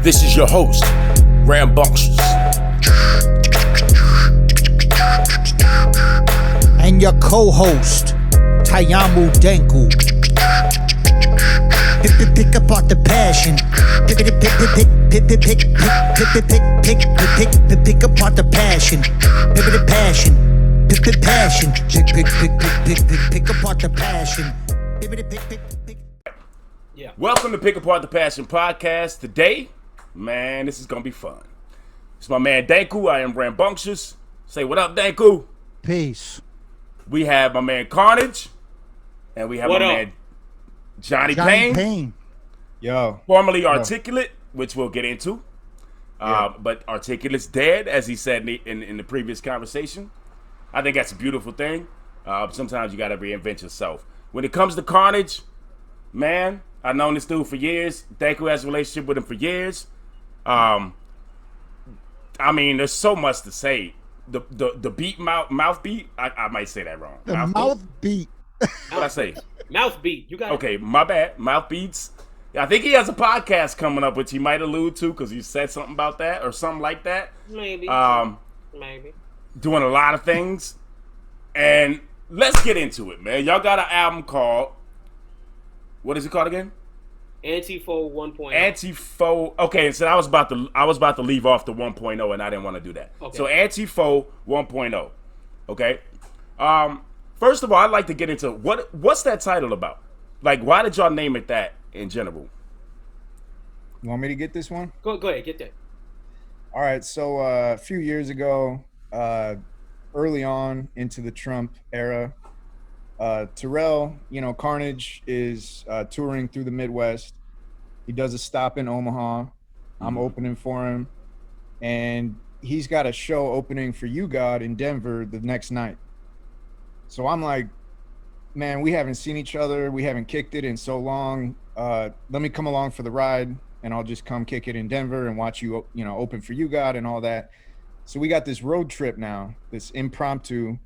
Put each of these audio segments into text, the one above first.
This is your host, Rambunctious. And your co-host, Tayamu Denku. Pick apart the passion. Pick apart the passion. Pick the passion. Pick apart the passion. Yeah. Welcome to Pick Apart the Passion podcast. Today, man, this is gonna be fun. It's my man Denku. I am Rambunctious. Say what up, Denku. Peace. We have my man Carnage, and we have man Johnny Payne. Yo. Formerly Articulate, which we'll get into. But Articulate's dead, as he said in the previous conversation. I think that's a beautiful thing. Sometimes you got to reinvent yourself. When it comes to Carnage, man, I've known this dude for years. Denku has a relationship with him for years. I mean, there's so much to say. The beat mouth beat. I might say that wrong. The mouth beat. What I say? Mouth beat. You got okay. My bad. Mouth beats. I think he has a podcast coming up, which he might allude to because he said something about that or something like that. Maybe. Maybe. Doing a lot of things, and let's get into it, man. Y'all got an album called. What is it called again? Anti Faux 1.0. Anti Faux. Okay, so I was about to leave off the 1.0, and I didn't want to do that. Okay. So Anti Faux 1.0. Okay. First of all, I'd like to get into what's that title about? Like, why did y'all name it that in general? You want me to get this one? Go ahead, get that. All right. So a few years ago, early on into the Trump era, Terrell, Carnage is touring through the Midwest. He does a stop in Omaha. I'm opening for him. And he's got a show opening for You God in Denver the next night. So I'm like, man, we haven't seen each other. We haven't kicked it in so long. Let me come along for the ride, and I'll just come kick it in Denver and watch you, open for You God and all that. So we got this road trip now, this impromptu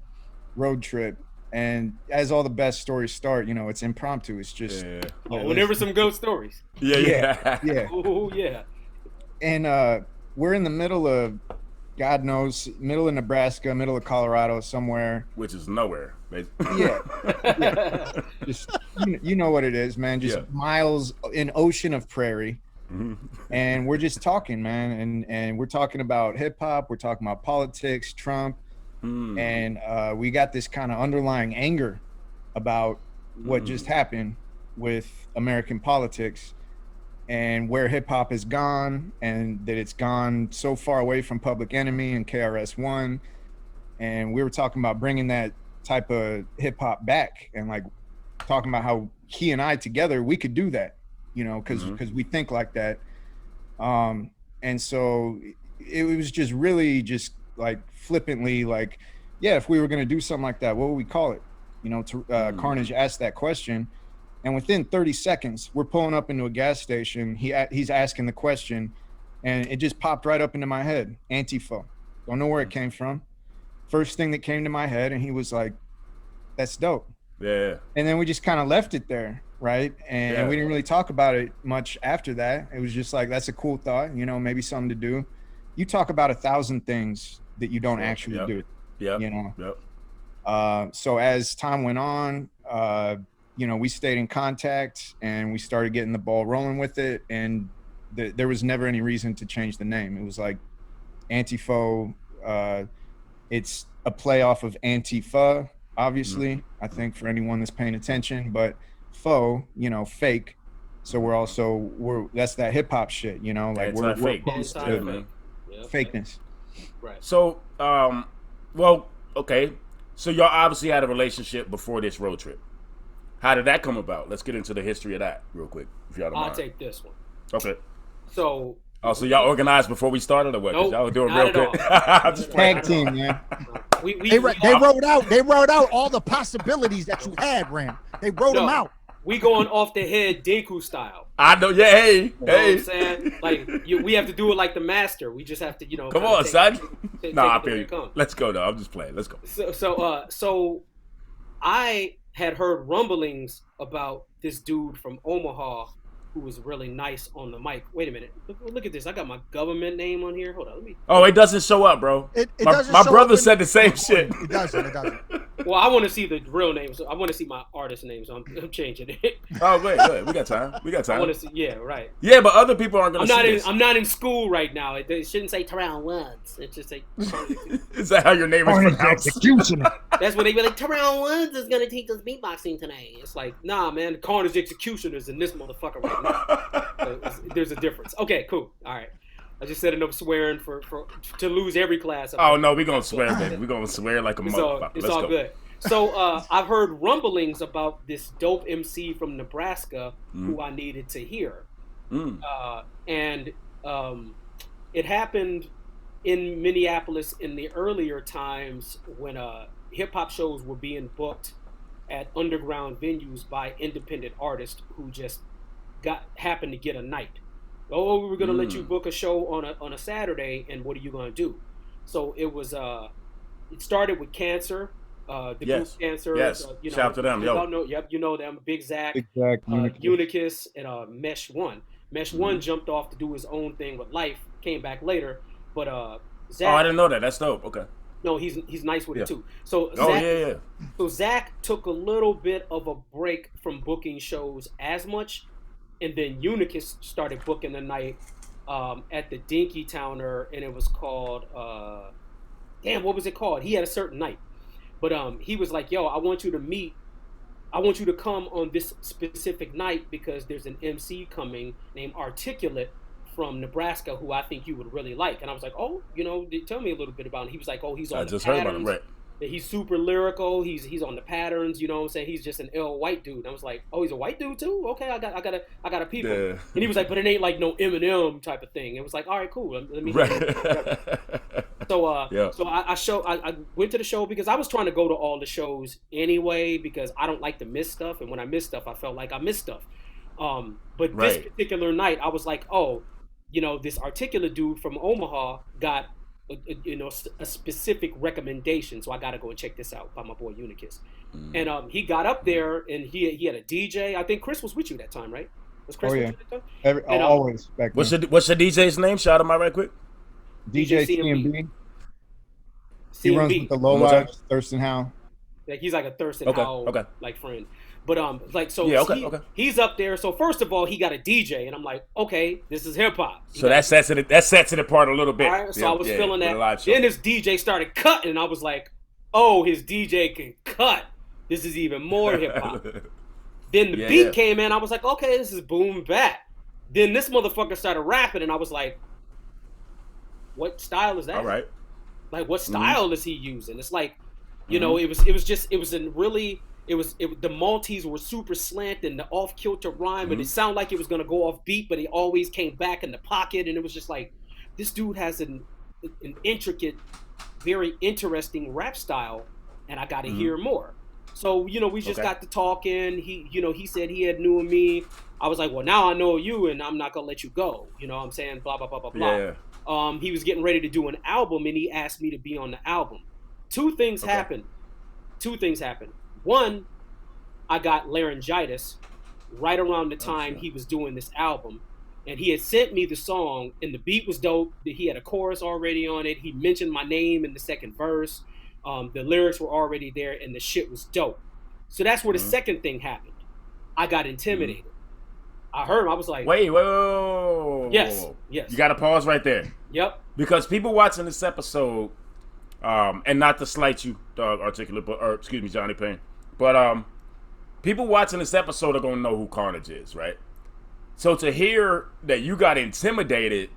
road trip. And as all the best stories start, it's impromptu. It's just whenever some ghost stories. Yeah. Oh yeah. And we're in the middle of, God knows, middle of Nebraska, middle of Colorado, somewhere. Which is nowhere. Yeah. Just you know what it is, man. Just miles, an ocean of prairie. Mm-hmm. And we're just talking, man. And we're talking about hip hop. We're talking about politics, Trump. And we got this kind of underlying anger about what just happened with American politics and where hip hop has gone, and that it's gone so far away from Public Enemy and KRS-One. And we were talking about bringing that type of hip hop back, and like talking about how he and I together, we could do that, because we think like that. And so it was just really just like flippantly like, yeah, if we were going to do something like that, what would we call it? Carnage asked that question, and within 30 seconds we're pulling up into a gas station. He's asking the question, and it just popped right up into my head. Anti Faux. Don't know where it came from. First thing that came to my head, and he was like, that's dope. Yeah. And then we just kind of left it there, right? And we didn't really talk about it much after that. It was just like, that's a cool thought, maybe something to do. You talk about 1,000 things that you don't actually do. So as time went on, we stayed in contact, and we started getting the ball rolling with it. And there was never any reason to change the name. It was like Anti Faux. It's a play off of Antifa, obviously, I think, for anyone that's paying attention, but faux, fake. So that's that hip hop shit, like we're close to fakeness. Right. So, okay. So y'all obviously had a relationship before this road trip. How did that come about? Let's get into the history of that real quick, if y'all don't mind. I'll take this one. Okay. So y'all organized before we started, or what? Nope, y'all were doing real good. Tag team, man. They wrote out all the possibilities that you had, Ram. They wrote them out. We going off the head Denku style. I know, yeah, hey. You know what I'm saying? Like, we have to do it like the master. We just have to, Come on, son. I feel you. Let's go, though. I'm just playing. Let's go. So I had heard rumblings about this dude from Omaha who was really nice on the mic. Wait a minute, look at this. I got my government name on here. Hold on, let me. Oh, it doesn't show up, bro. It my doesn't my show brother up in said the same the shit. recording. It doesn't. It doesn't. Well, I want to see the real name, so I want to see my artist name, so I'm changing it. Oh, wait, we got time. We got I want time. to see, yeah, right. Yeah, but other people aren't gonna see this. I'm not in school right now. It shouldn't say Terrell Woods. It should say. Is that how your name is Carnage pronounced? executioner. That's when they be like, Terrell Woods is gonna teach us beatboxing today. It's like, nah, man, Carnage executioners in this motherfucker right now. There's a difference. Okay, cool. All right. I just set enough swearing to lose every class. Oh no, we gonna swear, baby. We gonna swear like a motherfucker. It's Let's all go. good. So I've heard rumblings about this dope MC from Nebraska who I needed to hear, and it happened in Minneapolis in the earlier times when hip hop shows were being booked at underground venues by independent artists who just happened to get a night. Oh, we're gonna let you book a show on a Saturday, and what are you gonna do? So it was it started with Cancer, the group Cancer. Yes, you know, shout out to them, yo. You know them, Big Zach, Exactly. Unicus, and Mesh One. Mesh One jumped off to do his own thing with Life, came back later, but Zach. Oh, I didn't know that. That's dope. Okay. No, he's nice with it too. So Zach, So Zach took a little bit of a break from booking shows as much. And then Unicus started booking the night at the Dinky Towner, and it was called what was it called? He had a certain night, but he was like, "Yo, I want you to come on this specific night because there's an MC coming named Articulate from Nebraska who I think you would really like." And I was like, "Oh, tell me a little bit about him." He was like, "Oh, he's on." I just heard about him, right? He's super lyrical. He's on the patterns. You know what I'm saying? He's just an ill white dude. And I was like, oh, he's a white dude too? Okay, I got a people. Yeah. And he was like, but it ain't like no Eminem type of thing. It was like, all right, cool. Let me. Right. So I went to the show because I was trying to go to all the shows anyway because I don't like to miss stuff, and when I miss stuff, I felt like I missed stuff. But this particular night, I was like, oh, this Articulate dude from Omaha got a specific recommendation, so I got to go and check this out by my boy Unicus. And he got up there and he had a DJ. I think Chris was with you that time, right? Was Chris with you that time? Always back then. What's the DJ's name? Shout him out right quick. DJ CMB. He runs with the Low Lives, Thurston Howe. Like he's like a Thurston Howe like friend. But he's up there. So first of all, he got a DJ, and I'm like, okay, this is hip hop. So that sets it apart a little bit. All right, so I was feeling that. Then his DJ started cutting, and I was like, oh, his DJ can cut. This is even more hip hop. Then the beat came in. I was like, okay, this is boom bap. Then this motherfucker started rapping, and I was like, what style is that? All right. Like, what style is he using? It's like, the Maltese were super slant and the off kilter rhyme, and it sounded like it was gonna go off beat, but he always came back in the pocket, and it was just like, this dude has an intricate, very interesting rap style, and I got to hear more. So we just got to talking. He said he had knew me. I was like, well, now I know you, and I'm not gonna let you go. You know what I'm saying? Blah blah blah blah blah. Yeah. He was getting ready to do an album, and he asked me to be on the album. Two things happened. One, I got laryngitis right around the time he was doing this album, and he had sent me the song, and the beat was dope. He had a chorus already on it. He mentioned my name in the second verse. The lyrics were already there, and the shit was dope. So that's where the second thing happened. I got intimidated. I heard him. I was like, wait. Yes. You got to pause right there. Yep. Because people watching this episode, and not to slight you, Articulate, excuse me, Johnny Payne, but people watching this episode are gonna know who Carnage is, right? So to hear that you got intimidated,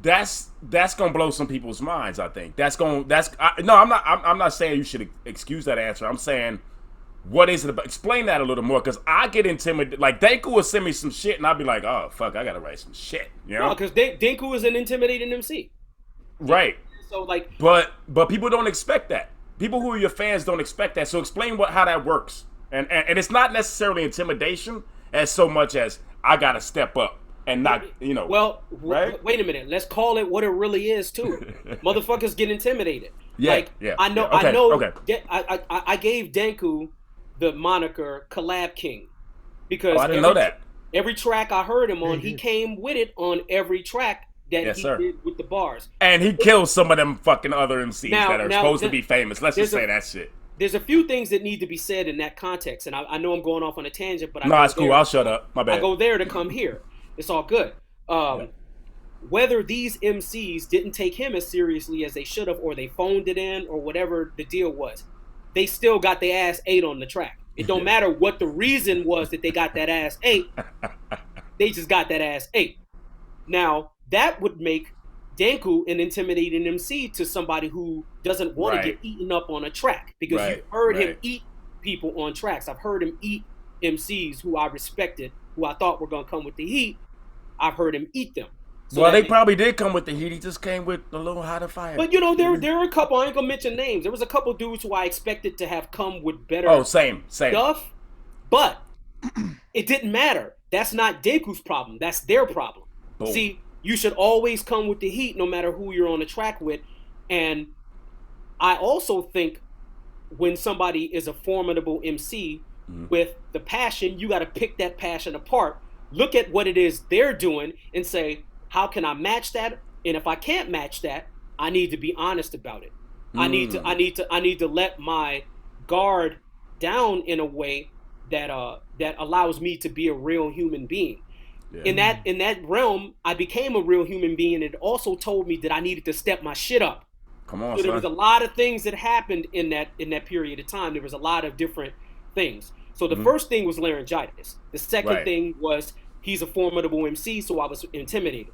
that's gonna blow some people's minds. I think I'm not saying you should excuse that answer. I'm saying, what is it about? Explain that a little more, because I get intimidated. Like, Danku will send me some shit, and I'll be like, oh, fuck, I gotta write some shit, you know? No, because Danku is an intimidating MC. Right. So, like... But people don't expect that. People who are your fans don't expect that. So explain how that works. And it's not necessarily intimidation as so much as I gotta step up and not, Well, right? Wait a minute. Let's call it what it really is, too. Motherfuckers get intimidated. Yeah, I know. Okay. I gave Danku the moniker Collab King because I didn't know that. Every track I heard him on, Yeah, he yeah. came with it on every track that Yes, he sir. did with the bars. And he kills some of them fucking other MCs that are Now, supposed to be famous. Let's just there's say a that shit. there's a few things that need to be said in that context, and I know I'm going off on a tangent, but No, it's cool. I'll shut up. My I bad. go there to come here. It's all good. Yeah. Whether these MCs didn't take him as seriously as they should have, or they phoned it in, or whatever the deal was, they still got their ass ate on the track. It don't matter what the reason was that they got that ass ate. They just got that ass ate. Now, that would make Danku an intimidating MC to somebody who doesn't want to get eaten up on a track, because you've heard him eat people on tracks. I've heard him eat MCs who I respected, who I thought were going to come with the heat. I've heard him eat them. So well, they probably did come with the heat. He just came with a little hotter fire. But you know, there are a couple. I ain't gonna mention names. There was a couple dudes who I expected to have come with better same stuff, but it didn't matter. That's not Deku's problem. That's their problem. Boom. See, you should always come with the heat, no matter who you're on the track with. And I also think when somebody is a formidable MC with the passion, you got to pick that passion apart. Look at what it is they're doing and say, how can I match that? And if I can't match that, I need to be honest about it. I need to let my guard down in a way that that allows me to be a real human being. Yeah. In that realm, I became a real human being, and it also told me that I needed to step my shit up. Come on, so there was a lot of things that happened in that period of time. There was a lot of different things. So the first thing was laryngitis. The second thing was he's a formidable MC, so I was intimidated.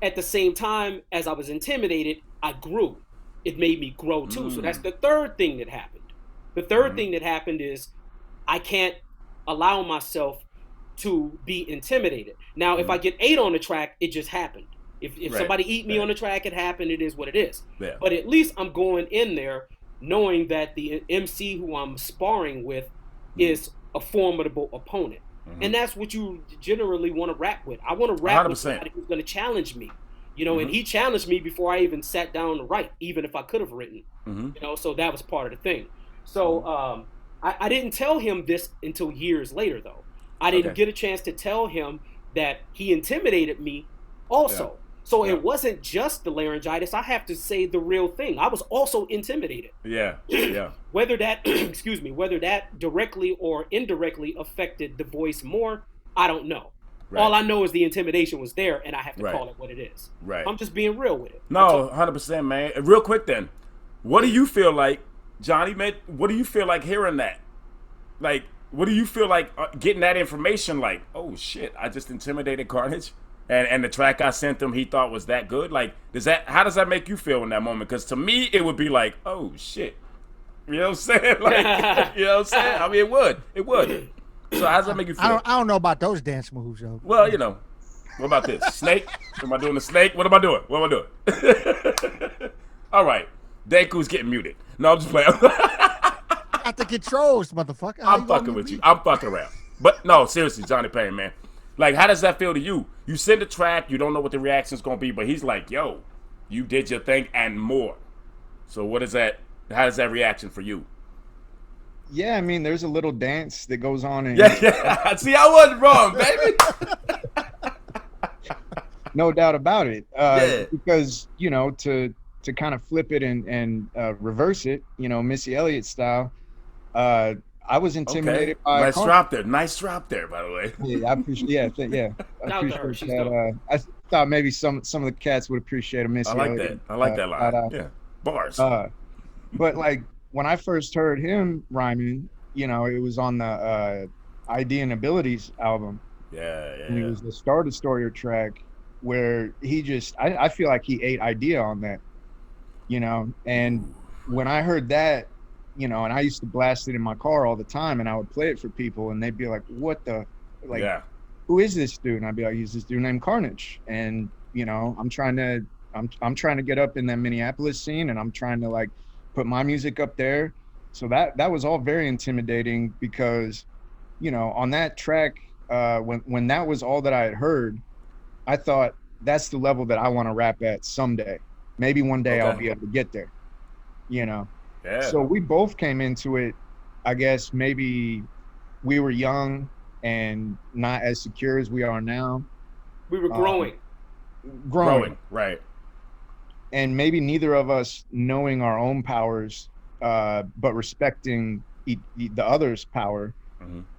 At the same time as I was intimidated, I grew. It made me grow too. So that's the third thing that happened. The third thing that happened is I can't allow myself to be intimidated. Now, if I get ate on the track, it just happened. If somebody eat me on the track, it happened. It is what it is. Yeah. But at least I'm going in there knowing that the MC who I'm sparring with is a formidable opponent. And that's what you generally want to rap with. I want to rap 100%. With somebody who's going to challenge me. You know, and he challenged me before I even sat down to write, even if I could have written. You know, so that was part of the thing. So I didn't tell him this until years later, though. I didn't get a chance to tell him that he intimidated me also. Yeah. So it wasn't just the laryngitis. I have to say the real thing. I was also intimidated. Yeah, yeah. Whether that, whether that directly or indirectly affected the voice more, I don't know. Right. All I know is the intimidation was there, and I have to call it what it is. Right. I'm just being real with it. No, 100%, man. Real quick then, what do you feel like, Johnny, man, what do you feel like hearing that? Like, what do you feel like getting that information like, oh, shit, I just intimidated Carnage? And the track I sent him, he thought was that good. Like, how does that make you feel in that moment? Because to me, it would be like, oh shit, you know what I'm saying? Like, you know what I'm saying? I mean, it would. So how does that make you feel? I don't know about those dance moves, though. Well, you know, what about this snake? Am I doing the snake? What am I doing? What am I doing? All right, Deku's getting muted. No, I'm just playing. Got the controls, motherfucker. I'm fucking with you. I'm fucking around. But no, seriously, Johnny Payne, man. Like, how does that feel to you? You send a track, you don't know what the reaction's going to be, but he's like, yo, you did your thing and more. So what is that? How is that reaction for you? Yeah, I mean, there's a little dance that goes on. And yeah. See, I wasn't wrong, baby. No doubt about it. Because, you know, to kind of flip it and reverse it, you know, Missy Elliott style, I was intimidated by. Nice drop there, by the way. Yeah, I appreciate. I appreciate that. I thought maybe some of the cats would appreciate a Missy. I like Elliott, that. I like that line. Yeah, bars. But like when I first heard him rhyming, you know, it was on the ID and Abilities album. Yeah. And it was the Star Destroyer track where he just, I feel like he ate Idea on that, you know. And when I heard that, you know, and I used to blast it in my car all the time, and I would play it for people, and they'd be like, "What the, like, who is this dude?" And I'd be like, "He's this dude named Carnage." And you know, I'm trying to get up in that Minneapolis scene, and I'm trying to like put my music up there. So that was all very intimidating because, you know, on that track, when that was all that I had heard, I thought that's the level that I want to rap at someday. Maybe one day I'll be able to get there, you know. Yeah. So we both came into it, I guess maybe we were young and not as secure as we are now. We were growing. Growing, right. And maybe neither of us knowing our own powers, but respecting the other's power,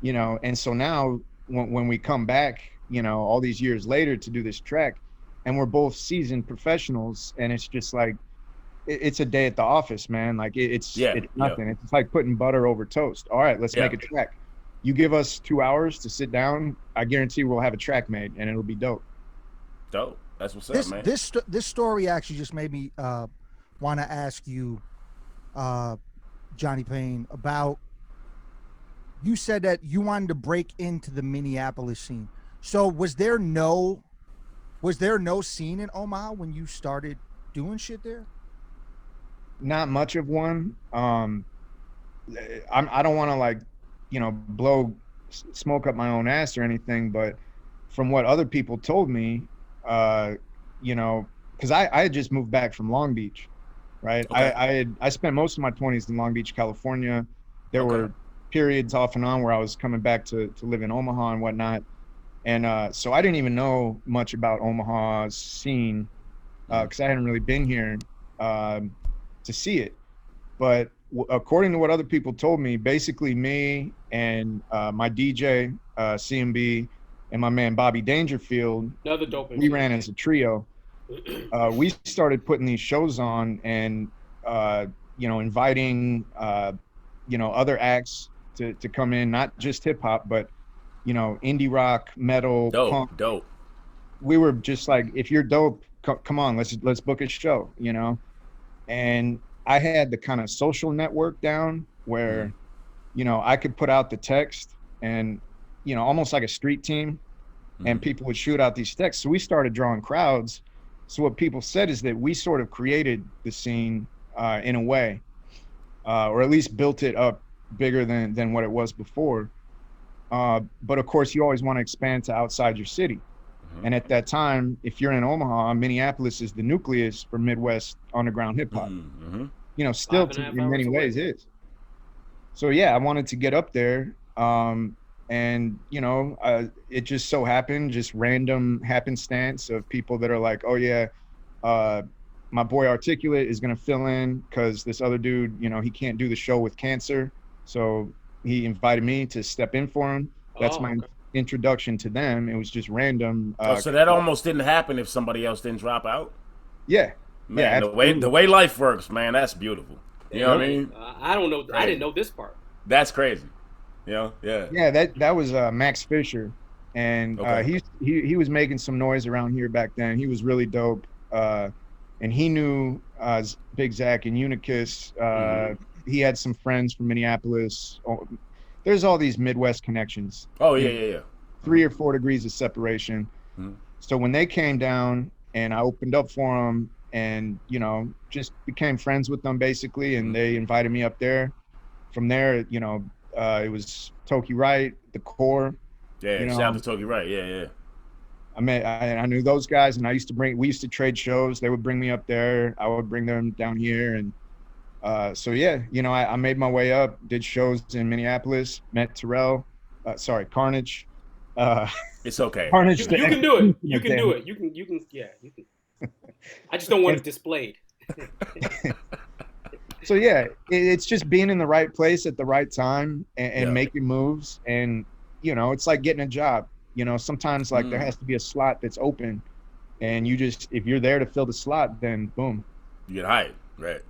you know. And so now when we come back, you know, all these years later to do this track, and we're both seasoned professionals, and it's just like, it's a day at the office, man. Like it's nothing. It's like putting butter over toast. All right, let's make a track. You give us 2 hours to sit down, I guarantee we'll have a track made, and it'll be dope. Dope. That's what's up, man. This story actually just made me want to ask you, Johnny Payne, about, you said that you wanted to break into the Minneapolis scene. So was there no scene in Omaha when you started doing shit there? Not much of one. I don't want to, like, you know, blow smoke up my own ass or anything, but from what other people told me, you know, because I had just moved back from Long Beach, right? Okay. I spent most of my 20s in Long Beach, California. There were periods off and on where I was coming back to live in Omaha and whatnot. And so I didn't even know much about Omaha's scene because I hadn't really been here to see it. But according to what other people told me, basically me and my DJ, CMB, and my man Bobby Dangerfield, another dope, we ran as a trio. We started putting these shows on and, you know, inviting, you know, other acts to come in, not just hip hop, but, you know, indie rock, metal, punk. Dope. We were just like, if you're dope, come on, let's book a show, you know? And I had the kind of social network down where, you know, I could put out the text and, you know, almost like a street team, and people would shoot out these texts. So we started drawing crowds. So what people said is that we sort of created the scene in a way, or at least built it up bigger than what it was before. But of course, you always want to expand to outside your city. And at that time, if you're in Omaha, Minneapolis is the nucleus for Midwest underground hip hop. You know, still in many ways is. So yeah, I wanted to get up there. And, you know, it just so happened, just random happenstance of people that are like, oh yeah, my boy Articulate is going to fill in because this other dude, you know, he can't do the show with cancer. So he invited me to step in for him. That's my introduction to them. It was just random. So that almost didn't happen if somebody else didn't drop out? Yeah. Man, yeah, the way life works, man, that's beautiful. You know what I mean? I don't know. Crazy. I didn't know this part. That's crazy. You know, yeah. That was Max Fisher, and he was making some noise around here back then. He was really dope, and he knew Big Zach and Unicus. He had some friends from Minneapolis. There's all these Midwest connections. Oh yeah. 3 or 4 degrees of separation. So when they came down, and I opened up for them, and you know, just became friends with them basically, and they invited me up there. From there, you know. It was Toki Wright, the Core. Yeah, you know, shout out to Toki Wright. Yeah. I knew those guys, and we used to trade shows. They would bring me up there. I would bring them down here, and so yeah, you know, I made my way up, did shows in Minneapolis, met Terrell, Carnage. It's okay. Carnage. You can do it. You can do it. You can. I just don't want it displayed. So yeah, it's just being in the right place at the right time and making moves. And, you know, it's like getting a job. You know, sometimes like there has to be a slot that's open, and you just, if you're there to fill the slot, then boom. You get hired, right?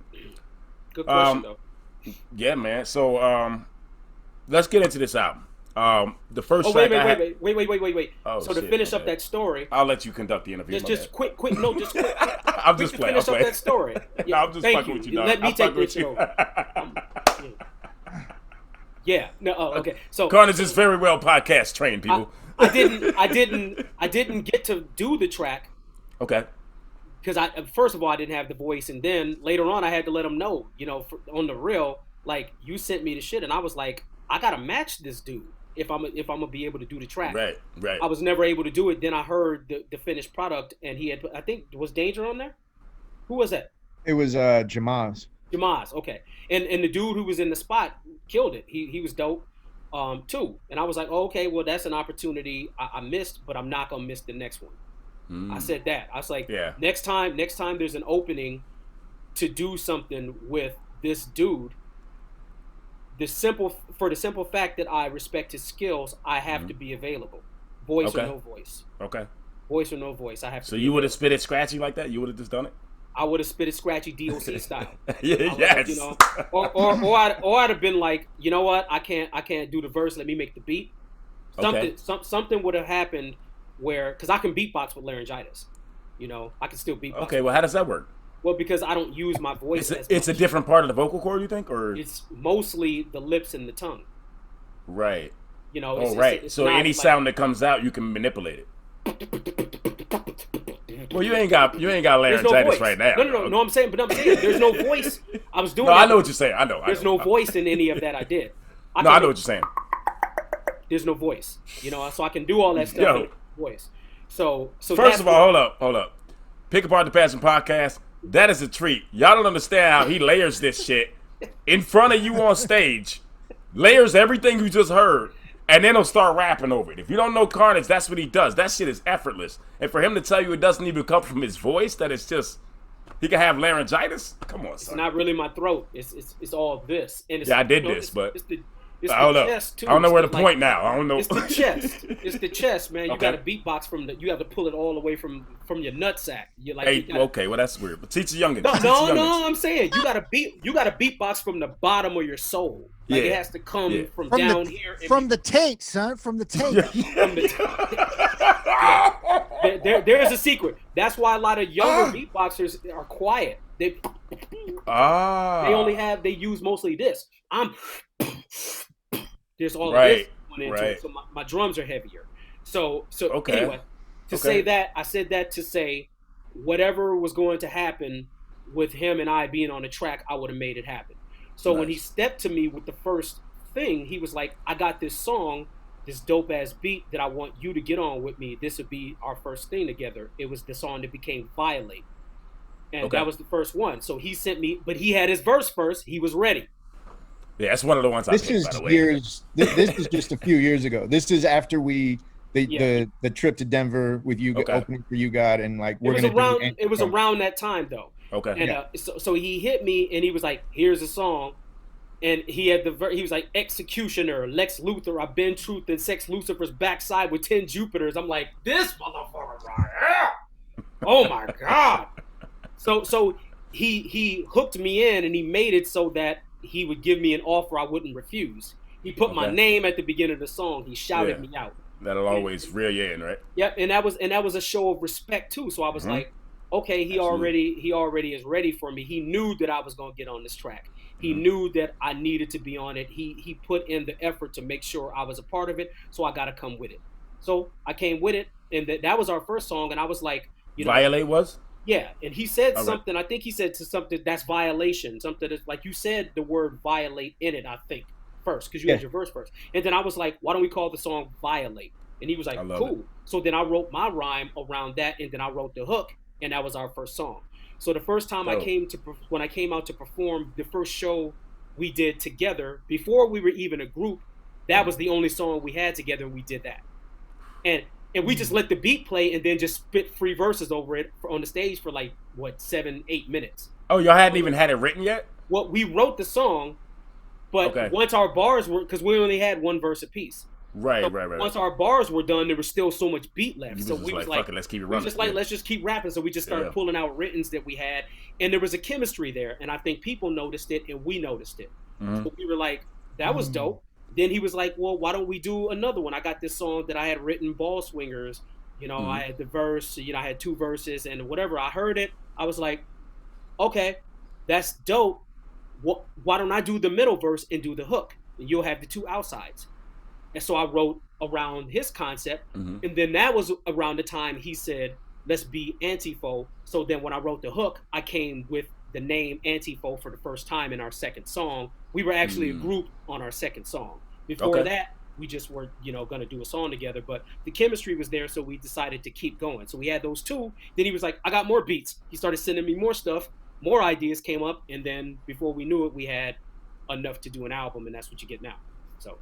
Good question though. Yeah, man. So let's get into this album. The first wait. Oh, so to finish up that story, I'll let you conduct the interview. Just quick. No, just quick. I'm just playing. Finish up that story. Yeah, I'm just fucking with you, dog. Let me take this over. Yeah. No. Oh, okay. So Carnage is very well podcast trained, people. I didn't get to do the track. Okay. Because first of all, I didn't have the voice, and then later on, I had to let them know, you know, on the real, like, you sent me the shit, and I was like, I gotta match this dude if I'm gonna be able to do the track. Right. I was never able to do it. Then I heard the finished product, and he had, I think, was Danger on there? Who was that? It was Jamaz. Jamaz, okay. And the dude who was in the spot killed it. He was dope. too. And I was like, oh, okay, well, that's an opportunity I missed, but I'm not gonna miss the next one. I said that. I was like, next time there's an opening to do something with this dude, for the simple fact that I respect his skills, I have to be available, voice or no voice. Okay. Voice or no voice, I have to. So you would have spit it scratchy like that? You would have just done it? I would have spit it scratchy DOC style. Yes. You know, or I'd have been like, you know what? I can't do the verse. Let me make the beat. Something would have happened where, because I can beatbox with laryngitis. You know, I can still beatbox. Okay. Well, how does that work? Well, because I don't use my voice as much. It's a different part of the vocal cord, you think, or it's mostly the lips and the tongue. Right. You know. It's so any sound that comes out, you can manipulate it. Well, you ain't got laryngitis right now. No. I'm saying there's no voice. I was doing. No, I know what you're saying. I know. There's no voice in any of that I did. I know what you're saying. There's no voice, you know, so I can do all that stuff with voice. So first of all, hold up. Pick Apart the Passion podcast. That is a treat. Y'all don't understand how he layers this shit in front of you on stage, layers everything you just heard, and then he'll start rapping over it. If you don't know Carnage, that's what he does. That shit is effortless. And for him to tell you it doesn't even come from his voice, that it's just, he can have laryngitis? Come on, son. It's not really my throat. It's all this. And it's, I did this, but... It's the chest too. I don't know where to point now. I don't know. It's the chest. It's the chest, man. You got to beatbox you have to pull it all the way from your nutsack. You're like, okay, well that's weird. But teach the youngins. No. I'm saying you got to beatbox from the bottom of your soul. Like it has to come from down here. From the taint, son. From the taint. There is a secret. That's why a lot of younger beatboxers are quiet. They use mostly this. There's all of this going into it. So my drums are heavier. So anyway, say that, I said that to say whatever was going to happen with him and I being on the track, I would have made it happen. So when he stepped to me with the first thing, he was like, I got this song, this dope ass beat that I want you to get on with me. This would be our first thing together. It was the song that became Violate. And that was the first one. So he sent me, but he had his verse first. He was ready. Yeah, that's one of the ones I picked, by the way. This is just a few years ago. This is after the trip to Denver with you opening for You God, and like it was around that time though. Okay. And so he hit me and he was like, "Here's a song," and he had he was like, "Executioner, Lex Luthor, I've been truth and sex Lucifer's backside with 10 Jupiters." I'm like, this motherfucker right here. Oh my god. So he hooked me in and he made it so that he would give me an offer I wouldn't refuse. He put my name at the beginning of the song. He shouted me out. That'll always reel you in, right? Yep, and that was a show of respect too. So I was like, okay, he already is ready for me. He knew that I was gonna get on this track. He knew that I needed to be on it. He put in the effort to make sure I was a part of it. So I gotta come with it. So I came with it, and that was our first song. And I was like, Violate was. Yeah, and he said something. I think he said something that's violation. Something that's like, you said the word violate in it, I think, first, because you had your verse first. And then I was like, why don't we call the song Violate? And he was like, cool. It. So then I wrote my rhyme around that, and then I wrote the hook, and that was our first song. So the first time when I came out to perform, the first show we did together, before we were even a group, that was the only song we had together, and we did that. And we just let the beat play and then just spit free verses over it on the stage for like, 7-8 minutes. Oh, y'all hadn't even had it written yet? Well, we wrote the song, but once our bars were, because we only had one verse apiece. Right. Once our bars were done, there was still so much beat left. So we was like, fuck it, let's keep it running. Let's just keep rapping. So we just started pulling out writtens that we had, and there was a chemistry there. And I think people noticed it, and we noticed it. So we were like, that was dope. Then he was like, well, why don't we do another one? I got this song that I had written, Ball Swingers. I had the verse, I had 2 verses and whatever. I heard it. I was like, okay, that's dope. Why don't I do the middle verse and do the hook? And you'll have the 2 outsides. And so I wrote around his concept. And then that was around the time he said, let's be Anti Faux. So then when I wrote the hook, I came with the name Anti Faux for the first time in our second song. We were actually a group on our second song. Before that, we just were, going to do a song together. But the chemistry was there, so we decided to keep going. So we had those 2. Then he was like, I got more beats. He started sending me more stuff. More ideas came up. And then before we knew it, we had enough to do an album, and that's what you get now. So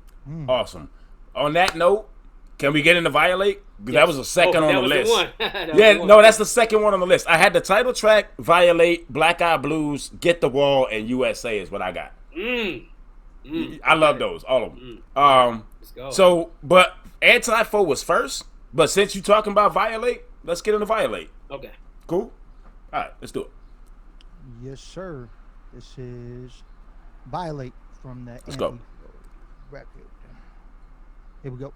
awesome. On that note, can we get into Violate? Because that was the second on the list. That's the second one on the list. I had the title track, Violate, Black Eyed Blues, Get the Wall, and USA is what I got. I love those, all of them. Let's go. So, but Anti Faux was first. But since you're talking about Violate, let's get into Violate. Okay. Cool? All right, let's do it. Yes, sir. This is Violate from the Let's go. record. Here we go.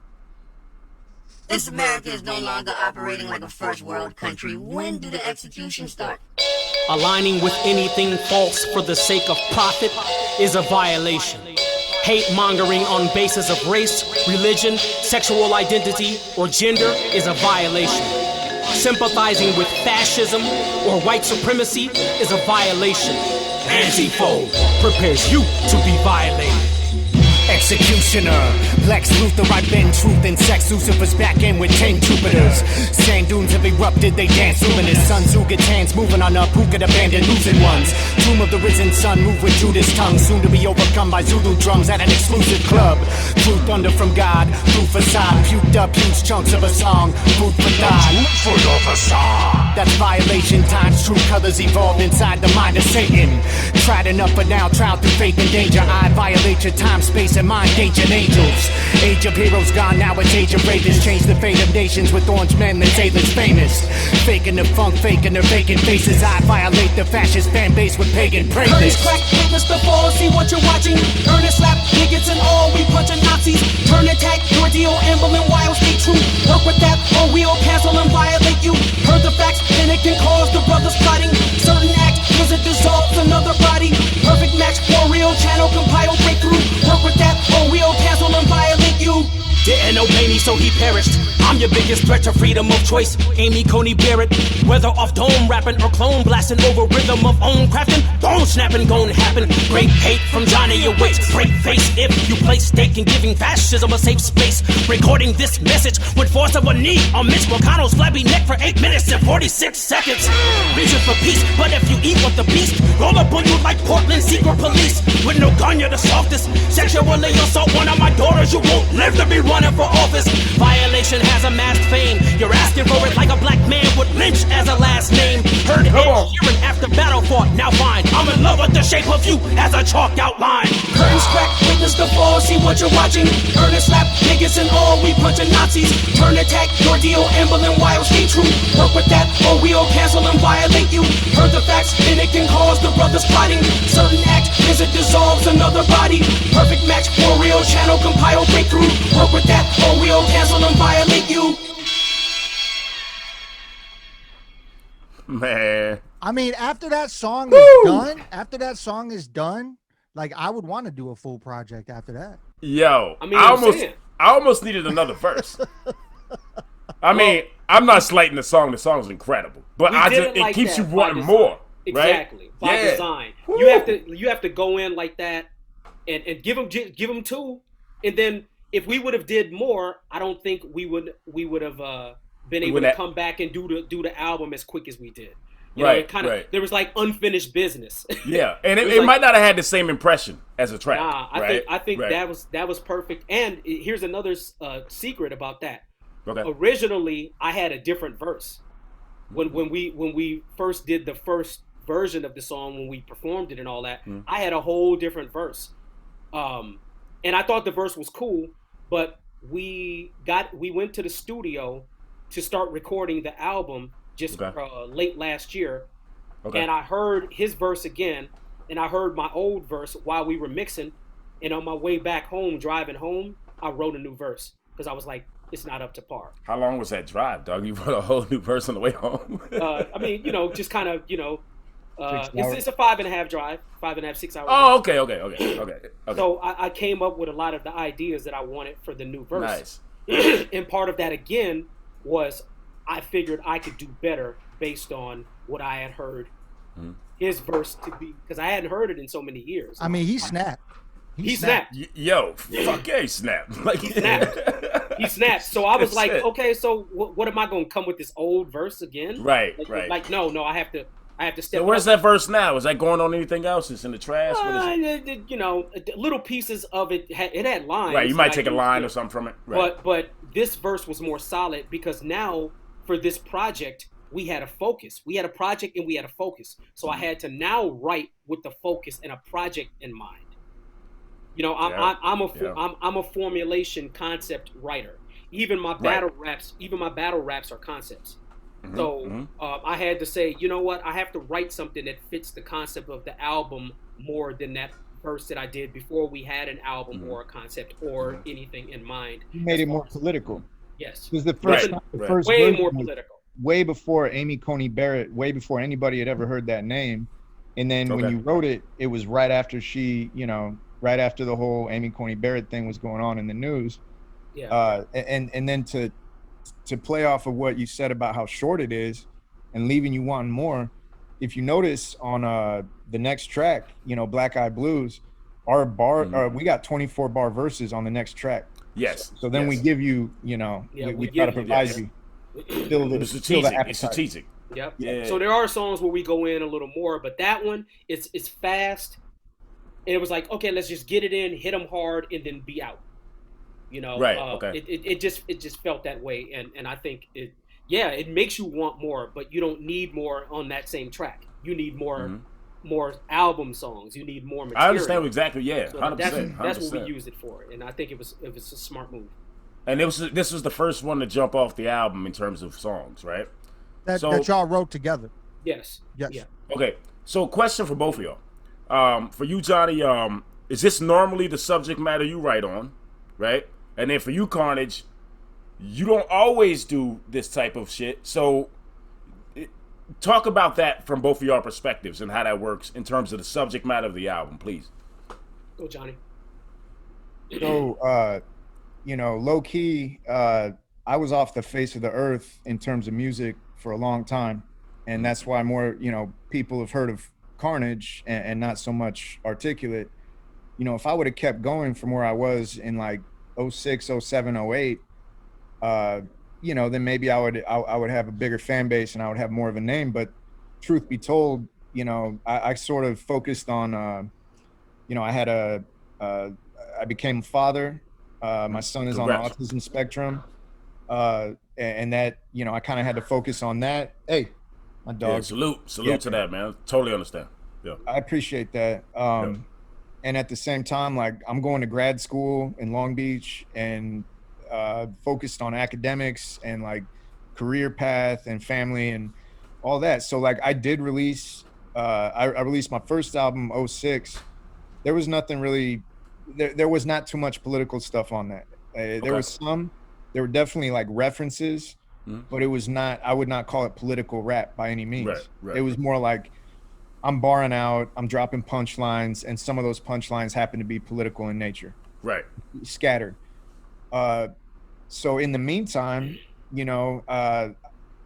Since America is no longer operating like a first world country, when do the executions start? Aligning with anything false for the sake of profit is a violation. Hate mongering on basis of race, religion, sexual identity, or gender is a violation. Sympathizing with fascism or white supremacy is a violation. Anti Faux prepares you to be violated. Executioner, Lex Luthor, I bend truth and sex. Lucifer's back in with 10 Jupiters. Sand dunes have erupted, they dance luminous. Sun Tzu gets hands moving on up, who could abandon losing ones? Tomb of the risen sun, move with Judas tongue. Soon to be overcome by Zulu drums at an exclusive club. True thunder from God, through facade. Puked up huge chunks of a song, food for thought. For your facade. That's violation times true colors evolved inside the mind of Satan. Tried enough but now trial through faith and danger. I violate your time, space and mind, ancient angels. Age of heroes gone, now it's age of raiders. Change the fate of nations with orange men that say that's famous. Faking the funk, faking their vacant faces. I violate the fascist fan base with pagan praises. Curtains crack, witness the fall, see what you're watching. Earnest slap, bigots and all, we punching Nazis. Turn attack, your deal, emblem, while stay true. Work with that, or we'll cancel and violate you. Heard the facts, then it can cause the brothers plotting. Certain act, cause it dissolves another body. Perfect match, for real channel, compile, breakthrough. Work with that, or we'll cancel and violate you. Didn't obey me, so he perished. I'm your biggest threat to freedom of choice. Amy Coney Barrett. Whether off dome rapping or clone blasting over rhythm of own crafting, bone snapping gon' happen. Great hate from Johnny Awaits. Great face if you play stake in giving fascism a safe space. Recording this message with force of a knee on Mitch McConnell's flabby neck for 8 minutes and 46 seconds. Reason for peace, but if you eat with the beast, roll up on you like Portland secret police. With no gun, you're the softest. Sexually assault one of my daughters, you won't live to be running for office. Violation has amassed fame. You're asking for it like a black man with Lynch as a last name. Heard Ed Sheeran after battle fought, now fine. I'm in love with the shape of you as a chalked outline. Curtains crack, witness the fall, see what you're watching. Earnest slap, niggas and all, we punching Nazis. Turn attack, your deal, emblem, while stay true. Work with that, or we'll cancel and violate you. Heard the facts, then it can cause the brothers plotting. Certain act, cause it dissolves another body. Perfect match, for real channel, compile, breakthrough. Work with that, or we'll cancel and violate you. Man. I mean, after that song is done, like I would want to do a full project after that. Yo, I mean, I almost needed another verse. I mean, I'm not slighting the song. The song's incredible, but it keeps you wanting more. Exactly, right? by design. Woo. You have to go in like that and give them two, and then if we would have did more, I don't think we would have been able to come back and do the album as quick as we did. You know, there was like unfinished business. Yeah, and it might not have had the same impression as a track. Nah, I think that was perfect. And here's another secret about that. Okay. Originally, I had a different verse when we first did the first version of the song, when we performed it and all that. I had a whole different verse, and I thought the verse was cool. But we went to the studio to start recording the album just late last year, and I heard his verse again, and I heard my old verse while we were mixing, and on my way back home, driving home, I wrote a new verse because I was like, it's not up to par. How long was that drive, dog? You wrote a whole new verse on the way home? I mean, just kind of, it's a 5.5 drive, 5.5, 6 hours. Oh, okay. So I came up with a lot of the ideas that I wanted for the new verse. Nice. And part of that, again, was I figured I could do better based on what I had heard his verse to be, because I hadn't heard it in so many years. I mean, he snapped. He snapped. Yo, fuck yeah, he snapped. Like, he snapped. He snapped. So I was like, okay, so what am I going to come with this old verse again? Right. Like, no, I have to I have to step. So where's that verse now? Is that going on anything else? It's in the trash. What is it? You know, little pieces of it. It had lines. Right, you might take a line or something from it. Right. But this verse was more solid because now for this project we had a focus. We had a project and we had a focus. So I had to now write with the focus and a project in mind. You know, I'm a formulation concept writer. Even my battle raps are concepts. So I had to say, you know what? I have to write something that fits the concept of the album more than that verse that I did before we had an album or a concept or anything in mind. You made it more political. Yes. Because the first way more political. Way before Amy Coney Barrett, way before anybody had ever heard that name. And then when you wrote it, it was right after right after the whole Amy Coney Barrett thing was going on in the news. Yeah. And then to play off of what you said about how short it is and leaving you wanting more, if you notice on the next track, Black Eyed Blues, our bar, we got 24 bar verses on the next track. Yes. So then we give you, we got to provide you. It's strategic. Yep. Yeah. So there are songs where we go in a little more, but that one, it's fast. And it was like, okay, let's just get it in, hit them hard, and then be out. It just felt that way, and I think it makes you want more, but you don't need more on that same track. You need more album songs. You need more material. I understand exactly. Yeah, so 100%. That's what we used it for, and I think it was a smart move. And this was the first one to jump off the album in terms of songs, right? That y'all wrote together. Yes. Yes. Yeah. Okay. So, question for both of y'all. For you, Johnny, is this normally the subject matter you write on, right? And then for you, Carnage, you don't always do this type of shit. So talk about that from both of your perspectives and how that works in terms of the subject matter of the album, please. Go, Johnny. So, low key, I was off the face of the earth in terms of music for a long time. And that's why more, people have heard of Carnage and not so much Articulate. If I would have kept going from where I was in like 06, 07, 08, then maybe I would have a bigger fan base and I would have more of a name. But truth be told, I sort of focused on, I became a father. My son is on the autism spectrum. And that, I kind of had to focus on that. Hey, my dog. Yeah, salute to that, man. Totally understand. Yeah. I appreciate that. And at the same time, like I'm going to grad school in Long Beach and focused on academics and like career path and family and all that. So like I did release, I released my first album, 06. There was nothing really, there was not too much political stuff on that. There were definitely like references, but it was not, I would not call it political rap by any means. It was more like, I'm barring out, I'm dropping punchlines, and some of those punchlines happen to be political in nature. Right. Scattered. So in the meantime,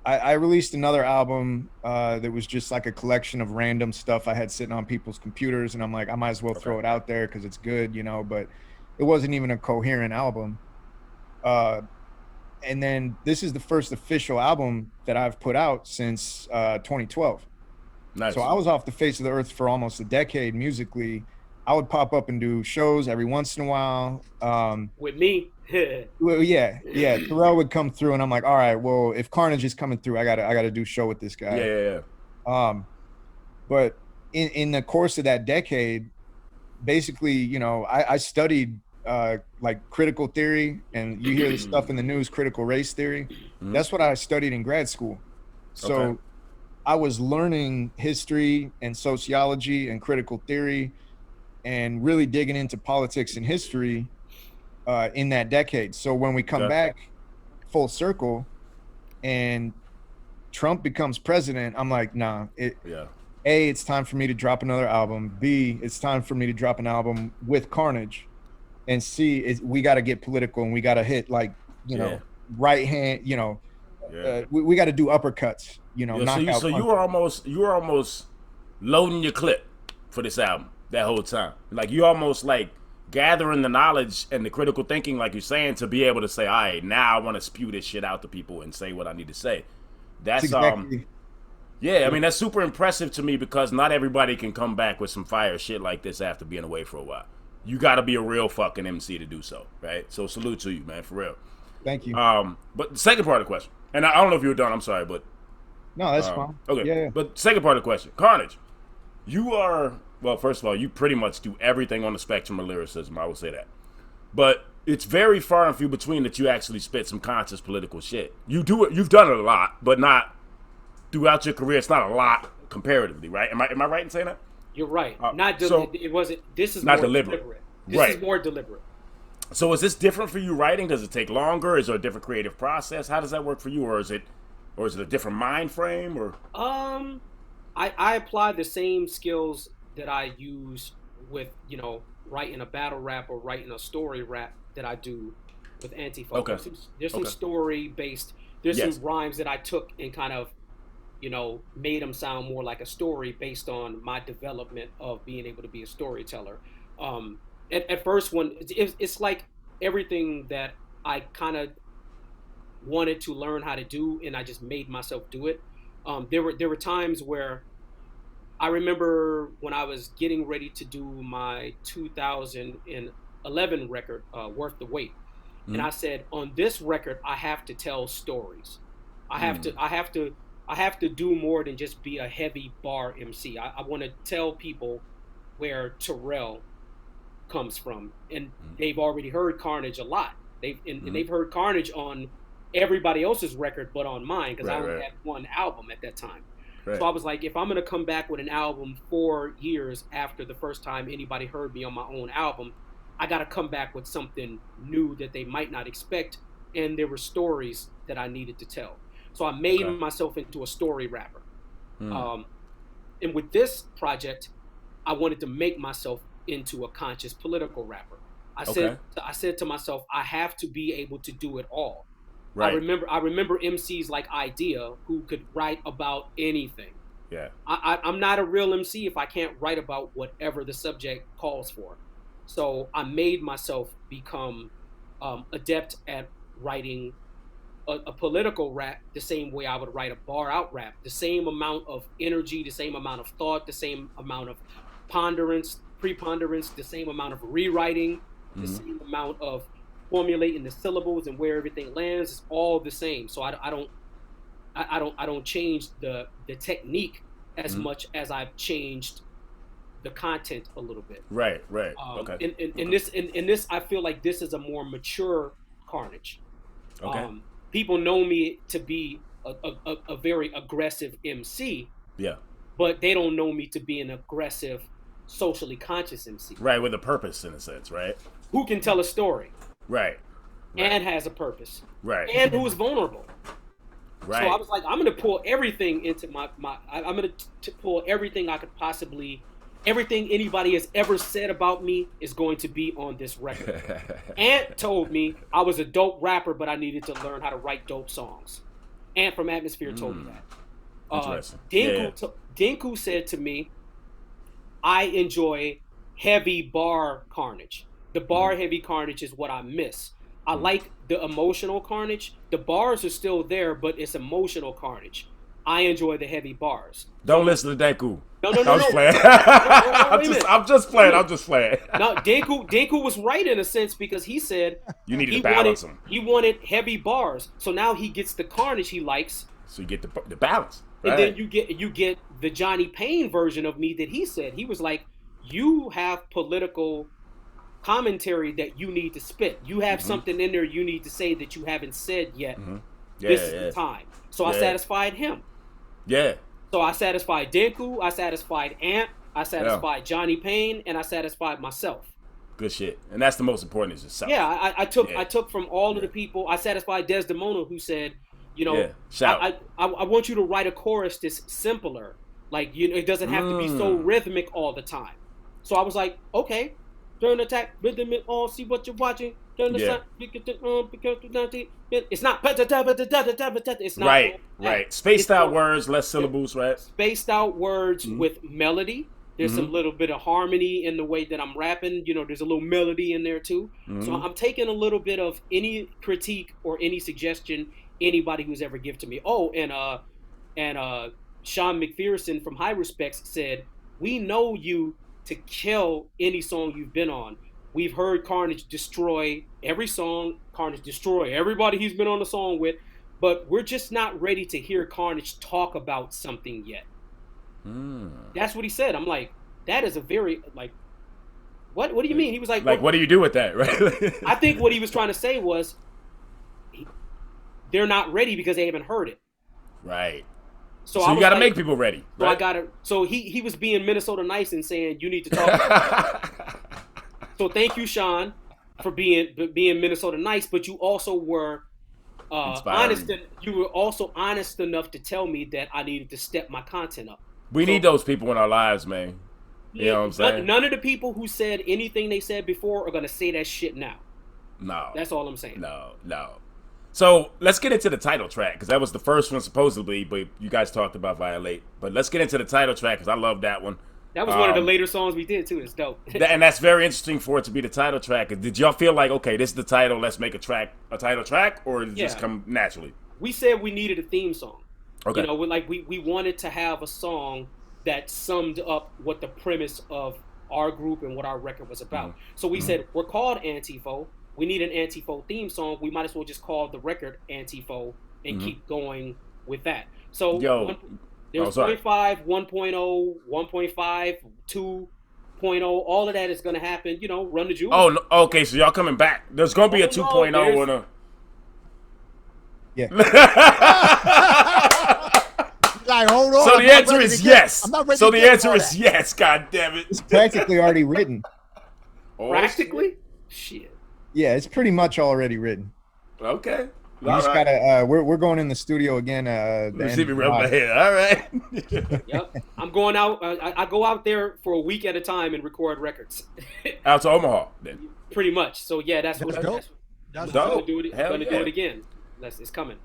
I released another album that was just like a collection of random stuff I had sitting on people's computers, and I'm like, I might as well throw it out there because it's good, but it wasn't even a coherent album. And then this is the first official album that I've put out since 2012. Nice. So I was off the face of the earth for almost a decade musically. I would pop up and do shows every once in a while. With me. Well, yeah. Terrell would come through and I'm like, all right, well, if Carnage is coming through, I gotta do a show with this guy. Yeah. But in the course of that decade, basically, I studied like critical theory, and you hear the stuff in the news, critical race theory. That's what I studied in grad school. So I was learning history and sociology and critical theory and really digging into politics and history in that decade. So when we come back full circle and Trump becomes president, I'm like, nah, A, it's time for me to drop another album. B, it's time for me to drop an album with Carnage. And C, we got to get political and we got to hit like, right hand, we got to do uppercuts, knockout. So you were almost loading your clip for this album that whole time. Like you almost like gathering the knowledge and the critical thinking, like you're saying, to be able to say, all right, now I want to spew this shit out to people and say what I need to say. That's Yeah, I mean, that's super impressive to me because not everybody can come back with some fire shit like this after being away for a while. You got to be a real fucking MC to do so, right? So salute to you, man, for real. Thank you. But the second part of the question, and I don't know if you were done, I'm sorry, but... No, that's fine. Okay, yeah. But second part of the question, Carnage, you are, well, first of all, you pretty much do everything on the spectrum of lyricism, I would say that. But it's very far and few between that you actually spit some conscious political shit. You do it, you've done it a lot, but not... Throughout your career, it's not a lot comparatively, right? Am I right in saying that? You're right. It wasn't. This is not more deliberate. This is more deliberate. So is this different for you writing? Does it take longer? Is there a different creative process? How does that work for you, or is it a different mind frame? Or I apply the same skills that I use with writing a battle rap or writing a story rap that I do with Anti Faux. Okay. There's some story based. There's some rhymes that I took and kind of made them sound more like a story based on my development of being able to be a storyteller. At first, it's like everything that I kind of wanted to learn how to do, and I just made myself do it. There were times where I remember when I was getting ready to do my 2011 record, Worth the Wait, and I said, on this record, I have to tell stories. I have to do more than just be a heavy bar MC. I want to tell people where Terrell comes from, and they've already heard Carnage a lot. They've heard Carnage on everybody else's record, but on mine, because I only had one album at that time. So I was like, if I'm gonna come back with an album 4 years after the first time anybody heard me on my own album, I gotta come back with something new that they might not expect, and there were stories that I needed to tell. So I made myself into a story rapper. And with this project, I wanted to make myself into a conscious political rapper. I said to myself, I have to be able to do it all. Right. I remember MCs like Idea who could write about anything. Yeah. I'm not a real MC if I can't write about whatever the subject calls for. So I made myself become adept at writing a political rap the same way I would write a bar out rap. The same amount of energy, the same amount of thought, the same amount of preponderance, the same amount of rewriting, the same amount of formulating the syllables and where everything lands. It's all the same. So I don't change the technique as much as I've changed the content a little bit. Right. Okay. In this, I feel like this is a more mature Carnage. Okay. People know me to be a very aggressive MC. Yeah. But they don't know me to be an aggressive, socially conscious MC. Right, with a purpose in a sense, right? Who can tell a story. Right. And has a purpose. Right. And who is vulnerable. Right. So I was like, I'm going to pull everything into I'm going to pull everything I could possibly, everything anybody has ever said about me is going to be on this record. Ant told me I was a dope rapper, but I needed to learn how to write dope songs. Ant from Atmosphere told me that. Interesting. Dinku said to me, I enjoy heavy bar Carnage. The bar heavy Carnage is what I miss. I like the emotional Carnage. The bars are still there, but it's emotional Carnage. I enjoy the heavy bars. Don't listen to Dinku. No. I'm just playing. I'm just playing. No, Dinku was right in a sense because he said you need to balance them. He wanted heavy bars, so now he gets the Carnage he likes. So you get the balance, right? And then you get the Johnny Payne version of me that he said. He was like, you have political commentary that you need to spit. You have something in there you need to say that you haven't said yet. This is the time. So I satisfied him. Yeah. So I satisfied Dinku, I satisfied Ant, I satisfied Johnny Payne, and I satisfied myself. Good shit. And that's the most important is yourself. Yeah, I took from all of the people. I satisfied Desdemona who said, I want you to write a chorus that's simpler. Like, it doesn't have to be so rhythmic all the time. So I was like, okay, turn attack, rhythm it all, see what you're watching. Turn the sun, it's not. It's not. Right. Spaced out words, less syllables, right? Spaced out words with melody. There's some little bit of harmony in the way that I'm rapping. There's a little melody in there too. So I'm taking a little bit of any critique or any suggestion anybody who's ever given to me. Oh, and Sean McPherson from High Respects said, "We know you to kill any song you've been on. We've heard Carnage destroy every song, Carnage destroy everybody he's been on the song with, but we're just not ready to hear Carnage talk about something yet." That's what he said. I'm like, that is a very, like, what do you mean? He was like, what do you do with that, right? I think what he was trying to say was, they're not ready because they haven't heard it. Right. So you got to make people ready. So right? So he was being Minnesota nice and saying, you need to talk. So thank you, Sean, for being Minnesota nice, but you also were honest. You were also honest enough to tell me that I needed to step my content up. We need those people in our lives, man. You know what I'm saying? None of the people who said anything they said before are gonna say that shit now. No. That's all I'm saying. No. So let's get into the title track, because that was the first one supposedly, but you guys talked about Violate. But let's get into the title track, because I love that one. That was one of the later songs we did too. It's dope. And that's very interesting for it to be the title track. Did y'all feel like, okay, this is the title, let's make a title track, or did it just come naturally? We said we needed a theme song. Okay. You know, we wanted to have a song that summed up what the premise of our group and what our record was about. So we said, we're called Anti Faux. We need an Anti Faux theme song. We might as well just call the record Anti Faux and keep going with that. So there's 0.5, 1.0, 1.5, 2.0. All of that is going to happen. You know, run the jewels. Oh, no, okay. So y'all coming back. There's going to be a 2.0 or a... Yeah. Like, hold on. So the answer is yes. So the answer is yes. God damn it. It's practically already written. Practically? Shit. Yeah, it's pretty much already written. Okay. We just gotta. We're going in the studio again. See me rub my head. All right. Yep. I'm going out. I go out there for a week at a time and record records. Out to Omaha, then. Pretty much. So yeah, that's what. That's dope. Do it again. It's coming.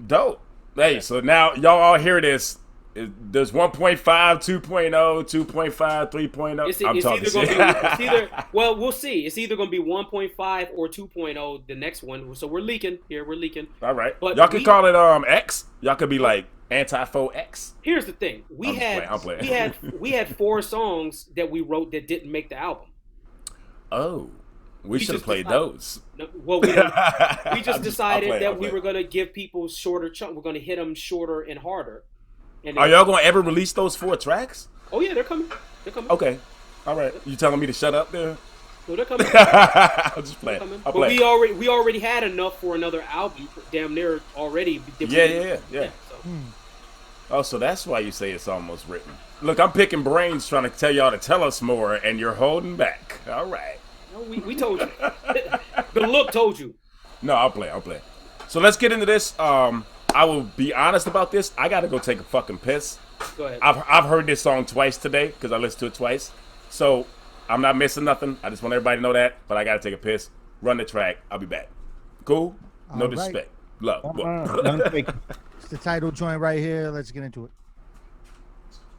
Dope. Hey, so now y'all all hear this. There's 1.5, 2.0, 2.5, 3.0. I'm talking shit. Well, we'll see. It's either going to be 1.5 or 2.0, the next one. So we're leaking. We're leaking. All right. But y'all can call it X. Y'all could be like Anti Faux X. Here's the thing. We had 4 songs that we wrote that didn't make the album. Oh. We should have played those. Well, we just decided that we were going to give people shorter chunks. We're going to hit them shorter and harder. And are y'all going to ever release those 4 tracks? Oh, yeah, they're coming. Okay. All right. You telling me to shut up there? No, they're coming. I'll just play. But we already had enough for another album, damn near already. Yeah. Oh, so that's why you say it's almost written. Look, I'm picking brains trying to tell y'all to tell us more, and you're holding back. All right. No, we told you. The look told you. No, I'll play. So let's get into this. I will be honest about this. I got to go take a fucking piss. Go ahead. I've heard this song twice today because I listened to it twice. So I'm not missing nothing. I just want everybody to know that. But I got to take a piss. Run the track. I'll be back. Cool? No disrespect. Love. It's the title joint right here. Let's get into it.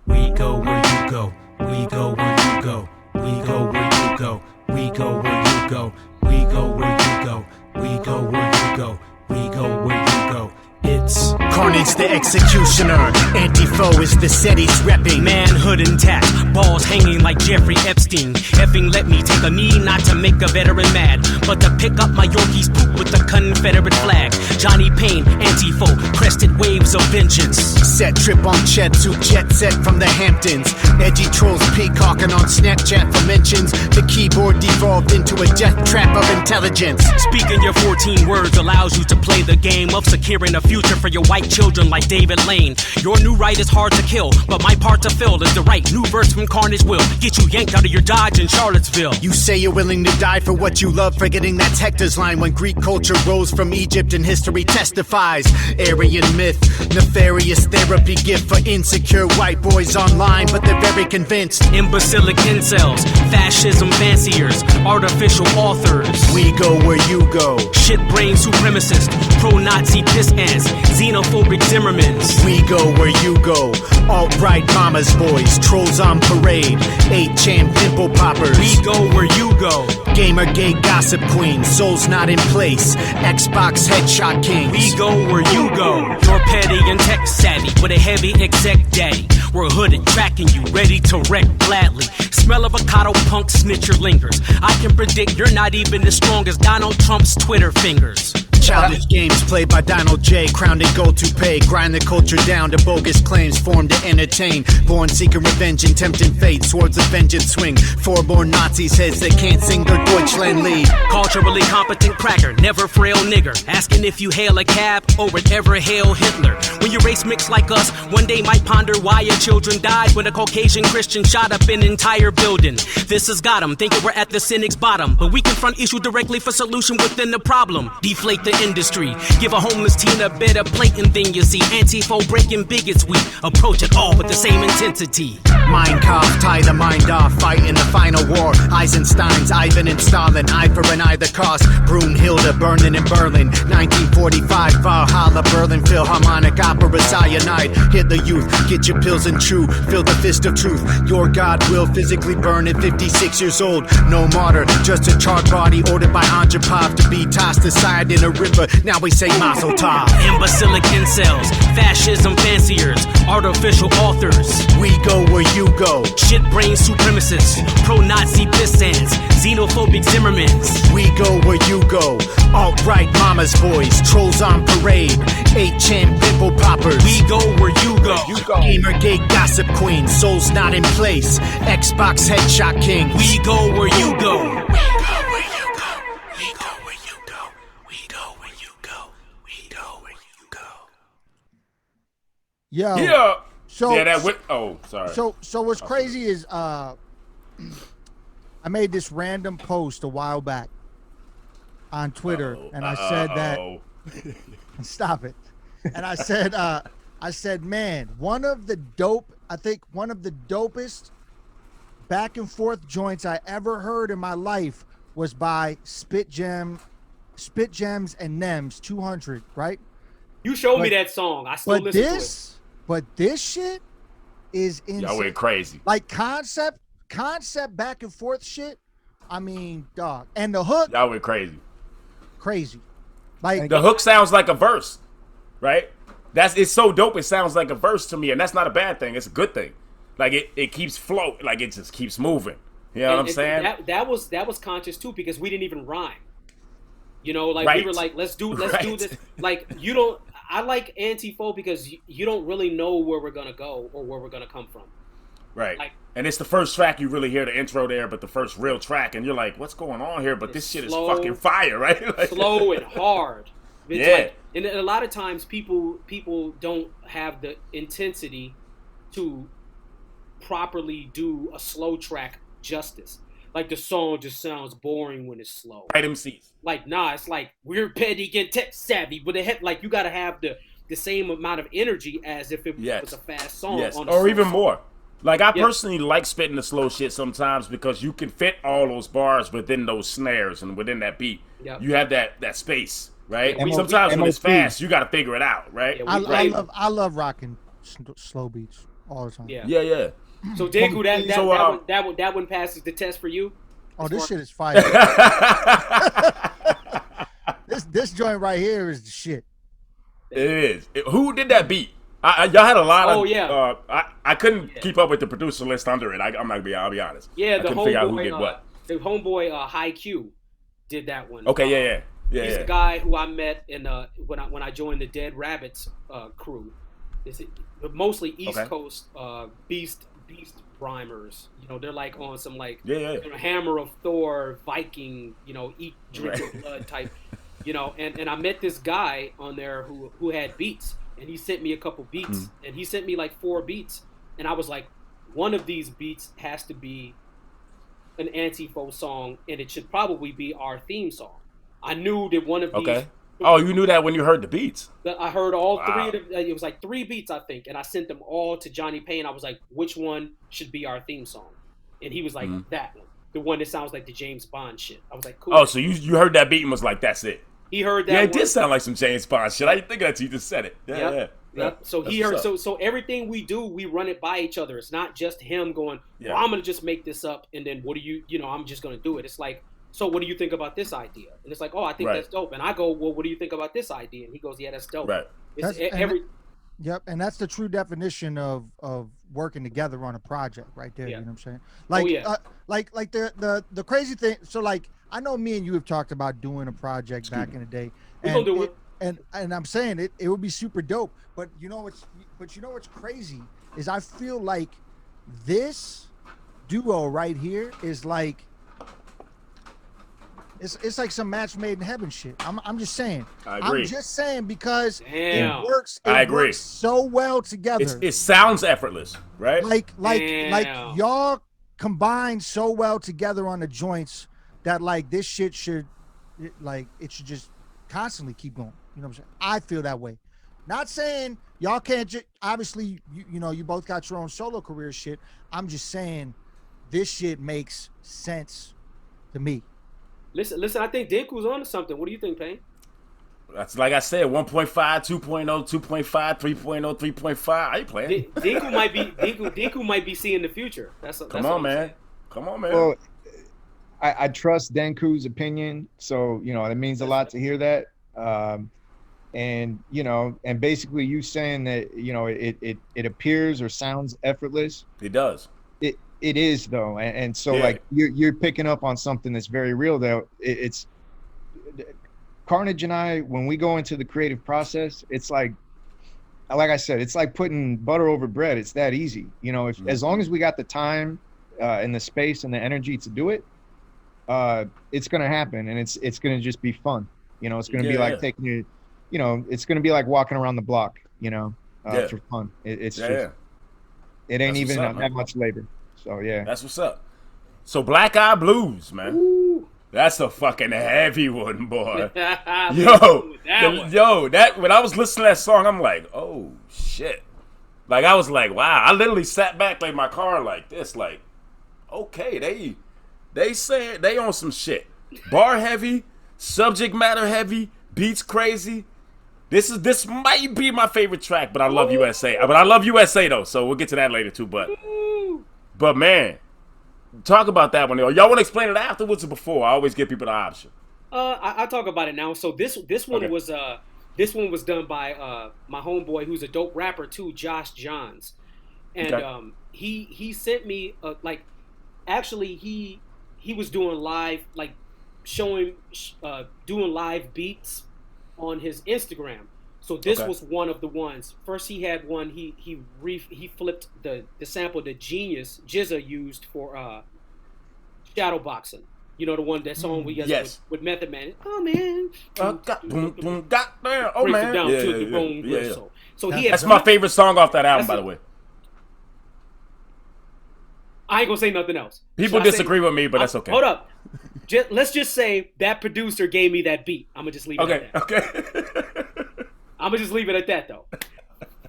We go where you go. We go where you go. We go where you go. We go where you go. We go where you go. We go where you go. We go where you go. It's Carnage the executioner. Anti Faux is the set he's repping. manhood intact, balls hanging like Jeffrey Epstein. Effing let me take a knee, not to make a veteran mad, but to pick up my Yorkie's poop with the Confederate flag. Johnny Payne, Anti Faux, crested waves of vengeance. Set trip on Chetsu, jet set from the Hamptons. Edgy trolls peacocking on Snapchat for mentions. The keyboard devolved into a death trap of intelligence. Speaking your 14 words allows you to play the game of securing a future for your white children like David Lane. Your new right is hard to kill, but my part to fill is the right. New verse from Carnage will get you yanked out of your Dodge in Charlottesville. You say you're willing to die for what you love, forgetting that's Hector's line when Greek culture rose from Egypt and history testifies. Aryan myth, nefarious therapy gift for insecure white boys online, but they're very convinced. Imbecilic incels, fascism fanciers, artificial authors. We go where you go. Shit brain supremacists, pro-Nazi piss ants, xenophobic Zimmermans. We go where you go. Alt-right mama's boys, trolls on parade, 8chan pimple poppers. We go where you go. Gamergate gossip queen, souls not in place. Xbox headshot kings. We go where you go. You're petty and tech savvy with a heavy exec daddy. We're hooded, tracking you, ready to wreck gladly. Smell avocado punk snitcher lingers. I can predict you're not even as strong as Donald Trump's Twitter fingers. Childish games played by Donald J. Crowned in gold toupee. Grind the culture down to bogus claims formed to entertain. Born seeking revenge and tempting fate. Swords of vengeance swing. Four-born Nazis heads that can't sing their Deutschland lead. Culturally competent cracker, never frail nigger. Asking if you hail a cab or would ever hail Hitler. When your race mixed like us, one day might ponder why your children died when a Caucasian Christian shot up an entire building. This has got 'em thinking we're at the cynic's bottom, but we confront issue directly for solution within the problem. Deflate the industry, give a homeless teen a better plate, and then you see Anti Faux breaking bigots. We approach it all with the same intensity. Mein Kampf, tie the mind off, fight in the final war. Eisenstein's, Ivan and Stalin, eye for an either cost. Brunhilde burning in Berlin, 1945, Valhalla, Berlin Philharmonic Opera, cyanide. Hit the youth, get your pills and chew, feel the fist of truth. Your God will physically burn at 56 years old. No martyr, just a charred body ordered by Andropov to be tossed aside in a river. Now we say Mazel Tov. Imbecilic incels, fascism fanciers, artificial authors. We go where you go. Shit brain supremacists, pro-Nazi pissants, xenophobic Zimmermans. We go where you go. Alt-right mama's boys, trolls on parade, 8chan pimple poppers. We go where you go. Gamergate gossip queen, souls not in place. Xbox headshot kings. We go where you go. We go where you go. We go where you go. We go where you go. We go where you go. Yo. Yeah. So yeah, that went. Oh, sorry. So what's crazy is I made this random post a while back on Twitter, and I said that. Stop it. And I said, man, one of the dopest back and forth joints I ever heard in my life was by Spit Gems and Nems 200, right? You showed me that song. I still listen to it. But this shit is insane. Y'all went crazy. Like concept back and forth shit. I mean, dog. And the hook. Y'all went crazy. Crazy. Like the hook sounds like a verse, right? It's so dope. It sounds like a verse to me, and that's not a bad thing. It's a good thing. Like it keeps flow. Like it just keeps moving. You know what I'm saying? That was conscious too, because we didn't even rhyme. You know, like right. We were like, let's do right. this. Like you don't. I like Anti Faux because you don't really know where we're gonna go or where we're gonna come from. Right. Like, and it's the first track you really hear the intro there, but the first real track, and you're like, what's going on here? But this shit slow, is fucking fire, right? Like, slow and hard. It's yeah. like, and a lot of times people don't have the intensity to properly do a slow track justice. Like the song just sounds boring when it's slow. Right MCs. Like, nah, it's like we're petty and tech savvy, but like you gotta have the same amount of energy as if it was a fast song. Yes, on a or even song. more. Like I personally like spitting the slow shit sometimes because you can fit all those bars within those snares and within that beat. Yep. You have that space, right? Yeah, sometimes when it's fast, you got to figure it out, right? Yeah, I love rocking slow beats all the time. Yeah. So Diku, that one passes the test for you. Oh, this shit is fire. This joint right here is the shit. It is. Who did that beat? Y'all had a lot of. Oh yeah. I couldn't keep up with the producer list under it. I'll be honest. Yeah, I couldn't figure out who did what. The homeboy High Q did that one. Okay, yeah. He's a guy who I met in when I joined the Dead Rabbits crew. Mostly East Coast beast rhymers. You know, they're like on some like Hammer of Thor, Viking, eat, drink your blood type. And I met this guy on there who had beats, and he sent me a couple beats, and he sent me like 4 beats, and I was like, one of these beats has to be an Anti Faux song, and it should probably be our theme song. I knew that one of these. Oh, you knew that when you heard the beats? I heard all 3 of them. It was like 3 beats, I think, and I sent them all to Johnny Payne. I was like, which one should be our theme song? And he was like, that one. The one that sounds like the James Bond shit. I was like, cool. Oh, so you heard that beat and was like, that's it. He heard that. Yeah, it did sound like some James Bond shit. I didn't think that you just said it. Yeah, Yep. yeah. Yep. So That's he heard. what's up. So everything we do, we run it by each other. It's not just him going, Yeah. well, I'm gonna just make this up, and then what do you know, I'm just gonna do it. It's like, so what do you think about this idea? And it's like, oh, I think Right. that's dope. And I go, well, what do you think about this idea? And he goes, yeah, that's dope. Right. It's That's- Yep, and that's the true definition of working together on a project, right there. Yeah. You know what I'm saying? Like, yeah. Like the crazy thing. So, like, I know me and you have talked about doing a project back in the day, We gonna do it. And I'm saying it would be super dope. But you know what's crazy is I feel like this duo right here is like. It's like some match made in heaven shit. I'm just saying. I agree. I'm just saying because Damn. it works. It I agree. works so well together. It sounds effortless, right? like Damn. y'all combine so well together on the joints that like this shit should should just constantly keep going. You know what I'm saying? I feel that way. Not saying y'all can't obviously you know you both got your own solo career shit. I'm just saying this shit makes sense to me. Listen. I think Dinku's onto something. What do you think, Payne? That's like I said, 1.5, 2.0, 2.5, 3.0, 3.5. I ain't playing. Dinku might be seeing the future. Come on, man. Come on, man. Well, I trust Denku's opinion, so you know it means a lot to hear that. And you know, and basically you saying that you know it appears or sounds effortless. It does. It is though, and so Yeah. like you're picking up on something that's very real. Though it's Carnage and I, when we go into the creative process, it's like I said, it's like putting butter over bread. It's that easy, you know. If as long as we got the time and the space and the energy to do it, it's gonna happen, and it's gonna just be fun. You know, it's gonna be like taking you, you know, it's gonna be like walking around the block, you know, for fun. It's just it ain't That's even what's up, that man. much labor. So yeah, That's what's up. So Black Eye Blues, man. Ooh. That's a fucking heavy one, boy. That That when I was listening to that song, I'm like, oh shit. Like I was like, wow. I literally sat back like my car like this, like, okay, they said they on some shit. Bar heavy, subject matter heavy, beats crazy. This might be my favorite track, but I love USA. But I love USA though, so we'll get to that later too. But man, talk about that one. Y'all want to explain it afterwards or before? I always give people the option. I talk about it now. So this one Okay. was done by my homeboy who's a dope rapper too, Josh Johns, and Okay. he sent me actually he was doing live doing live beats on his Instagram. So this Okay. was one of the ones. First he had one he flipped the sample that Jizza used for shadow boxing. You know the one that song we got Yes. with Method Man. Oh man. Goddamn. Oh Breaks man. it down Yeah, to yeah, the yeah, bone yeah, yeah. gristle. So he had That's my favorite song off that album, That's by the it. way. I ain't gonna say nothing else. People Should I disagree with me, but that's okay. Hold up. Let's just say that producer gave me that beat. I'm gonna just leave it Okay. at that. Okay. I'm gonna just leave it at that though.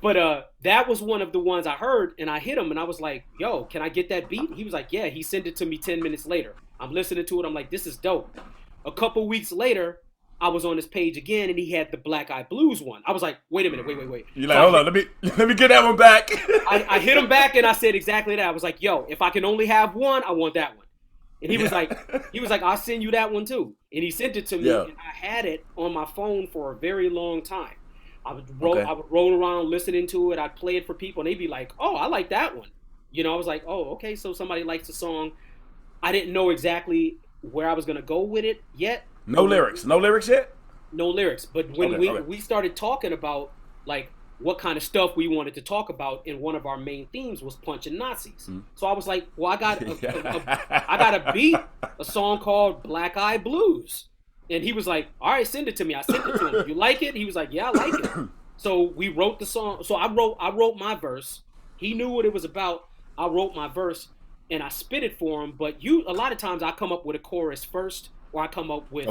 But that was one of the ones I heard, and I hit him, and I was like, "Yo, can I get that beat?" He was like, "Yeah." He sent it to me 10 minutes later. I'm listening to it. I'm like, "This is dope." A couple weeks later, I was on his page again, and he had the Black Eye Blues one. I was like, "Wait a minute, wait." You're like, hold on, let me get that one back. I hit him back, and I said exactly that. I was like, "Yo, if I can only have one, I want that one." And he was like, "I'll send you that one too." And he sent it to me, and I had it on my phone for a very long time. I would roll around listening to it. I'd play it for people, and they'd be like, "Oh, I like that one." You know, I was like, "Oh, okay." So somebody likes the song. I didn't know exactly where I was gonna go with it yet. No lyrics yet. No lyrics. But when Okay. we started talking about like what kind of stuff we wanted to talk about, and one of our main themes was punching Nazis. So I was like, "Well, I got a beat, a song called Black Eye Blues." And he was like, "All right, send it to me." I sent it to him. "You like it?" He was like, "Yeah, I like it." So we wrote the song. So I wrote my verse. He knew what it was about. I wrote my verse and I spit it for him. But a lot of times I come up with a chorus first, or I come up with,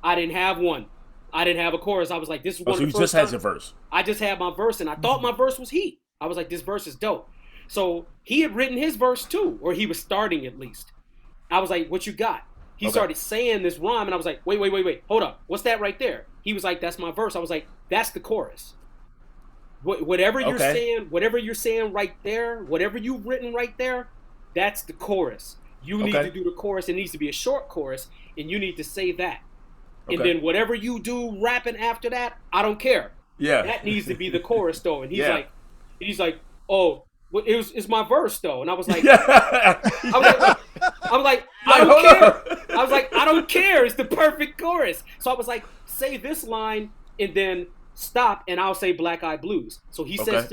I didn't have one. I didn't have a chorus. I was like, this is one So of you the just first had times. your verse. I just had my verse, and I thought my verse was heat. I was like, this verse is dope. So he had written his verse too, or he was starting at least. I was like, what you got? he started saying this rhyme, and I was like, wait, hold up, what's that right there? He was like, that's my verse. I was like, that's the chorus. Whatever you're saying right there, whatever you've written right there, that's the chorus. You need to do the chorus. It needs to be a short chorus, and you need to say that. And then whatever you do rapping after that, I don't care. Yeah, that needs to be the chorus though. And he's like, oh, well, it's my verse though. And I was like, I don't care. I was like, I don't care. It's the perfect chorus. So I was like, say this line and then stop, and I'll say Black Eyed Blues. So he says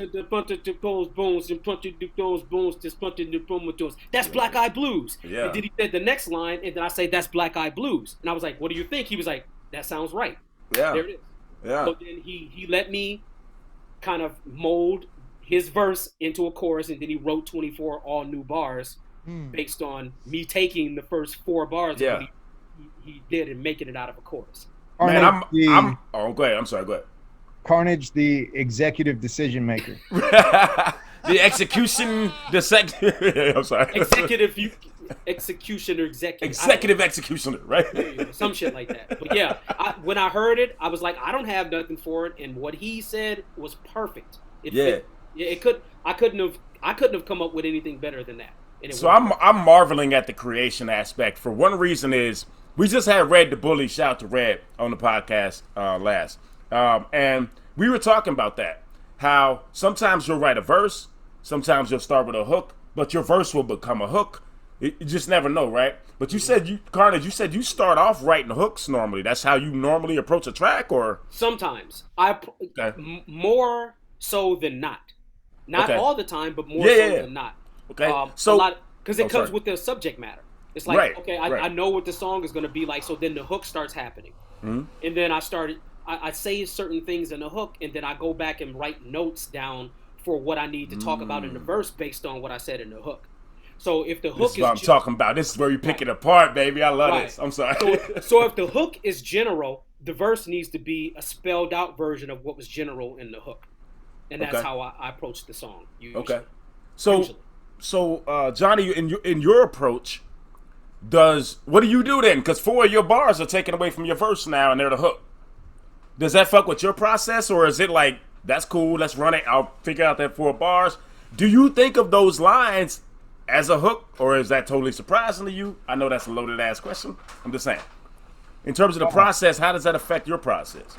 that's Black Eyed Blues. Yeah. And then he said the next line, and then I say that's Black Eyed Blues. And I was like, what do you think? He was like, that sounds right. Yeah. There it is. Yeah. So then he let me kind of mold his verse into a chorus, and then he wrote 24 all new bars based on me taking the first 4 bars that he did and making it out of a chorus. Man, go ahead. I'm sorry, go ahead. Carnage, the executive decision maker. The execution, I'm sorry. Executioner, executive executioner, right? Some shit like that. But yeah, when I heard it, I was like, I don't have nothing for it, and what he said was perfect. I couldn't have come up with anything better than that. So I'm marveling at the creation aspect. For one reason is we just had Red the Bully, shout out to Red, on the podcast last. And we were talking about that, how sometimes you'll write a verse, sometimes you'll start with a hook, but your verse will become a hook. You just never know, right? But you said Carnage, you said you start off writing hooks normally. That's how you normally approach a track, or? Sometimes. More so than not. Not all the time, but more so than not. Okay. Because it comes with the subject matter. It's like, I know what the song is going to be like, so then the hook starts happening. Mm-hmm. And then I say certain things in the hook, and then I go back and write notes down for what I need to talk about in the verse based on what I said in the hook. So if the hook is what I'm talking about. This is where you pick it apart, baby. I love this. I'm sorry. So if the hook is general, the verse needs to be a spelled out version of what was general in the hook. And that's how I approach the song. Usually. Okay. So Johnny, in your approach, what do you do then? Because 4 of your bars are taken away from your verse now, and they're the hook. Does that fuck with your process, or is it like, that's cool, let's run it, I'll figure out that 4 bars? Do you think of those lines as a hook, or is that totally surprising to you? I know that's a loaded ass question. I'm just saying. In terms of the process, how does that affect your process?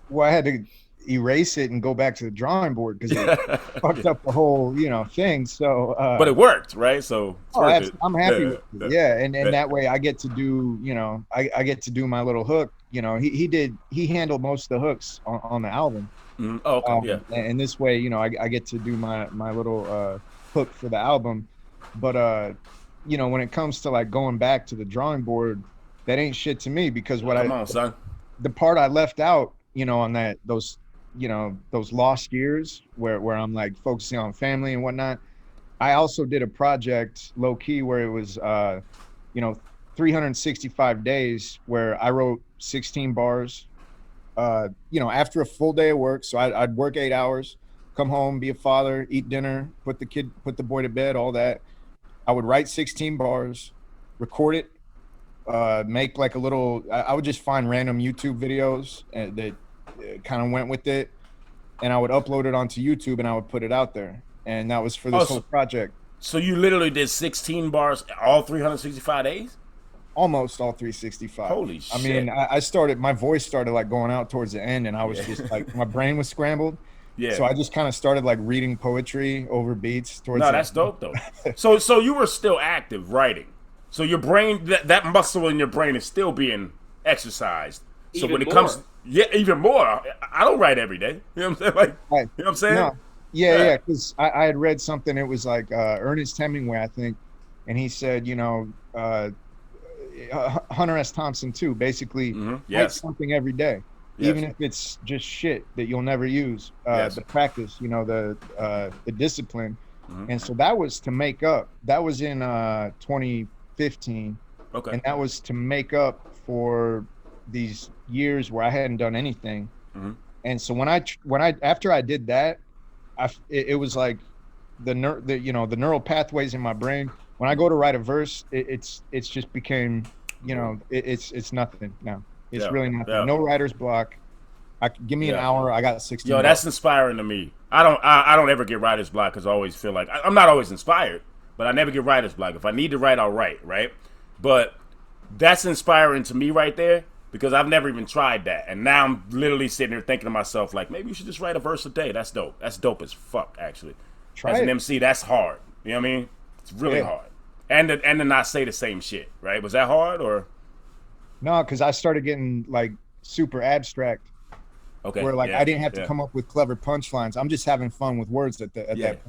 Well, I had to erase it and go back to the drawing board because it fucked up the whole, thing. So, but it worked, right? So I'm happy with it. Yeah, and that way I get to do, I get to do my little hook. He handled most of the hooks on the album. Mm-hmm. Oh, okay. And this way, I get to do my little hook for the album. But when it comes to like going back to the drawing board, that ain't shit to me, because the part I left out, on those lost years where I'm like focusing on family and whatnot. I also did a project low key where it was 365 days where I wrote 16 bars after a full day of work. So I'd work 8 hours, come home, be a father, eat dinner, put the boy to bed, all that. I would write 16 bars, record it, make like a little, I would just find random YouTube videos that kind of went with it, and I would upload it onto YouTube and I would put it out there. And that was for this whole project. So you literally did 16 bars all 365 days? Almost all 365. Holy shit. I mean, my voice started like going out towards the end, and I was just like, my brain was scrambled. Yeah. So I just kind of started like reading poetry over beats towards that's dope though. So you were still active writing. So your brain, that muscle in your brain is still being exercised. So even when it comes, even more. I don't write every day. You know what I'm saying? Like, you know what I'm saying? No. Yeah, because I had read something. It was like Ernest Hemingway, I think, and he said, Hunter S. Thompson too. Basically, write something every day, even if it's just shit that you'll never use. The practice, the discipline, and so that was to make up. That was in 2015, and that was to make up for these years where I hadn't done anything. And so when I after I did that, it was like the neural pathways in my brain. When I go to write a verse, it's just became you know, it's nothing now. It's Yeah, really nothing. yeah. No writer's block. Give me an hour. I got 16. Yo, that's inspiring to me. I don't ever get writer's block because I always feel like I'm not always inspired, but I never get writer's block. If I need to write, I'll write, right? But that's inspiring to me right there because I've never even tried that. And now I'm literally sitting here thinking to myself, like, maybe you should just write a verse a day. That's dope. That's dope as fuck, actually. As an MC, that's hard. You know what I mean? It's really hard. And to not say the same shit, right? Was that hard or? No, because I started getting like super abstract. Okay. Where like I didn't have to come up with clever punchlines. I'm just having fun with words at that point.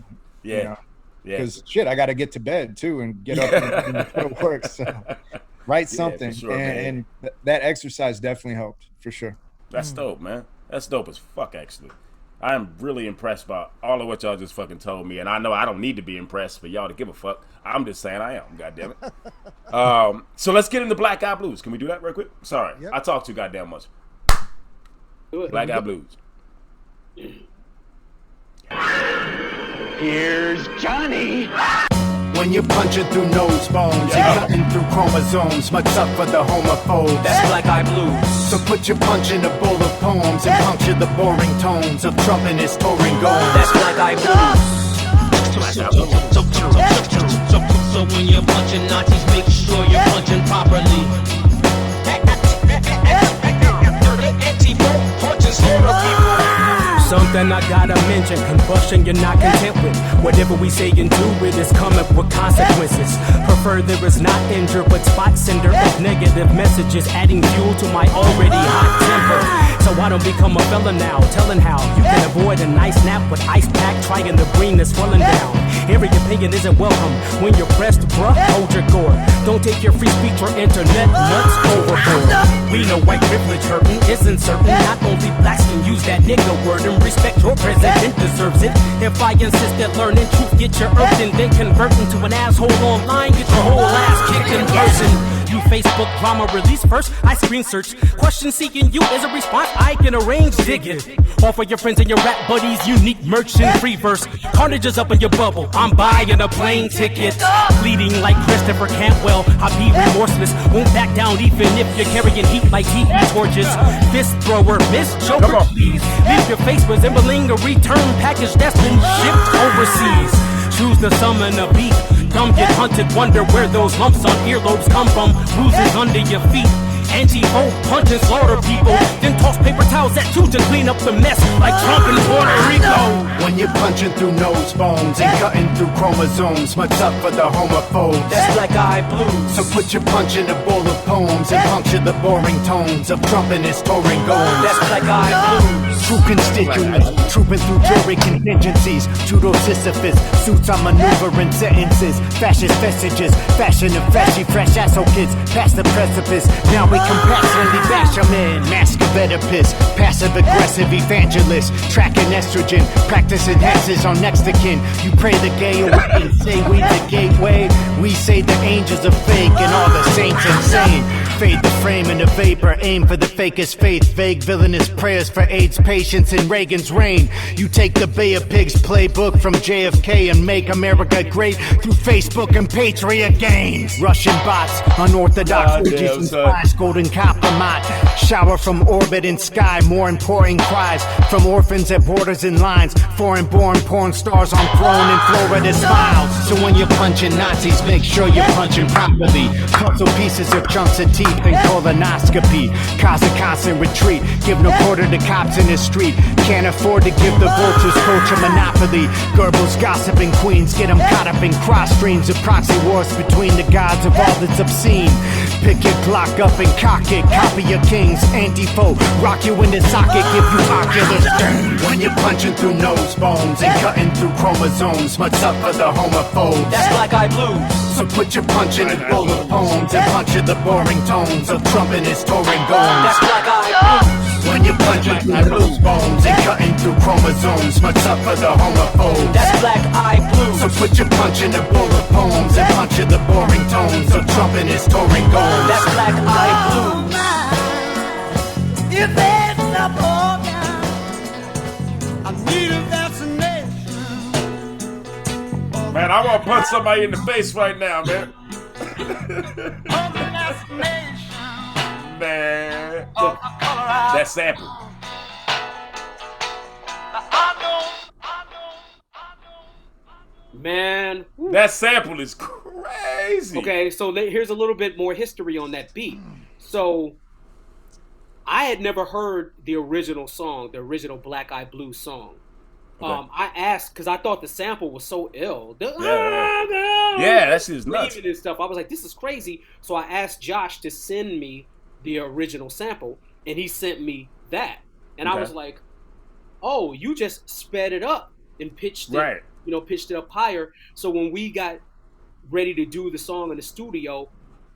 Yeah. You know? Because shit, I got to get to bed too and get up and go to work. So write something, sure, and that exercise definitely helped for sure. That's dope, man. That's dope as fuck, actually. I am really impressed by all of what y'all just fucking told me, and I know I don't need to be impressed for y'all to give a fuck. I'm just saying I am. Goddamn it. So let's get into Black Eyed Blues. Can we do that real quick? Sorry, I talk too goddamn much. Black Eyed Blues. Here's Johnny. When you're punching through nose bones and cutting through chromosomes, much up for the homophobe. That's Black Eyed Blues. So put your punch in a bowl of poems and puncture the boring tones of Trump and his touring goals. That's Black Eyed Blues. So when you're punching Nazis, make sure you're punching properly. Anti Faux punching slaughter people. Something I gotta mention, combustion you're not content with. Whatever we say and do, it is coming with consequences. Prefer there is not injured, but spot sender of negative messages, adding fuel to my already hot temper. So I don't become a felon now, telling how you can avoid a nice nap with ice pack, trying to bring the swelling down. Every opinion isn't welcome when you're pressed, bruh, hold your gore. Don't take your free speech or internet nuts overboard. We know white privilege hurting isn't certain. Not only blacks can use that nigga word, and respect your president deserves it. If I insist that learning truth get your earth and then convert into an asshole online, get your whole ass kicked in person. You Facebook drama release first, I screen search. Question seeking you as a response, I can arrange, dig it. Offer your friends and your rap buddies unique merch and free verse. Carnage is up in your bubble, I'm buying a plane ticket. Bleeding like Christopher Cantwell, I be remorseless. Won't back down even if you're carrying heat like heat torches. Fist thrower, Miss Joker, please leave your face resembling a return package that's been shipped overseas. Choose to summon a beat. Dumb get hunted, wonder where those lumps on earlobes come from. Bruises under your feet. Anti Faux punch and slaughter people. Then toss paper towels at you to clean up the mess like Trump in Puerto Rico. When you're punching through nose bones and cutting through chromosomes, much up for the homophobe. That's Black Eyed Blues. So put your punch in a bowl of poems and puncture the boring tones of Trump and his touring goals. That's Black Eyed Blues. True constituents, trooping through jury contingencies. Judo Sisyphus, suits on maneuvering sentences. Fascist vestiges, fashion of fashy, fresh asshole kids. Past the precipice, now we compassionately bash them in. Mask of Oedipus, passive aggressive evangelist. Tracking estrogen, practicing hexes on next to kin. You pray the gay away and say we the gateway. We say the angels are fake and all the saints insane. Fade the frame in a vapor, aim for the fakest faith. Vague villainous prayers for AIDS patients in Reagan's reign. You take the Bay of Pigs playbook from JFK and make America great through Facebook and Patriot gains. Russian bots, unorthodox orgies and spies, golden compromise. Shower from orbit and sky, more important cries from orphans at borders and lines. Foreign-born porn stars on throne in Florida smiles. So when you're punching Nazis, make sure you're punching properly. Puzzle pieces of chunks of teeth and colonoscopy. Cause a constant retreat. Give no quarter to cops in the street. Can't afford to give the vultures coach a monopoly. Goebbels gossiping queens get them caught up in cross streams of proxy wars between the gods of all that's obscene. Pick your Glock up and cock it. Copy your kings, Anti Faux. Rock you in the socket, give you ocular stain. When you're punching through nose bones and cutting through chromosomes, much up for the homophobe. That's Black Eyed Blues. So put your punch in a bowl of poems and puncture the boring tones of Trump and his touring goals. That's Black Eyed Blues. When you're punching through nose bones and cutting through chromosomes, much up for the homophobe. That's Black Eyed Blues. So put your punch in a bowl of poems and puncture the boring tones of Trump and his touring goals. That's Black Eyed Blues. If there's a program, I need a vaccination. Man, I want to punch somebody in the face right now, man. On the last Man, that sample. Man, whew. That sample is crazy. Okay, so here's a little bit more history on that beat. So I had never heard the original song, the original Black Eyed Blues song. Okay. I asked because I thought the sample was so ill. Yeah, that shit is nuts. And stuff. I was like, this is crazy. So I asked Josh to send me the original sample, and he sent me that. And I was like, oh, you just sped it up and pitched it, pitched it up higher. So when we got ready to do the song in the studio,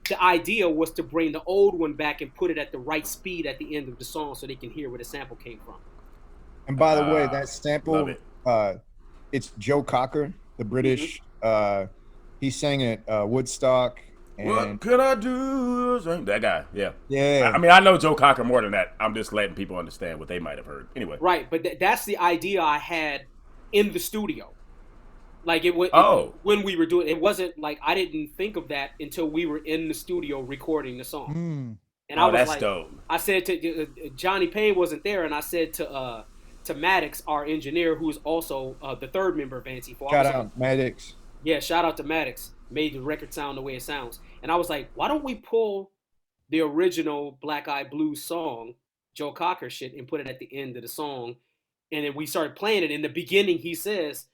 the idea was to bring the old one back and put it at the right speed at the end of the song so they can hear where the sample came from. And by the way, that sample, it's Joe Cocker, the British. He sang at Woodstock. And what could I do? That guy, yeah. I mean, I know Joe Cocker more than that. I'm just letting people understand what they might have heard. Anyway, right, but that's the idea I had in the studio. Like it was when we were doing it, wasn't like I didn't think of that until we were in the studio recording the song. And I was that's like, dope. I said to Johnny Payne wasn't there, and I said to Maddox, our engineer, who is also the third member of Anti Faux. Shout out Maddox. Yeah, shout out to Maddox. Made the record sound the way it sounds. And I was like, why don't we pull the original Black Eyed Blues song, Joe Cocker shit, and put it at the end of the song? And then we started playing it. In the beginning, he says,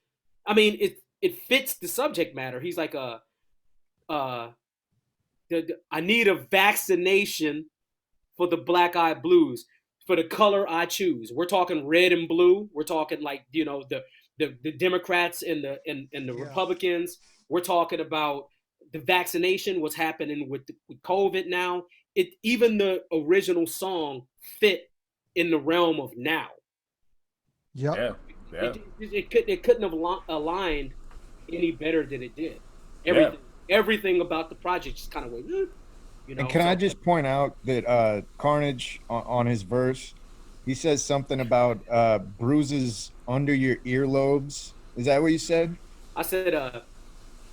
I mean, it fits the subject matter. He's like, I need a vaccination for the Black Eyed Blues, for the color I choose. We're talking red and blue. We're talking like, the Democrats and the Republicans. We're talking about the vaccination, what's happening with COVID now. Even the original song fit in the realm of now. Yep. Yeah. It couldn't have aligned any better than it did. Everything about the project just kind of went, And can I just point out that Carnage on his verse, he says something about bruises under your earlobes. Is that what you said? I said,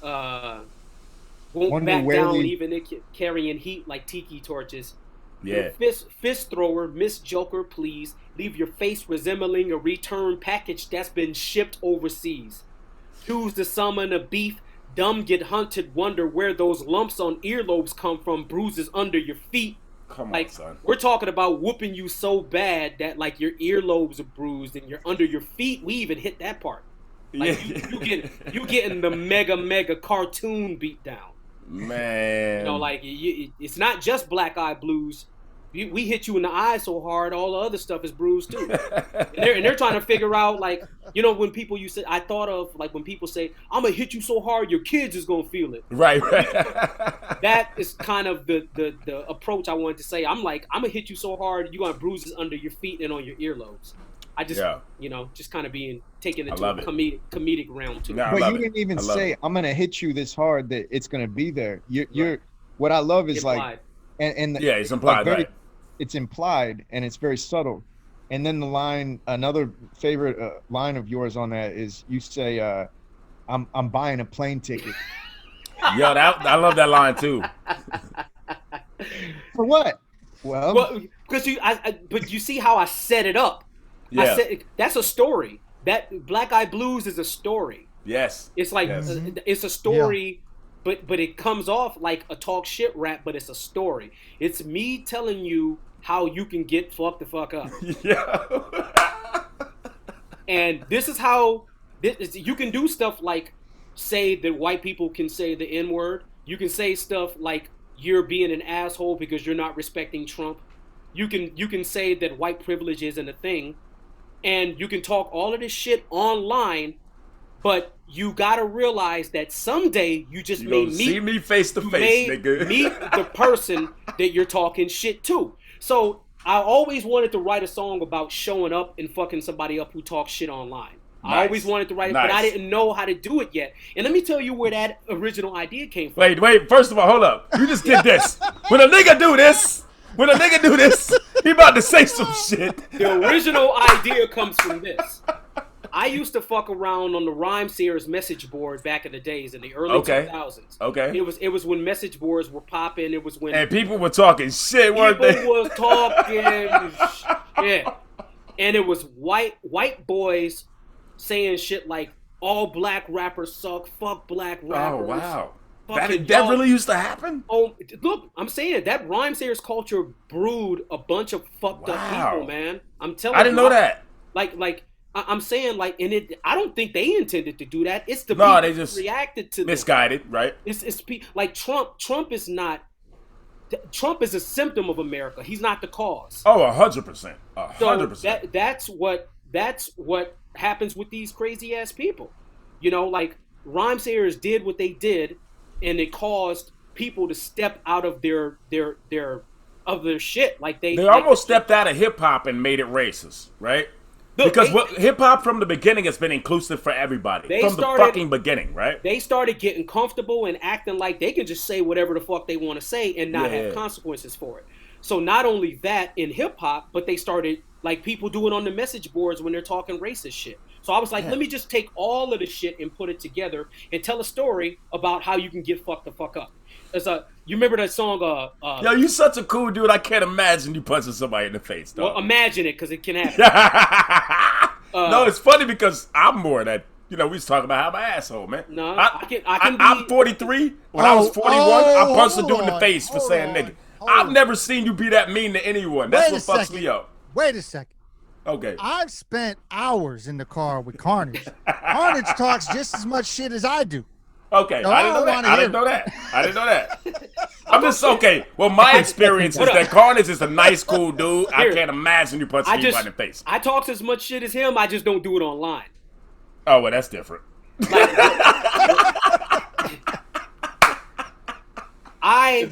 won't back down even carrying heat like tiki torches. Yeah. Fist thrower, Miss Joker, please. Leave your face resembling a return package that's been shipped overseas. Choose to summon a beef. Dumb get hunted, wonder where those lumps on earlobes come from, bruises under your feet. Come on, son. We're talking about whooping you so bad that like your earlobes are bruised and you're under your feet. We even hit that part. Like you getting the mega cartoon beat down. Man. It's not just Black Eyed Blues. We hit you in the eye so hard, all the other stuff is bruised too. and they're trying to figure out, when people I thought of when people say, I'm gonna hit you so hard your kids is gonna feel it. Right. That is kind of the approach I wanted to say. I'm like, I'm gonna hit you so hard you're gonna bruises under your feet and on your earlobes. I just just kind of taking it to a comedic realm too. No, but you didn't even say I'm gonna hit you this hard that it's gonna be there. You're what I love is implied. It's implied, right? It's implied and it's very subtle. And then the line, another favorite line of yours on that is you say, I'm buying a plane ticket. Yo, I love that line too. For what? Well, because but you see how I set it up. Yeah. I said that's a story. That Black Eyed Blues is a story. Yes. It's like it's a story, but it comes off like a talk shit rap, but it's a story. It's me telling you how you can get fucked the fuck up. Yeah. And this is how you can do stuff like say that white people can say the N-word. You can say stuff like you're being an asshole because you're not respecting Trump. You can say that white privilege isn't a thing. And you can talk all of this shit online, but you gotta realize that someday you just may see me face to face, nigga. Meet the person that you're talking shit to. So I always wanted to write a song about showing up and fucking somebody up who talks shit online. Nice. I always wanted to write it, but I didn't know how to do it yet. And let me tell you where that original idea came from. Wait. First of all, hold up. You just did this. When a nigga do this, he about to say some shit. The original idea comes from this. I used to fuck around on the Rhyme Seers message board back in the days in the early 2000s. Okay. It was when message boards were popping. It was when and people were talking shit, weren't they? people was talking shit, and it was white boys saying shit like all black rappers suck, fuck black rappers. Oh wow. Fucking That really used to happen? Oh, look, I'm saying that Rhyme Sayers culture brewed a bunch of fucked up people, man. I'm telling you. I didn't know that. I'm saying, like, and it. I don't think they intended to do that. It's the No, people they just who reacted to misguided, right? It's like Trump. Trump is not. Trump is a symptom of America. He's not the cause. Oh, 100%. 100%. So that's what happens with these crazy ass people. You know, like Rhyme Sayers did what they did, and it caused people to step out of their shit. Like they almost stepped out of hip hop and made it racist, right? Look, because hip hop from the beginning has been inclusive for everybody. The fucking beginning, right? They started getting comfortable and acting like they can just say whatever the fuck they want to say and not have consequences for it. So not only that in hip hop, but they started like people do it on the message boards when they're talking racist shit. So I was like, let me just take all of the shit and put it together and tell a story about how you can get fucked the fuck up. You remember that song? Yo, you such a cool dude. I can't imagine you punching somebody in the face, dog. Well, imagine it, because it can happen. No, it's funny because I'm more that. You know, we was talking about how I'm an asshole, man. No, I'm 43. When I was 41, I punched a dude in the face for saying nigga. I've never seen you be that mean to anyone. That's what fucks me up. Wait a second. Okay. I've spent hours in the car with Carnage. Carnage talks just as much shit as I do. Okay, I didn't know that. I'm just okay. Well, my experience is that Carnage is a nice, cool dude. I can't imagine you punching anybody in the face. I talk as much shit as him. I just don't do it online. Oh, well, that's different.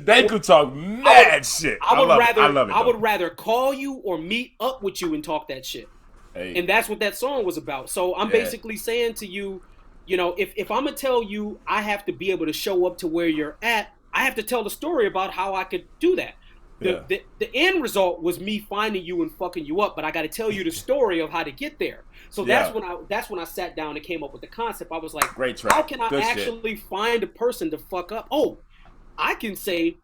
They could talk mad shit. I would rather call you or meet up with you and talk that shit. Hey. And that's what that song was about. So I'm basically saying to you, you know, if I'm gonna tell you I have to be able to show up to where you're at, I have to tell the story about how I could do that. The end result was me finding you and fucking you up, but I got to tell you the story of how to get there. So that's when I sat down and came up with the concept. I was like, great track. How can I actually find a person to fuck up? Oh, I can say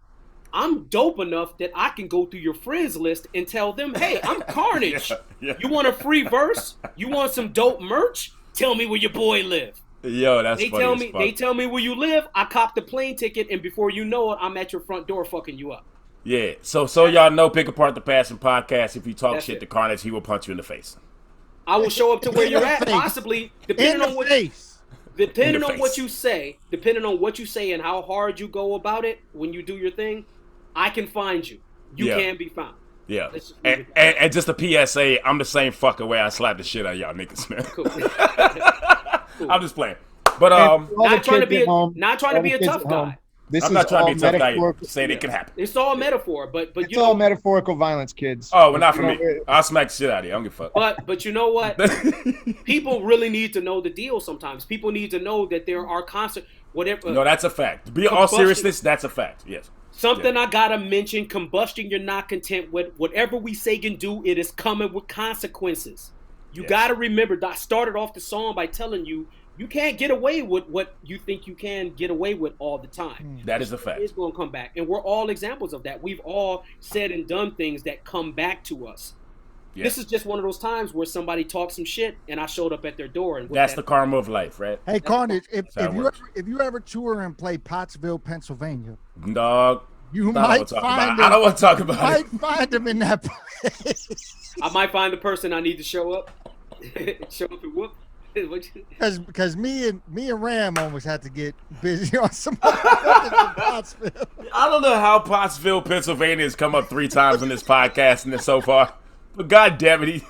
I'm dope enough that I can go through your friends list and tell them, hey, I'm Carnage. You want a free verse? You want some dope merch? Tell me where your boy live. Yo, that's funny. They tell me where you live. I cop the plane ticket, and before you know it, I'm at your front door fucking you up. Yeah. So y'all know, Pick Apart the Passion podcast. If you talk shit to Carnage, he will punch you in the face. I will show up to where you're at, possibly depending on what you say, depending on what you say and how hard you go about it when you do your thing. I can find you. You can be found. Yeah. And just a PSA, I'm the same fucking way I slap the shit out of y'all niggas, man. Cool. Cool. I'm just playing. But not trying to be a tough guy. I'm not trying to be a tough guy. Saying it can happen. It's all metaphor, but it's all metaphorical violence, kids. Oh, well, not for me. I'll smack the shit out of you. I don't give a fuck. But you know what? People really need to know the deal sometimes. People need to know that there are whatever. No, that's a fact. To be all seriousness, that's a fact. Yes. Something I gotta mention: combustion. You're not content with whatever we say can do. It is coming with consequences. You gotta remember. I started off the song by telling you you can't get away with what you think you can get away with all the time. That is a fact. It's gonna come back, and we're all examples of that. We've all said and done things that come back to us. Yes. This is just one of those times where somebody talked some shit, and I showed up at their door. And that's the karma of life, right? Hey, Carnage, if you ever tour and play Pottsville, Pennsylvania, dog, you might find him. I don't want to talk about it. Might find him in that place. I might find the person I need to show up. Show up and whoop. Because me and Ram almost had to get busy on some Pottsville. I don't know how Pottsville, Pennsylvania has come up 3 times in this podcast and so far. But God damn it,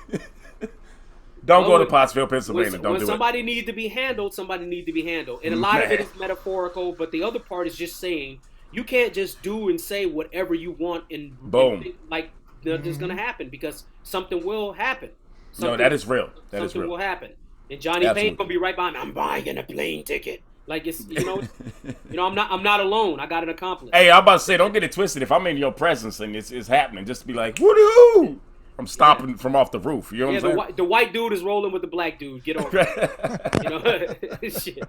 don't go to Pottsville, Pennsylvania. Don't do it. When somebody needs to be handled, somebody needs to be handled. And a lot of it is metaphorical, but the other part is just saying you can't just do and say whatever you want and think like nothing's going to happen, because something will happen. No, that is real. Something will happen. And Johnny Payne gonna be right behind me. I'm buying a plane ticket. Like it's I'm not alone. I got an accomplice. Hey, I'm about to say, don't get it twisted. If I'm in your presence and it's happening, just be like, woo-hoo! I'm stomping from off the roof. You know what I'm saying? The white dude is rolling with the black dude. Get over it. You know, shit.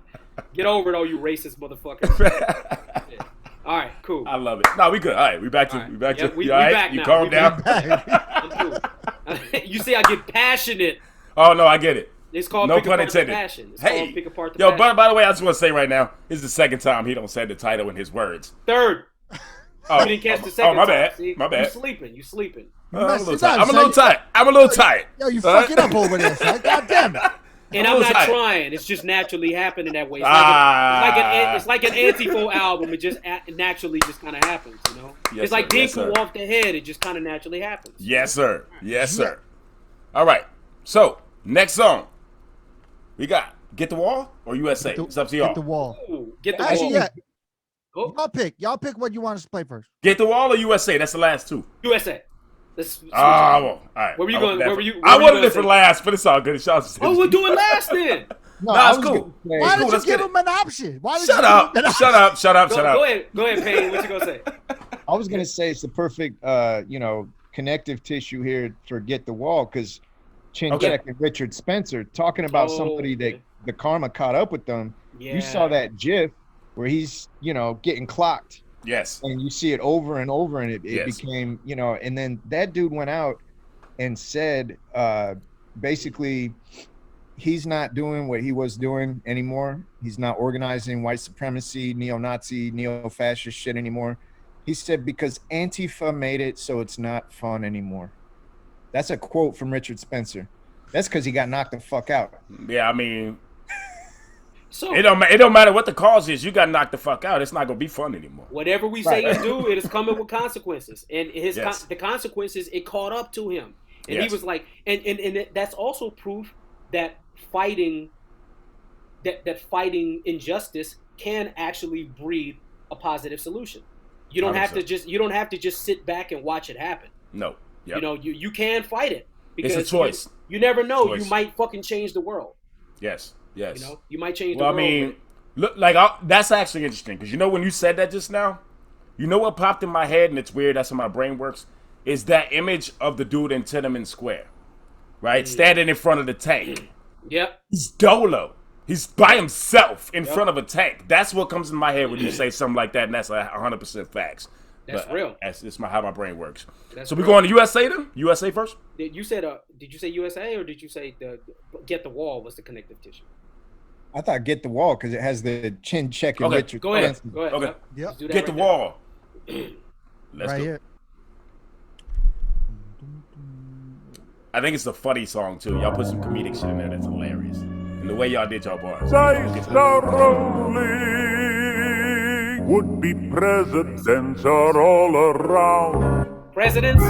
Get over it, all you racist motherfuckers. Yeah. All right, cool. I love it. No, we good. All right, we back to right. we back Yeah, to. we You all right? back You now. calm We down. I'm cool. You see, I get passionate. Oh no, I get it. It's called No pick pun apart the intended. passion. It's Hey, called pick apart the yo, passion. by the way, I just want to say right now, this is the second time he don't say the title in his words. Third. Oh, You didn't catch the second my time. bad. See? My bad. You sleeping. I'm a little messed it up, tired. I'm a son. little tired. I'm a little tired. Yo, you fucking up over there, son. God damn it. And I'm I'm a not little tired. trying. It's just naturally happening that way. It's like an Anti Faux album. It just naturally just kind of happens, you know? Yes, it's like sir. Yes, Dinku sir. off the head. It just kind of naturally happens. Yes, sir. Yes, sir. All right. So, next song. We got Get the Wall or USA? It's up to y'all. Get the wall. Ooh, get the Actually, ball. yeah. Go. Y'all pick what you want us to play first. Get the Wall or USA? That's the last two. USA. Let's switch Ah, it. well, all right. Where were you I going? wanted Where that were you? I where were wanted you it for gonna say? last, but it's all good. Shout Oh, we'll do it last then. No, Nah, I it's was cool. gonna say- Why did let's you give get him an option? Why did Shut you up. give him an Shut up. Shut up. Go, Shut up. go ahead, Payne. What you gonna say? I was gonna say it's the perfect, connective tissue here for Get the Wall because Chin Okay. Check and Richard Spencer talking about somebody that okay. the karma caught up with them. Yeah. You saw that GIF where he's, getting clocked, Yes. and you see it over and over, and it Yes. became, and then that dude went out and said, basically, he's not doing what he was doing anymore. He's not organizing white supremacy, neo-Nazi, neo-fascist shit anymore. He said because Antifa made it so it's not fun anymore. That's a quote from Richard Spencer. That's because he got knocked the fuck out. Yeah, I mean, So it don't matter what the cause is. You got knocked the fuck out. It's not gonna be fun anymore. whatever we say and do, it is coming with consequences, and Yes. the consequences it caught up to him, and Yes. he was like, and that's also proof that fighting injustice can actually breed a positive solution. You don't have to 100%. just sit back and watch it happen. No. Yep. You know, you can fight it because It's a choice. You never know. Choice. You might fucking change the world. Yes. Yes. You know, you might change Well, the I world. mean, look, that's actually interesting because when you said that just now, you know what popped in my head, and it's weird. That's how my brain works. Is that image of the dude in Tiananmen Square, right, standing in front of the tank? Yep. He's dolo. He's by himself in front of a tank. That's what comes in my head when you say something like that, and that's 100% facts. That's But real. That's how my brain works. That's So we real. going to USA then? USA first? Did you say USA or did you say get the wall was the connective tissue? I thought Get the Wall because it has the Chin Check and Okay. Richard Go ahead. Spencer. Go ahead. Okay. Yep. Let's do that Get the right there. wall. Let's Right do it. here. I think it's a funny song too. Y'all put some comedic shit in there that's hilarious. And the way y'all did y'all bars. Dice are rolling, would-be presidents are all around. Presidents.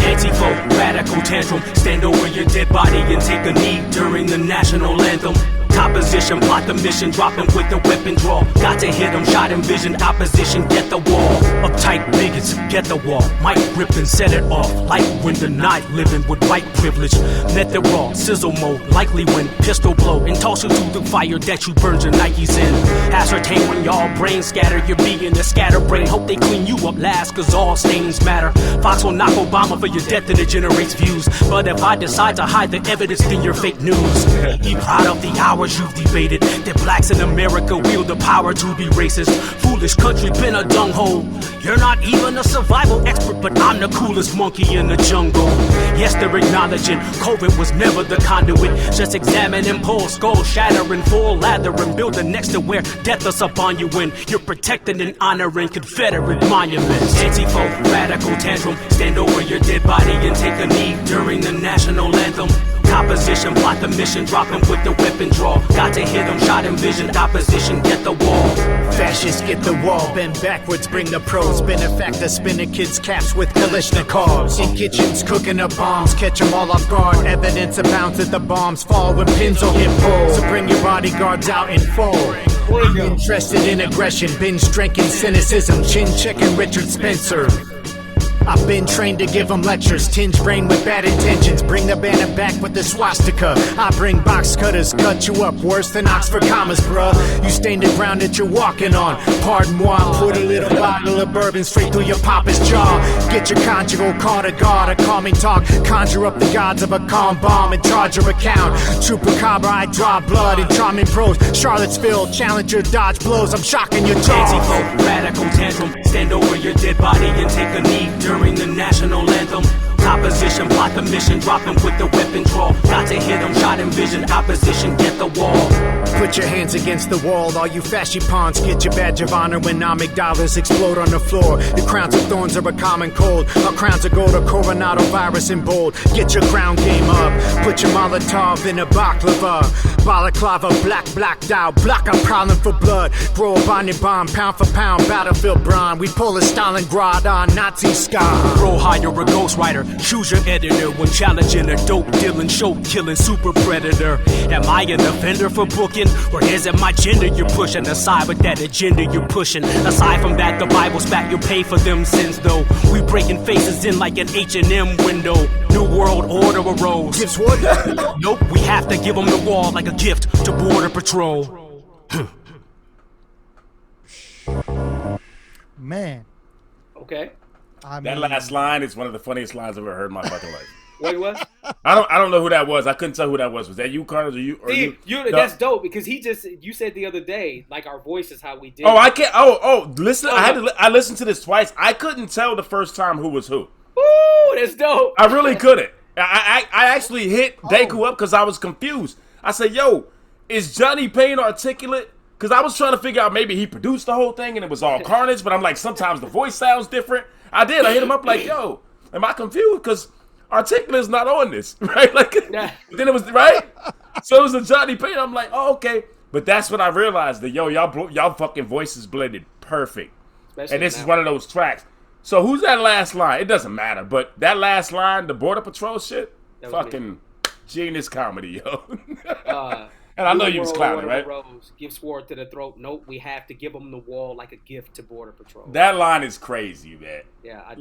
Anti Faux, radical tantrum. Stand over your dead body and take a knee during the national anthem. Top position, plot the mission, drop him with the weapon draw. Got to hit him, shot him, vision, opposition, get the wall. Uptight bigots, get the wall. Might rip and set it off. Like when denied living with white privilege. Method raw, sizzle mode, likely win. Pistol blow and toss you through the fire that you burned your Nikes in. Ascertain when y'all brain scatter, you're being a scatterbrain. Hope they clean you up last, cause all stains matter. Fox will knock Obama for your death and it generates views. But if I decide to hide the evidence, then you're fake news. Be proud of the hours you've debated that blacks in America wield the power to be racist. Foolish country been a dung hole. You're not even a survival expert, but I'm the coolest monkey in the jungle. Yes, they're acknowledging COVID was never the conduit. Just examine and pull, skull shattering, full lather and build the next to where death is upon you when you're protecting and honoring Confederate monuments. Anti Faux, radical tantrum. Stand over your dead body and take a knee during the national anthem. Opposition, plot the mission, drop him with the weapon draw. Got to hit him, shot him, vision, opposition, get the wall. Fascists get the wall, bend backwards, bring the pros. Benefactor, spinning kids' caps with Kalashnikovs. In kitchens, cooking up bombs, catch them all off guard. Evidence abounds that the bombs fall when pins will get pulled. So bring your bodyguards out in full. Interested in aggression, binge drinking cynicism, chin checking Richard Spencer. I've been trained to give them lectures, tinge brain with bad intentions. Bring the banner back with the swastika. I bring box cutters, cut you up worse than Oxford commas, bruh. You stain the ground that you're walking on. Pardon moi, put a little bottle of bourbon straight through your papa's jaw. Get your conjugal, call to God, a calming talk. Conjure up the gods of a calm bomb and charge your account. Chupacabra, I draw blood in charming prose. Charlottesville, Challenger, dodge blows. I'm shocking your jaw. Anti Faux, radical tantrum. Stand over your dead body and take a knee during the national anthem. Opposition, plot the mission, drop him with the weapon draw. Got to hit him, shot envision, opposition, get the wall. Put your hands against the wall, all you fashy pawns. Get your badge of honor when nomic dollars explode on the floor. Your crowns of thorns are a common cold. Our crowns of gold, a coronado virus in bold. Get your ground game up, put your Molotov in a baklava. Balaclava, blacked out, block a problem for blood. Grow a bonding bomb, pound for pound, battlefield brawn. We pull a Stalingrad on Nazi sky. Bro, hire a ghostwriter, choose your editor. When challenging a dope dealing, show killing super predator. Am I an offender for booking? Or is it my gender you're pushing? Aside with that agenda you're pushing. Aside from that, the Bible's back, you'll pay for them sins though. We breaking faces in like an H&M window. New world order arose. Gives what? Nope, we have to give them the wall like a gift to Border Patrol. Man. Okay. I mean, That last line is one of the funniest lines I've ever heard in my fucking life. Wait, what? I don't know who that was. I couldn't tell who that was. Was that you, Carnage, or you? Or See, you? that's dope because you said the other day, like our voice is how we did. Oh, I can't. Listen. I listened to this twice. I couldn't tell the first time who was who. Ooh, that's dope. I really couldn't. I actually hit Deku up because I was confused. I said, "Yo, is Johnny Payne articulate?" Because I was trying to figure out maybe he produced the whole thing and it was all Carnage. But I'm like, sometimes the voice sounds different. I hit him up like, "Yo, am I confused?" Because articulate is not on this, right? Like, then it was right. So it was a Johnny Payne. I'm like, "Oh, okay." But that's when I realized that y'all fucking voices blended perfect. Especially and this is one of those tracks. So who's that last line? It doesn't matter, but that last line, the Border Patrol shit, fucking genius comedy, yo. And I know you was clowning, right? Rose, give sword to the throat. Nope, we have to give them the wall like a gift to Border Patrol. That line is crazy, man. Yeah,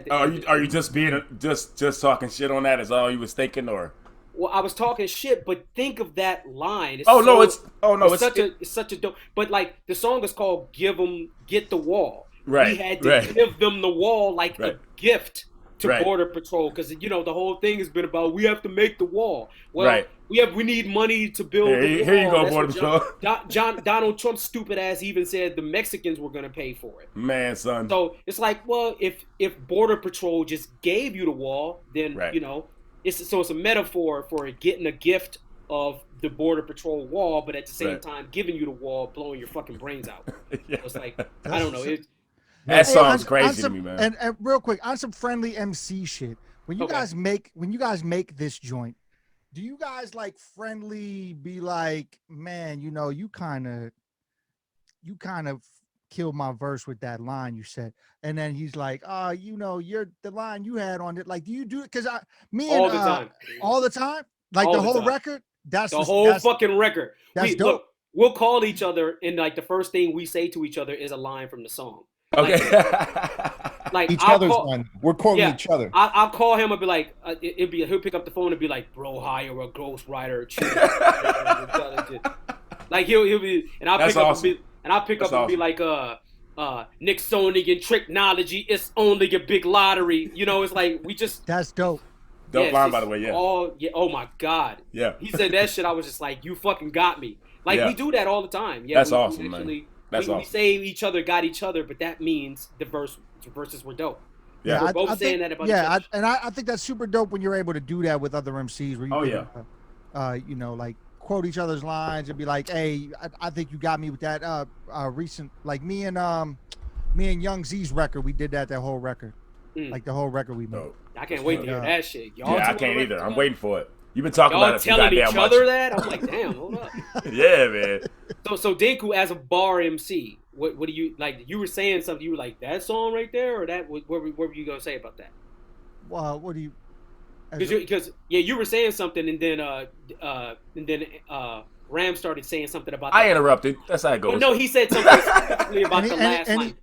are you just being just talking shit on that? Is all you was thinking, or? Well, I was talking shit, but think of that line. It's such a dope. But like the song is called "Get the Wall." Right. We had to give them the wall like a gift to Border Patrol because the whole thing has been about we have to make the wall. Well, we need money to build the wall. Here you go, Border Patrol. Donald Trump's stupid ass even said the Mexicans were going to pay for it. Man, son. So it's like, well, if Border Patrol just gave you the wall, then it's a metaphor for getting a gift of the Border Patrol wall, but at the same time giving you the wall, blowing your fucking brains out. So it's like I don't know. That song's crazy to me, man. And real quick, on some friendly MC shit, when you guys make this joint, do you guys like friendly be like, man, you kind of killed my verse with that line you said, and then he's like, you're the line you had on it. Like, do you do it? Because all the time, like all the whole record. That's the whole fucking record. That's dope. Look, we'll call each other, and like the first thing we say to each other is a line from the song. Okay. Like each other's line. We're quoting each other. I'll call him and be like, he'll pick up the phone and be like, "Bro, hire a ghostwriter." Like he'll be, and I'll pick up and be like, Nixonian technology. It's only a big lottery. It's like we just. That's dope. Dope line, by the way. Yeah. Oh my God. Yeah. He said that shit. I was just like, you fucking got me. Like we do that all the time. Yeah. That's awesome, man. We say each other got each other, but that means the verses were dope. Yeah, we're both saying that about each other. I think that's super dope when you're able to do that with other MCs. Where you like quote each other's lines and be like, "Hey, I think you got me with that." Recent, like me and Young Z's record, we did that whole record, like the whole record we made. I can't wait to hear that shit. Y'all I can't either. I'm waiting for it. You've been talking about it. Y'all telling each other that? I'm like, damn, hold up. Yeah, man. So Dinku, as a bar MC, what do you like? You were saying something. You were like, that song right there, or that? What were you gonna say about that? Well, what do you? Because you were saying something, and then Ram started saying something about. I interrupted. That's how it goes. No, he said something specifically about the last line.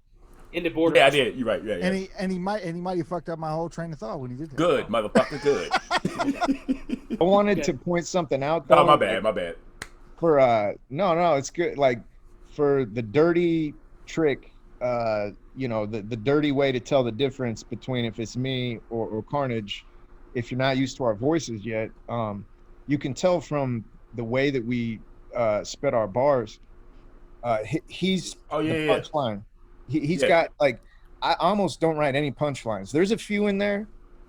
in the board. Yeah, I did. You're right. Yeah, yeah. And he might have fucked up my whole train of thought when he did that. Good, motherfucker. Good. I wanted to point something out though. Oh, my bad. My bad. For no, it's good. Like for the dirty trick, you know, the dirty way to tell the difference between if it's me or Carnage, if you're not used to our voices yet, you can tell from the way that we spit our bars. He's the punchline. He's got like, I almost don't write any punchlines. There's a few in there.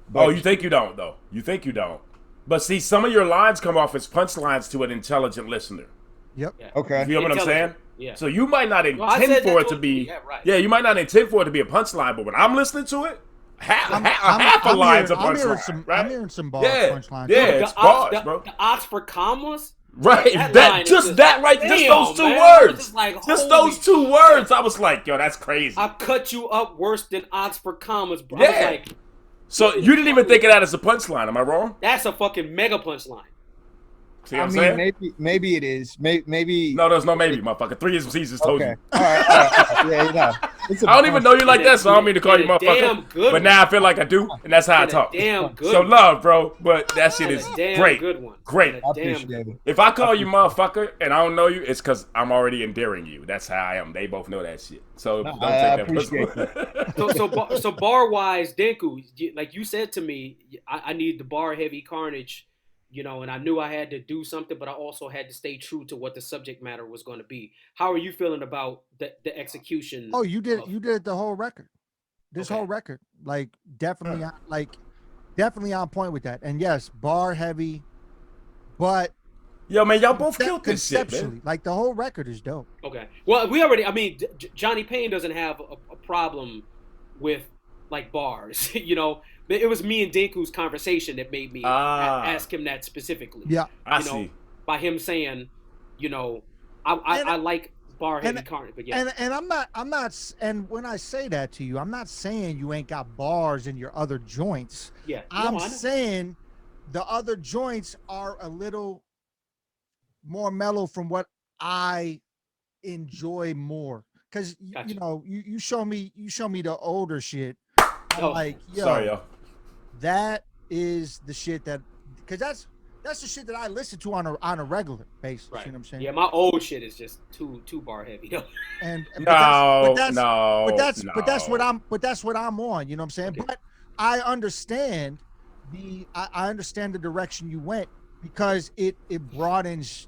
But you think you don't though? You think you don't? But see, some of your lines come off as punchlines to an intelligent listener. Yep. Yeah. Okay. You feel what I'm saying? Yeah. So you might not intend for it to be. Yeah, right. Yeah, you might not intend for it to be a punchline, but when I'm listening to it, half a line's a punchline. Right? I'm hearing some bars, punchlines. Yeah, it's bars, bro. The Oxford commas. Right, just those two words. Just those 2 words. I was like, yo, that's crazy. I cut you up worse than Oxford commas, bro. Yeah. I was like, so you didn't even think of that as a punchline, am I wrong? that's a fucking mega punchline. See what I I'm mean, saying? maybe it is. Maybe. No, there's no maybe, motherfucker. 3 is Jesus told Okay. you. All right. Yeah, no. I don't even know you like that, so I don't mean to call you motherfucker. But now I feel like I do, and that's how I talk. Damn good. So love, bro, but that shit is great. Good one. Great. I appreciate it. If I call you motherfucker and I don't know you, it's because I'm already endearing you. That's how I am. They both know that shit. So don't take that personal. So bar wise, Denku, like you said to me, I need the bar heavy Carnage, you know, and I knew I had to do something, but I also had to stay true to what the subject matter was going to be. How are you feeling about the execution? Oh, you did the whole record. This whole record, like definitely on point with that. And yes, bar heavy, but yo, man, y'all both killed this shit, man. Like the whole record is dope. Okay. Well, I mean, Johnny Payne doesn't have a problem with like bars, you know. It was me and Denku's conversation that made me ask him that specifically. Yeah, I see. By him saying, you know, I like bar heavy Carnage, but yeah. And I'm not. And when I say that to you, I'm not saying you ain't got bars in your other joints. Yeah. I'm saying the other joints are a little more mellow from what I enjoy more. Because you know, you show me the older shit. I'm like, yo, sorry, yo. That is the shit that, because that's the shit that I listen to on a regular basis. Right. You know what I'm saying? Yeah, my old shit is just too bar heavy. But that's what I'm on. You know what I'm saying? Okay. But I understand I understand the direction you went, because it broadens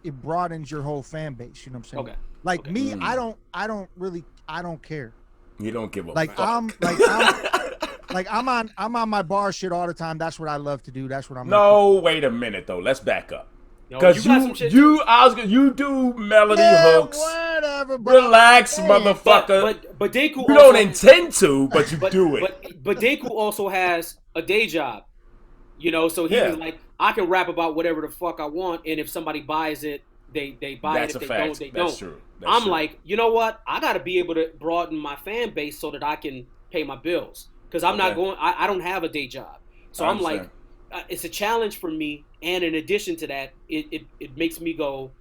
your whole fan base. You know what I'm saying? Okay. Like me, I don't care. You don't give a fuck. I'm on my bar shit all the time. That's what I love to do. That's what I'm. No, wait a minute though. Let's back up. Because you do melody hooks. Whatever. Relax, motherfucker. But Deku you don't intend to, but you do it. But Deku also has a day job. You know, so he was like, I can rap about whatever the fuck I want, and if somebody buys it, they buy it. If they don't, they don't. True. I'm like, you know what? I got to be able to broaden my fan base so that I can pay my bills. Because I'm not going, I don't have a day job. So I'm like, it's a challenge for me. And in addition to that, it makes me go,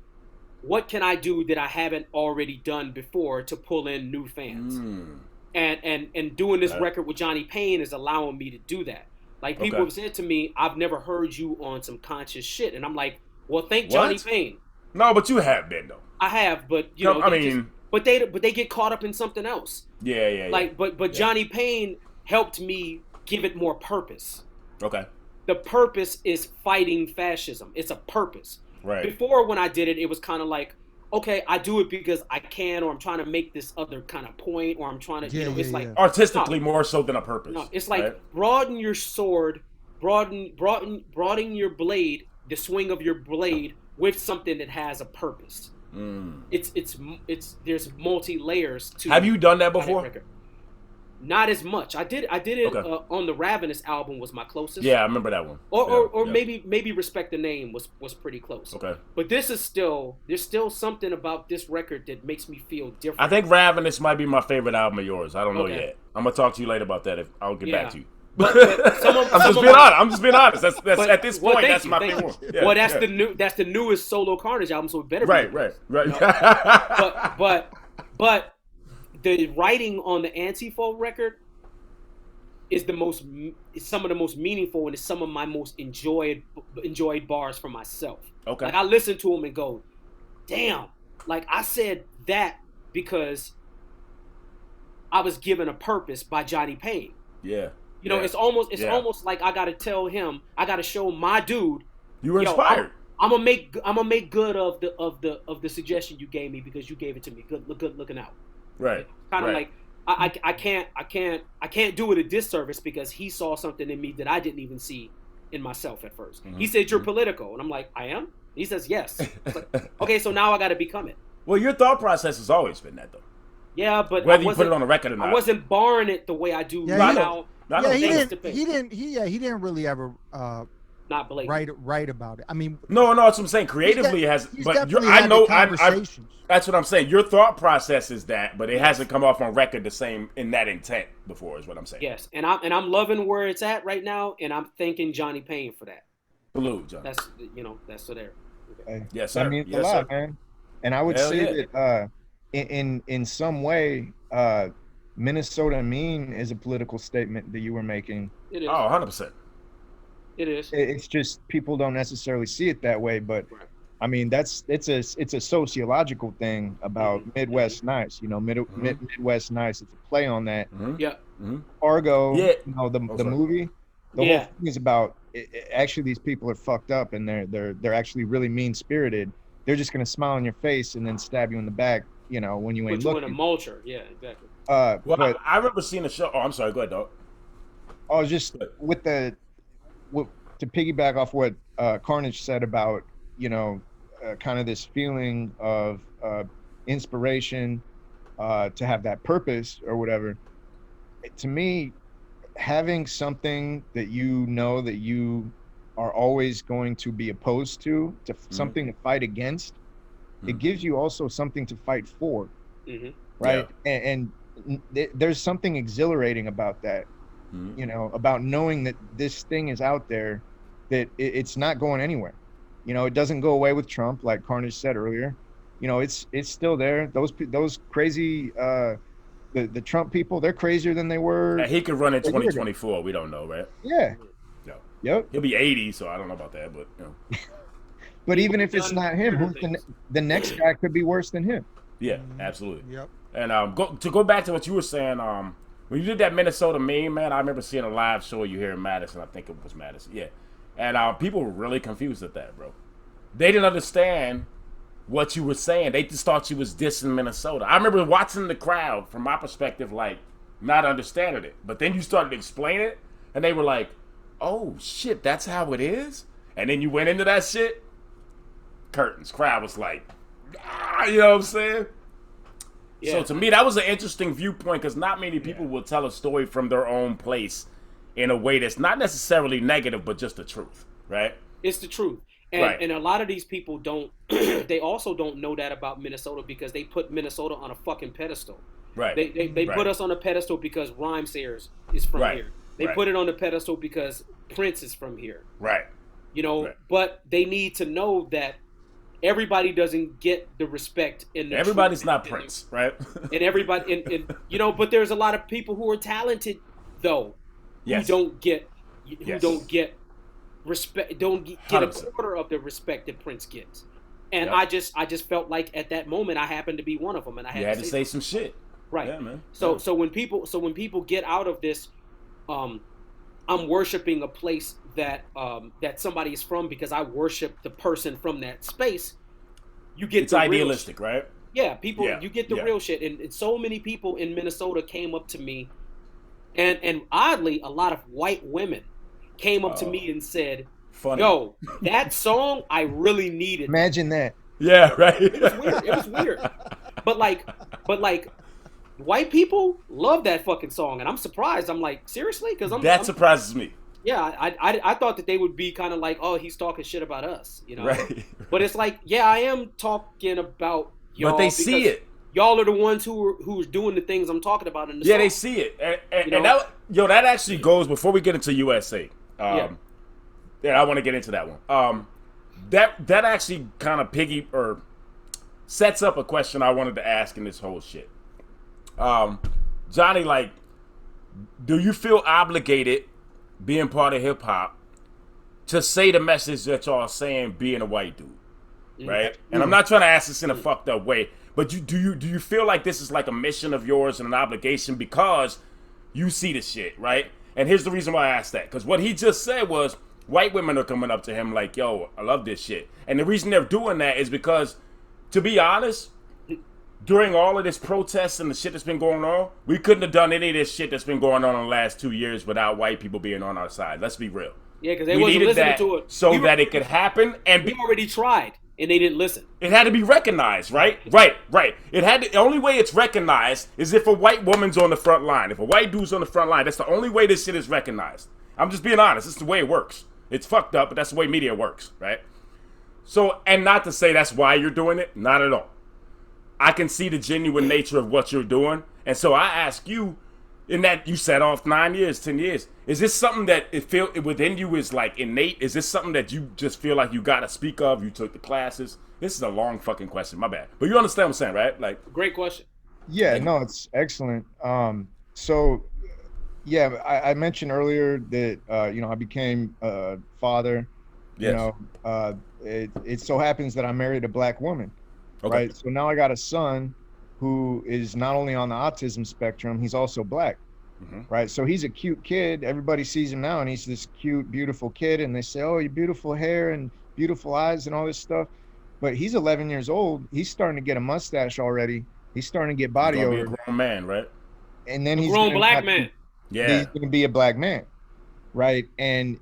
what can I do that I haven't already done before to pull in new fans? And doing this record with Johnny Payne is allowing me to do that. Like people have said to me, I've never heard you on some conscious shit. And I'm like, well, thank Johnny Payne. No, but you have been though. I have, but you know, but they get caught up in something else. Yeah. Like, but Johnny Payne helped me give it more purpose. Okay. The purpose is fighting fascism. It's a purpose. Right. Before, when I did it, it was kind of like, okay, I do it because I can, or I'm trying to make this other kind of point, or I'm trying to, it's like artistically more so than a purpose. No, it's like broaden your sword, broaden your blade, the swing of your blade with something that has a purpose. It's there's multi layers to. Have you done that before? Not as much. I did it on the Ravenous album was my closest. Yeah, I remember that one. Or maybe Respect the Name was pretty close. Okay. But this is there's still something about this record that makes me feel different. I think Ravenous might be my favorite album of yours. I don't know yet. I'm gonna talk to you later about that. I'll get back to you. But I'm just being honest. That's at this point that's my favorite one. Yeah, well, that's the newest solo Carnage album, so it better be. Right. You know? But the writing on the Anti Faux record is some of the most meaningful, and it's some of my most enjoyed bars for myself. Okay. Like I listen to them and go, damn, like I said that because I was given a purpose by Johnny Payne. Yeah. You know, it's almost like I gotta tell him, I gotta show my dude. You were inspired. I'm gonna make good of the suggestion you gave me because you gave it to me. Good looking out. Right. Kind of like I can't do it a disservice because he saw something in me that I didn't even see in myself at first. He said you're political, and I'm like, I am. He says yes. Like, okay, so now I got to become it. Well, your thought process has always been that, though. Yeah, but whether you put it on the record or not, I wasn't barring it the way I do now. He didn't really ever not blatant. write about it. I mean, no, that's what I'm saying. Creatively has, but that's what I'm saying. Your thought process is that, but it hasn't come off on record the same in that intent before. Is what I'm saying. Yes, and I'm loving where it's at right now, and I'm thanking Johnny Payne for that. Salute, John. That's so there. Okay. Yes, sir. I mean, yes, a lot, sir. man. And I would say that in some way, Minnesota Mean is a political statement that you were making. It is. Oh, 100%. It is. It's just people don't necessarily see it that way, but I mean it's a sociological thing about Midwest nice. You know, Midwest nice. It's a play on that. Yeah. Argo. Yeah. You know, the movie. The whole thing is about. Actually, these people are fucked up, and they're actually really mean spirited. They're just gonna smile in your face and then stab you in the back. You know, when you ain't looking. Put you in a mulcher. Yeah, exactly. But I remember seeing a show. Oh, I'm sorry. Go ahead, dog. I was just to piggyback off what Carnage said about, you know, kind of this feeling of inspiration to have that purpose or whatever. To me, having something that you know that you are always going to be opposed to something to fight against, it gives you also something to fight for, right? Yeah. And there's something exhilarating about that, you know, about knowing that this thing is out there, that it's not going anywhere. You know, it doesn't go away with Trump, like Carnage said earlier. You know, it's still there. Those crazy, the Trump people, they're crazier than they were. Yeah, he could run in 2024. We don't know, right? Yeah. No. Yep. He'll be 80, so I don't know about that, but you know. But even if it's not him, who's the next guy could be worse than him. Yeah, absolutely. Yep. And go back to what you were saying. When you did that Minnesota meme, man, I remember seeing a live show you here in Madison. I think it was Madison. Yeah. And people were really confused at that, bro. They didn't understand what you were saying. They just thought you was dissing Minnesota. I remember watching the crowd, from my perspective, like, not understanding it. But then you started to explain it, and they were like, oh, shit, that's how it is? And then you went into that shit, curtains. Crowd was like, you know what I'm saying? Yeah. So to me, that was an interesting viewpoint, because not many people will tell a story from their own place in a way that's not necessarily negative, but just the truth, right? It's the truth. And a lot of these people don't, they also don't know that about Minnesota because they put Minnesota on a fucking pedestal. Right. They put us on a pedestal because Rhyme Sayers is from here. They put it on the pedestal because Prince is from here. Right. You know, but they need to know that everybody doesn't get the respect in the everybody's not Prince, right? And everybody, and you know, but there's a lot of people who are talented though, who don't get respect, don't get a quarter of the respect that Prince gets. And I just felt like at that moment I happened to be one of them, and I had to say some shit. Right. Yeah, man. So when people get out of this, I'm worshiping a place that that somebody is from because I worship the person from that space. You get it's idealistic, right? Yeah, people. You get the real shit, and so many people in Minnesota came up to me, and oddly, a lot of white women came up to me and said, Funny. "Yo, that song I really needed." Imagine that. Yeah, right. It was weird. But like, white people love that fucking song, and I'm surprised. I'm like, seriously? Because that surprises me. Yeah, I thought that they would be kind of like, oh, he's talking shit about us, you know. Right. But it's like, yeah, I am talking about y'all. But they see it. Y'all are the ones who's doing the things I'm talking about in the song. They see it, and that actually goes before we get into USA. I want to get into that one. That actually kind of sets up a question I wanted to ask in this whole shit. Johnny, like, do you feel obligated, being part of hip hop, to say the message that y'all are saying, being a white dude, right? And I'm not trying to ask this in a fucked up way, but do you feel like this is like a mission of yours and an obligation because you see the shit, right? And here's the reason why I asked that, because what he just said was white women are coming up to him like, yo, I love this shit. And the reason they're doing that is because, to be honest, during all of this protests and the shit that's been going on, we couldn't have done any of this shit that's been going on in the last 2 years without white people being on our side. Let's be real. Yeah, because they wasn't listening to it. So that it could happen. And we already tried, and they didn't listen. It had to be recognized, right? Right. It had to, the only way it's recognized is if a white woman's on the front line. If a white dude's on the front line, that's the only way this shit is recognized. I'm just being honest. This is the way it works. It's fucked up, but that's the way media works, right? So, and not to say that's why you're doing it, not at all. I can see the genuine nature of what you're doing. And so I ask you, in that you set off 9 years, 10 years, is this something that it feel within you is like innate? Is this something that you just feel like you got to speak of? You took the classes? This is a long fucking question, my bad. But you understand what I'm saying, right? Like, great question. Yeah, no, it's excellent. So, yeah, I mentioned earlier that, I became a father. Yes. It so happens that I married a black woman. Okay. Right. So now I got a son who is not only on the autism spectrum, he's also black. Right. So he's a cute kid. Everybody sees him now and he's this cute, beautiful kid. And they say, oh, you beautiful hair and beautiful eyes and all this stuff. But he's 11 years old. He's starting to get a mustache already. He's starting to get body odor. He's a grown man, right? And then he's a grown black man. He's going to be a black man. Right. And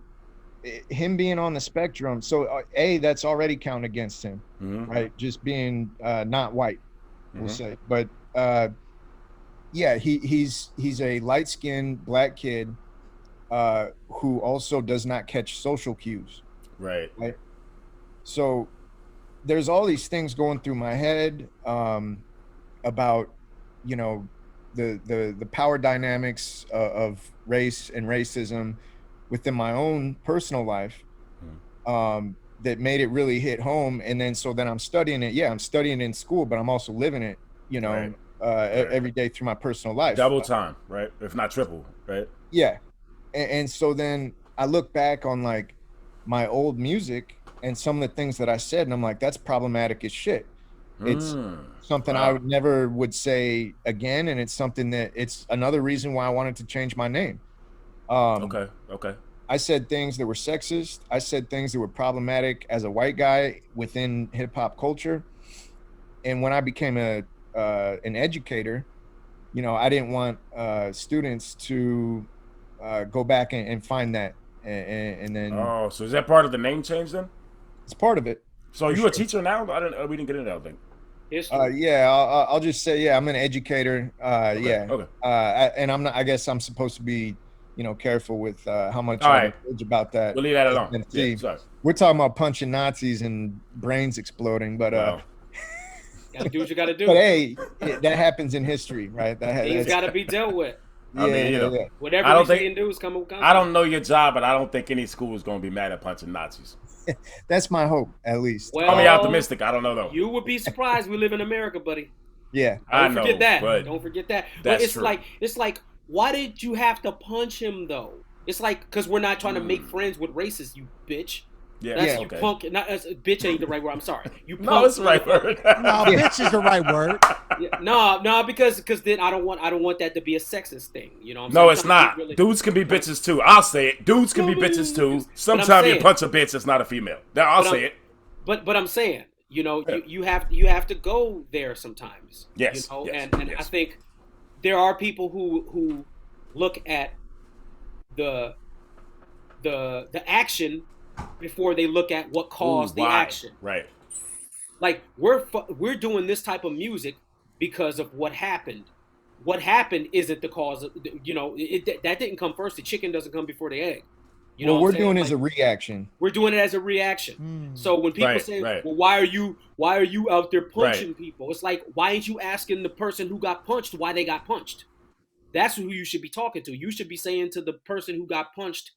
him being on the spectrum, so that's already counted against him, right? Just being not white, we'll say. But he's a light-skinned black kid who also does not catch social cues, right? So there's all these things going through my head about the power dynamics of race and racism within my own personal life, that made it really hit home. And then I'm studying it. Yeah, I'm studying in school, but I'm also living it, every day through my personal life. Double time, right? If not triple, right? Yeah. And so then I look back on like my old music and some of the things that I said, and I'm like, that's problematic as shit. It's something I never would say again. And it's something that it's another reason why I wanted to change my name. Okay. I said things that were sexist. I said things that were problematic as a white guy within hip hop culture. And when I became an educator, I didn't want students to go back and find that. And then. Oh, so is that part of the name change then? It's part of it. So are you a teacher now? We didn't get into that, I think. I'll just say, I'm an educator. Okay. And I'm not, I guess I'm supposed to be, careful with how much I knowledge about that. We'll leave that alone. Sorry. We're talking about punching Nazis and brains exploding, but gotta do what you gotta do. But hey, that happens in history, right? Things gotta be dealt with. Whatever these can do is come. I don't know your job, but I don't think any school is going to be mad at punching Nazis. That's my hope, at least. Well, I'm optimistic. I don't know though. You would be surprised. We live in America, buddy. Yeah, don't forget that. Don't forget that. But it's true. It's like, why did you have to punch him though? It's like because we're not trying to make friends with racists, you bitch. Yeah, you punk. Not bitch ain't the right word. I'm sorry. You punk. No, it's the right word. No, bitch is the right word. No, because then I don't want that to be a sexist thing. You know what I'm saying? No, it's not. Really... Dudes can be bitches too. I'll say it. Dudes can be bitches too. Sometimes you punch a bitch that's not a female. I'll say it. But I'm saying, you have to go there sometimes. Yes. And I think there are people who look at the action before they look at what caused the action. Right. Like we're doing this type of music because of what happened. What happened isn't the cause of, that didn't come first. The chicken doesn't come before the egg. What we're doing is a reaction. We're doing it as a reaction. So when people say, well, why are you out there punching people? It's like, why ain't you asking the person who got punched why they got punched? That's who you should be talking to. You should be saying to the person who got punched,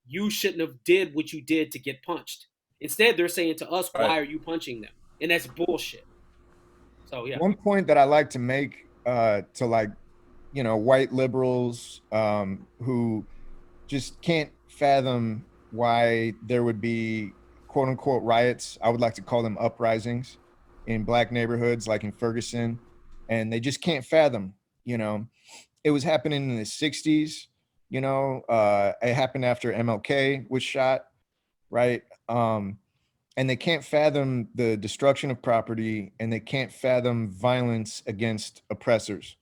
you shouldn't have did what you did to get punched. Instead, they're saying to us, why are you punching them? And that's bullshit. So, yeah. One point that I like to make to like white liberals who just can't fathom why there would be quote unquote riots. I would like to call them uprisings in black neighborhoods like in Ferguson. And they just can't fathom, it was happening in the 60s, it happened after MLK was shot, right? And they can't fathom the destruction of property, and they can't fathom violence against oppressors,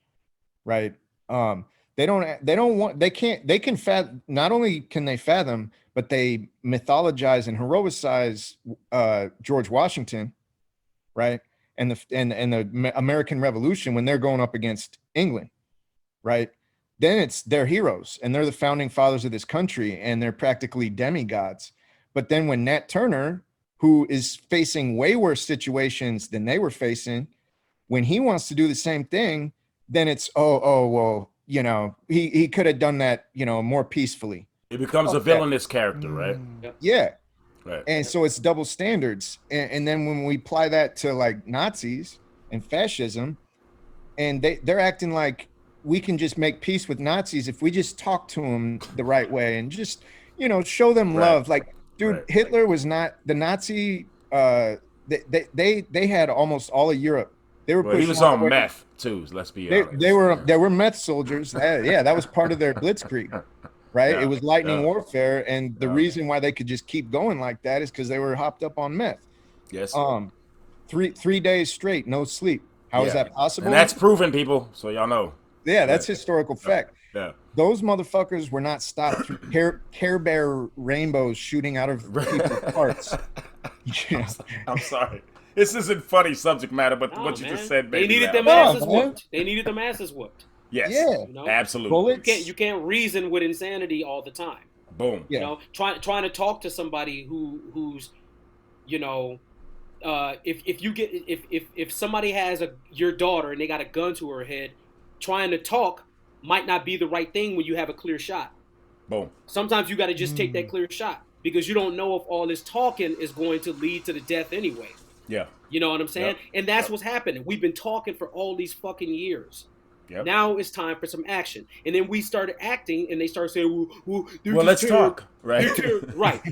right? They can fathom, not only can they fathom, but they mythologize and heroicize George Washington, right? And the American Revolution when they're going up against England, right? Then they're heroes and they're the founding fathers of this country and they're practically demigods. But then when Nat Turner, who is facing way worse situations than they were facing, when he wants to do the same thing, then it's, well, he could have done that, more peacefully. It becomes a villainous character, right? Yeah. Right. And so it's double standards. And then when we apply that to like Nazis and fascism, and they're acting like we can just make peace with Nazis if we just talk to them the right way and just, show them love. Like, dude, Hitler was not the Nazi. They had almost all of Europe. They were. He was on meth too. Let's be honest. They were meth soldiers. That was part of their blitzkrieg. Right. It was lightning warfare. And the reason why they could just keep going like that is because they were hopped up on meth. Yes. 3 days straight, no sleep. How is that possible? And that's proven, people. So y'all know. Yeah, that's historical fact. Yeah. Those motherfuckers were not stopped through Care Bear rainbows shooting out of people's hearts. Yeah. I'm sorry. This isn't funny subject matter, but what you just said, they needed them asses whooped. They needed them asses whooped. Yes. Yeah. Absolutely. You can't reason with insanity all the time. Boom. Yeah. Trying to talk to somebody who's if somebody has your daughter and they got a gun to her head, trying to talk might not be the right thing when you have a clear shot. Boom. Sometimes you got to just take that clear shot because you don't know if all this talking is going to lead to the death anyway. Yeah. You know what I'm saying? Yep. And that's what's happening. We've been talking for all these fucking years. Yep. Now it's time for some action. And then we started acting and they started saying, well let's talk. Right.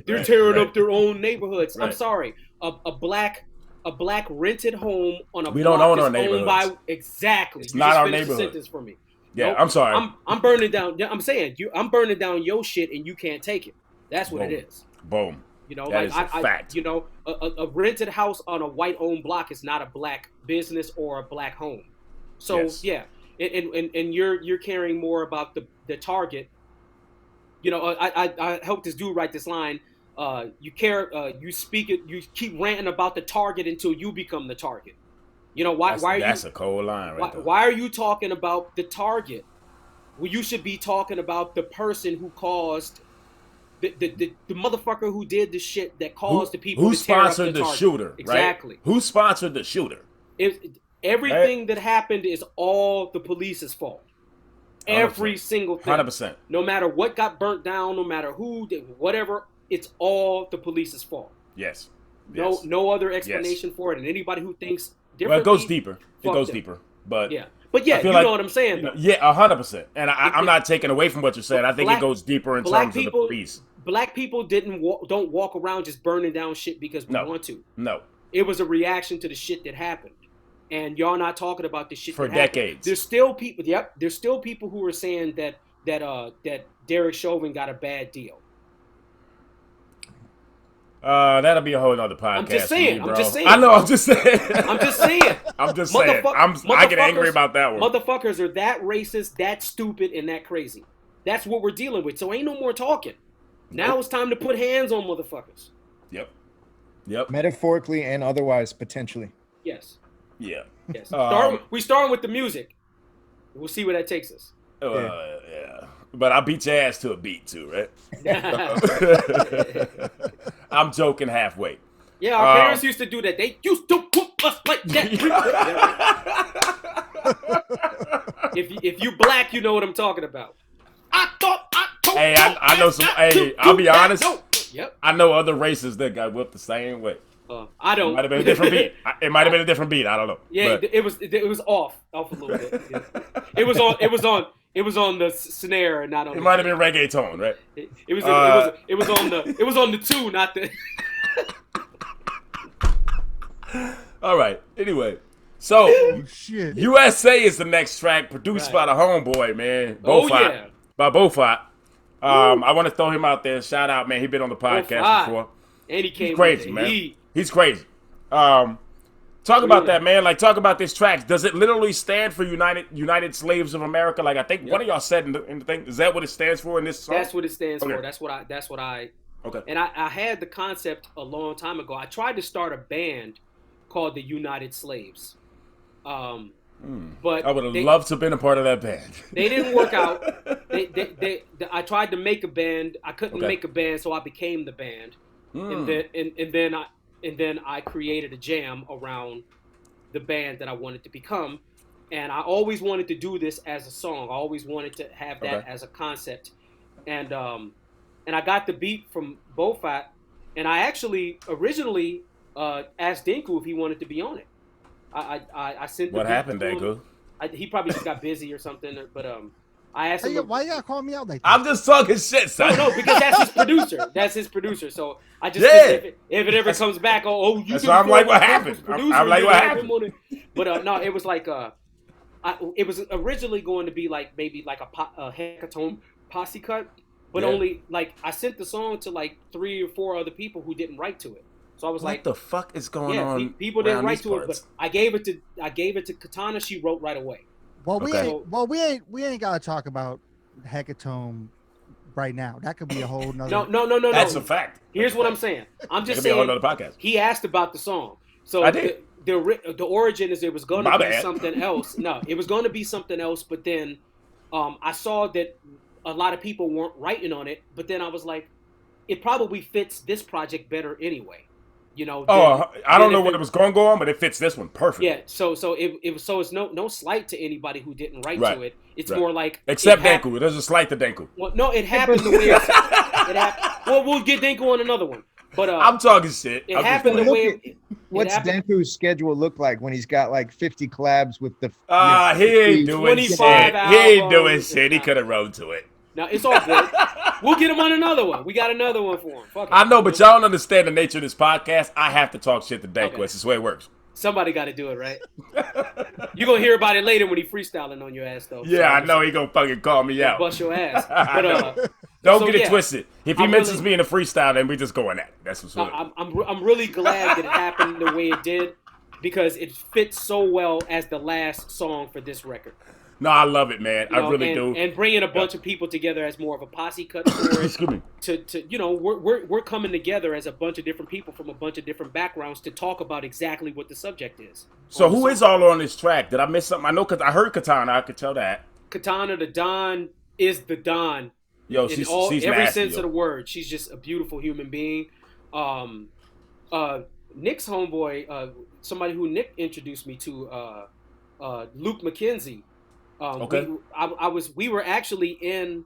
They're tearing up their own neighborhoods. Right. I'm sorry. A black rented home on a we block don't own is our neighborhoods. Exactly. It's you not just our finished the neighborhood. sentence for me. Yeah, nope. I'm sorry. I'm burning down. I'm saying I'm burning down your shit and you can't take it. That's what it is. Boom. That is a fact. A rented house on a white-owned block is not a black business or a black home. So yeah, and you're caring more about the target. I helped this dude write this line. You keep ranting about the target until you become the target. That's a cold line, right there. Why are you talking about the target? Well, you should be talking about the person who caused the motherfucker who did the shit that caused the people who to tear up sponsored the target. Shooter. Exactly. Right? Who sponsored the shooter? Everything that happened is all the police's fault. 100%. Every single thing. 100%. No matter what got burnt down, no matter who did whatever, it's all the police's fault. Yes. No other explanation for it. And anybody who thinks differently, well, it goes deeper. But yeah. But yeah, you know what I'm saying. 100%. And I'm not taking away from what you're saying. I think it goes deeper in terms of the police. Black people don't walk around just burning down shit because we want to. No. It was a reaction to the shit that happened. And y'all not talking about the shit for that decades. Happened. There's still people. Yep. There's still people who are saying that Derek Chauvin got a bad deal. That'll be a whole other podcast. I'm just saying. I know. I'm just saying. I'm just saying. I get angry about that one. Motherfuckers are that racist, that stupid, and that crazy. That's what we're dealing with. So ain't no more talking. Now it's time to put hands on motherfuckers. Yep. Metaphorically and otherwise, potentially. Yes. Yeah. Yes. We starting with the music. We'll see where that takes us. Yeah. But I beat your ass to a beat too, right? I'm joking halfway. Yeah, our parents used to do that. They used to whoop us like that. If you black, you know what I'm talking about. I told I know some. Hey, I'll be honest. Yep. I know other races that got whipped the same way. I don't. It might have been a different beat. It might have been a different beat. I don't know. Yeah, but. it was off a little bit. Yeah. It was on the snare and not on. It might have been reggaeton, right? It was on the 2, not the. All right. Anyway, so USA is the next track, produced by the homeboy, man. By Bofat. I want to throw him out there. Shout out, man. He's been on the podcast before. And he came. He's crazy, man. He's crazy. Talk about that, man. Like, talk about this track. Does it literally stand for United Slaves of America? Like, I think one of y'all said in the thing. Is that what it stands for in this song? That's what it stands for. That's what I. Okay. And I had the concept a long time ago. I tried to start a band called the United Slaves. But I would have loved to have been a part of that band. They didn't work out. I tried to make a band. I couldn't make a band, so I became the band. And then I created a jam around the band that I wanted to become. And I always wanted to do this as a song. I always wanted to have that as a concept. And I got the beat from Bofat, and I actually originally asked Dinku if he wanted to be on it. I sent the What beat happened, to him. Dinku? He probably just got busy or something, but I asked him. Why you gotta call me out like that? I'm just talking shit, son. No, because that's his producer. That's his producer. So I just if it ever comes back, you. That's why I'm like, what happened? I'm like, what happened? But no, it was like it was originally going to be like maybe like a Hecatomb posse cut, but only like I sent the song to like 3 or 4 other people who didn't write to it. So I was what like, the fuck is going on? People didn't write to it, but I gave it to Katana. She wrote right away. Well, we ain't gotta talk about Hecatomb right now. That could be a whole nother. No. That's a fact. Here's what I'm saying. I'm just saying. Be a whole nother podcast. He asked about the song, so I did. The origin is it was going to be something else. No, it was going to be something else, but then I saw that a lot of people weren't writing on it. But then I was like, it probably fits this project better anyway. You know. I don't know what it was going to go on, but it fits this one perfectly. Yeah. So it's no slight to anybody who didn't write to it. It's more like except Denku. There's a slight to Denku. Well, no, it happened the way it happened. Well, we'll get Denku on another one. But I'm talking shit. It happened the way. What's Denku's schedule look like when he's got like 50 collabs with the? He ain't doing shit. He ain't doing shit. He could have rode to it. Now it's all good. We'll get him on another one. We got another one for him. Fuck I know, but y'all don't understand the nature of this podcast. I have to talk shit to Denku. Okay. It's the way it works. Somebody got to do it, right? You're going to hear about it later when he freestyling on your ass, though. Yeah, so I know he going to fucking call me out. Bust your ass. But, don't get it twisted. If he mentions me in a freestyle, then we just going at it. That's what's up. I'm really glad that it happened the way it did because it fits so well as the last song for this record. No, I love it, man. I really do. And bringing a bunch of people together as more of a posse cut for it. To we're coming together as a bunch of different people from a bunch of different backgrounds to talk about exactly what the subject is. So who is all on this track? Did I miss something? I know because I heard Katana. I could tell that. Katana, the Don, is the Don. Yo, she's every nasty, sense of the word. She's just a beautiful human being. Nick's homeboy, somebody who Nick introduced me to, Luke McKenzie. Okay. I was actually in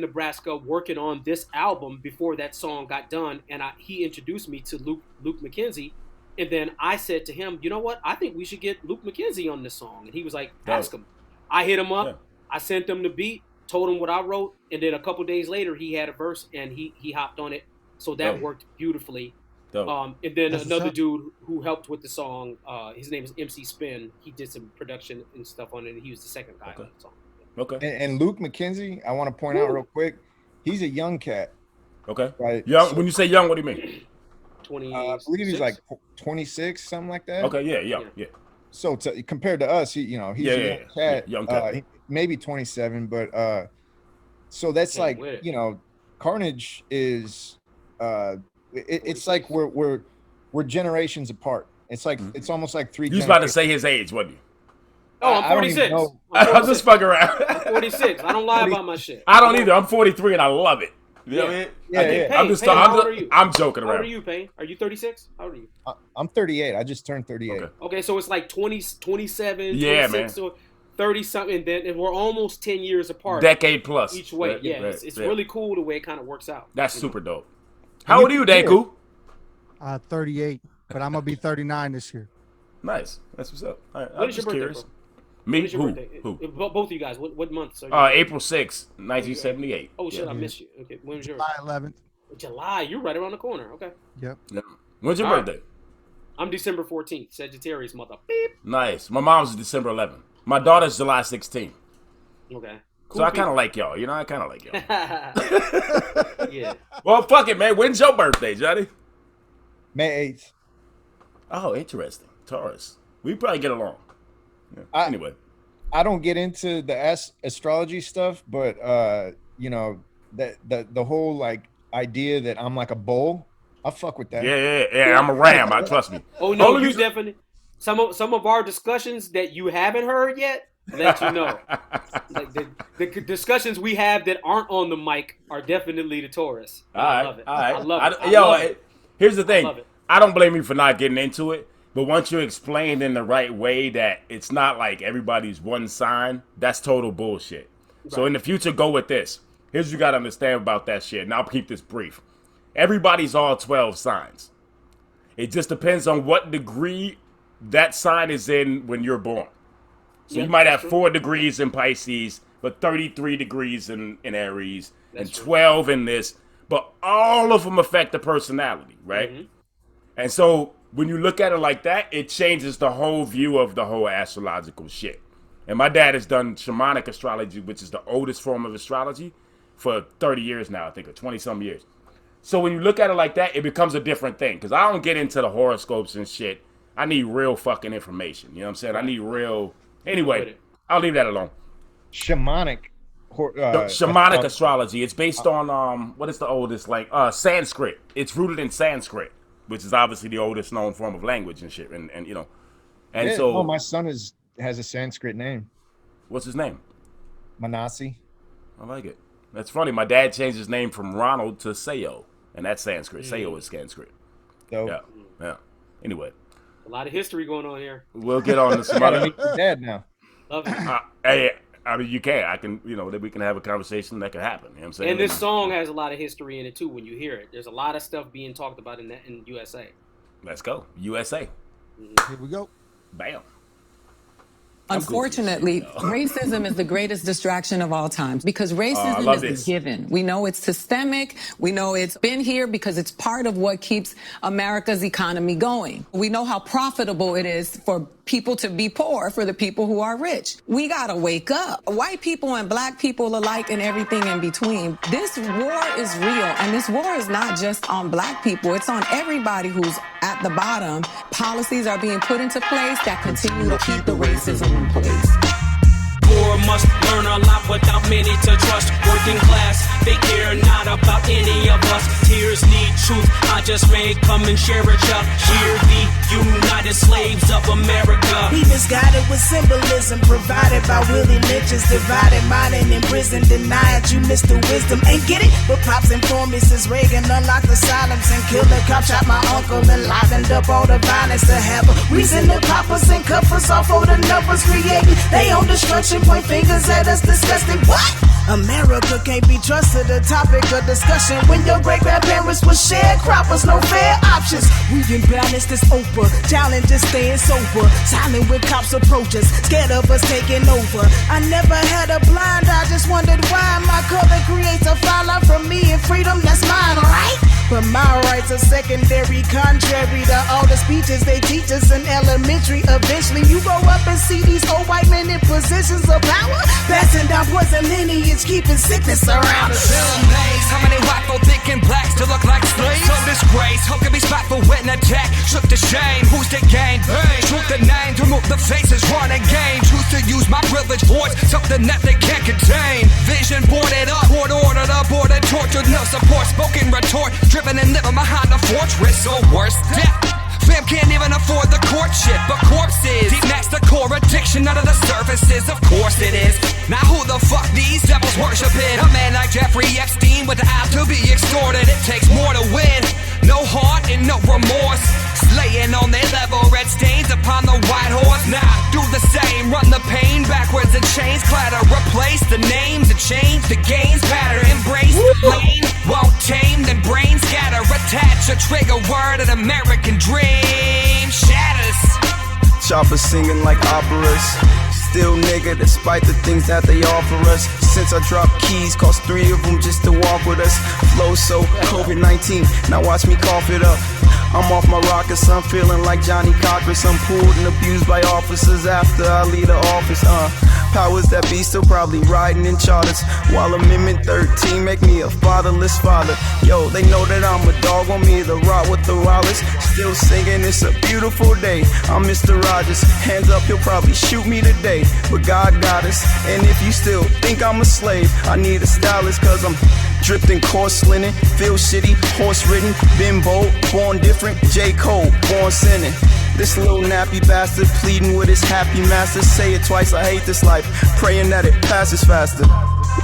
Nebraska working on this album before that song got done, and he introduced me to Luke McKenzie, and then I said to him, you know what? I think we should get Luke McKenzie on this song, and he was like, ask him. I hit him up. Yeah. I sent him the beat, told him what I wrote, and then a couple days later he had a verse and he hopped on it, so that worked beautifully. And then another dude who helped with the song, his name is MC Spin. He did some production and stuff on it, and he was the second guy on the song. Okay. And Luke McKenzie, I want to point out real quick, he's a young cat. Okay. Right. Young. So, when you say young, what do you mean? 20. I believe he's like 26, something like that. Okay. Yeah. Young. Yeah. So compared to us, he's a young cat. Young cat. Maybe 27, but so that's like Carnage is. It's like we're generations apart. It's like it's almost like 3. You was about to say his age, wasn't you? Oh, I'm 46. I'm just fucking around. I'm 46. I don't lie about my shit. I don't either. I'm 43 and I love it. You know what I mean? Yeah. I'm joking around. How old are you, Payne? Are you 36? How old are you? I'm 38. I just turned 38. Okay, so it's like 27, yeah, 26, or 30 something, and we're almost 10 years apart. Decade plus. Each way. Right, it's really cool the way it kind of works out. That's super dope. How old are you, Deku? 38, but I'm gonna be 39 this year. Nice. That's what's up. All right, When is your birthday, bro? Me? When is your Who? birthday? Who? Both of you guys. What month? So April 6th, 1978. Oh shit, I missed you. Okay, when was yours? July 11th. July. You're right around the corner. Okay. Yep. When's your birthday? I'm December 14th. Sagittarius, mother. Beep. Nice. My mom's December 11th. My daughter's July 16th. Okay. Cool, so I kind of like y'all. You know, I kind of like y'all. Yeah. Well, fuck it, man. When's your birthday, Johnny? May 8th. Oh, interesting. Taurus. We probably get along. Yeah. Anyway. I don't get into the astrology stuff, but you know, the whole like idea that I'm like a bull, I fuck with that. Yeah. I'm a ram. Trust me. Oh no, you definitely. Some of our discussions that you haven't heard yet, let you know. Like the discussions we have that aren't on the mic are definitely the Taurus. I love it. I love it. Here's the thing. I don't blame you for not getting into it, but once you explain in the right way that it's not like everybody's one sign, that's total bullshit. Right. So in the future, go with this. Here's what you got to understand about that shit, and I'll keep this brief. Everybody's all 12 signs. It just depends on what degree that sign is in when you're born. So you might have 4 degrees in Pisces, but 33 degrees in Aries, and 12 in this, but all of them affect the personality, right? Mm-hmm. And so when you look at it like that, it changes the whole view of the whole astrological shit. And my dad has done shamanic astrology, which is the oldest form of astrology, for 30 years now, I think, or 20-some years. So when you look at it like that, it becomes a different thing. Because I don't get into the horoscopes and shit. I need real fucking information. You know what I'm saying? I need real... Anyway, I'll leave that alone. Shamanic astrology. It's based on, what is the oldest? Like, Sanskrit. It's rooted in Sanskrit, which is obviously the oldest known form of language and shit. And you know. And yeah, so... my son has a Sanskrit name. What's his name? Manasi. I like it. That's funny. My dad changed his name from Ronald to Sayo, and that's Sanskrit. Sayo is Sanskrit. Dope. Yeah. Anyway. A lot of history going on here. We'll get on to some other... Dad now. Love it. Hey, I mean, you can. I can, that we can have a conversation that could happen. You know what I'm saying? And this song has a lot of history in it, too, when you hear it. There's a lot of stuff being talked about in USA. Let's go. USA. Here we go. Bam. Unfortunately, racism is the greatest distraction of all time because racism is a given. We know it's systemic. We know it's been here because it's part of what keeps America's economy going. We know how profitable it is for people to be poor, for the people who are rich. We gotta wake up. White people and black people alike and everything in between. This war is real, and this war is not just on black people. It's on everybody who's at the bottom. Policies are being put into place that continue to keep the racism in place. Poor must learn a lot without many to trust. Working class, they care not about any of us. Tears need truth, I just may come and share it up. Hear the United Slaves of America. He misguided with symbolism provided by Willie Lynch's divided mind and in prison denied you missed the wisdom. Ain't get it? But Pops informed me since Reagan unlocked the silence and killed the cop, shot my uncle and livened up all the violence to have a reason to pop us and cuff us off all the numbers creating they own destruction. Point fingers at us, disgusting. What? America can't be trusted, a topic of discussion when your great-grandparents were sharecroppers, no fair options. We imbalance this Oprah, challenges staying sober, silent when cops approach us, scared of us taking over. I never had a blind eye, just wondered why my color creates a fallout from me and freedom that's mine, right? But my rights are secondary, contrary to all the speeches they teach us in elementary. Eventually you grow up and see these old white men in positions of power, passing down poison lineage, keeping sickness around us. How many white folk thinking blacks to look like slaves? So disgrace, how can be spiteful when attack? Shook the shame, who's to gain? Truth the name, to move the faces, running game. Choose to use my privileged voice, something that they can't contain. Vision boarded up, court ordered, aborted, tortured, no support, spoken retort, driven and living behind a fortress, or worse, death. Fam can't even afford the courtship, but corpses deep next to core addiction under the surfaces. Of course it is. Now who the fuck these devils worshiping? A man like Jeffrey Epstein with the eye to be extorted. It takes more to win. No heart and no remorse. Slaying on their level, red stains upon the white horse. Now do the same, run the pain backwards and chains clatter. Replace the names and change the gains pattern. Embrace the lane, won't tame, then brain scatter. Attach a trigger word an American dream shatters. Choppers singing like operas. Still nigga despite the things that they offer us. Since I dropped keys, cost 3 of them just to walk with us. Flow so COVID-19, now watch me cough it up. I'm off my rocker, son, feeling like Johnny Cochran. Some pulled and abused by officers after I leave the office. Powers that be still probably riding in charters, while Amendment 13 make me a fatherless father. Yo, they know that I'm a dog, on me the rock with the wallets. Still singing, it's a beautiful day. I'm Mr. Rogers, hands up, he'll probably shoot me today, but God got us. And if you still think I'm a slave, I need a stylist, cause I'm dripped in coarse linen, feel shitty, horse ridden, been bold, born different, J. Cole, born sinning. This little nappy bastard pleading with his happy master. Say it twice, I hate this life, praying that it passes faster.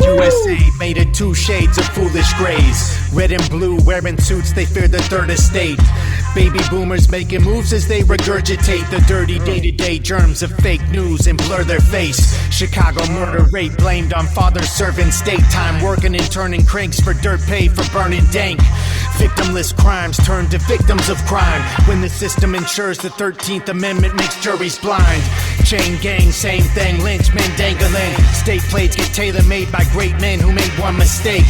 USA made it 2 shades of foolish grays. Red and blue wearing suits, they fear the third estate. Baby boomers making moves as they regurgitate the dirty day-to-day germs of fake news and blur their face. Chicago murder rate blamed on fathers serving state time, working and turning cranks for dirt pay for burning dank. Victimless crimes turn to victims of crime when the system ensures the 13th Amendment makes juries blind. Chain gang, same thing, lynchmen dangling. State plates get tailor-made by great men who made one mistake.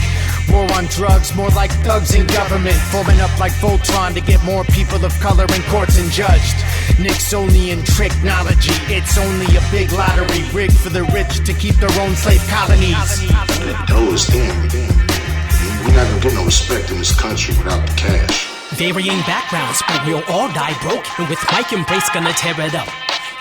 War on drugs, more like thugs in government, forming up like Voltron to get more people of color in courts and judged. Nixonian technology, it's only a big lottery rigged for the rich to keep their own slave colonies. Don't understand, we're not gonna get no respect in this country without the cash. Varying backgrounds, but we'll all die broke, and with Mike and Brace gonna tear it up.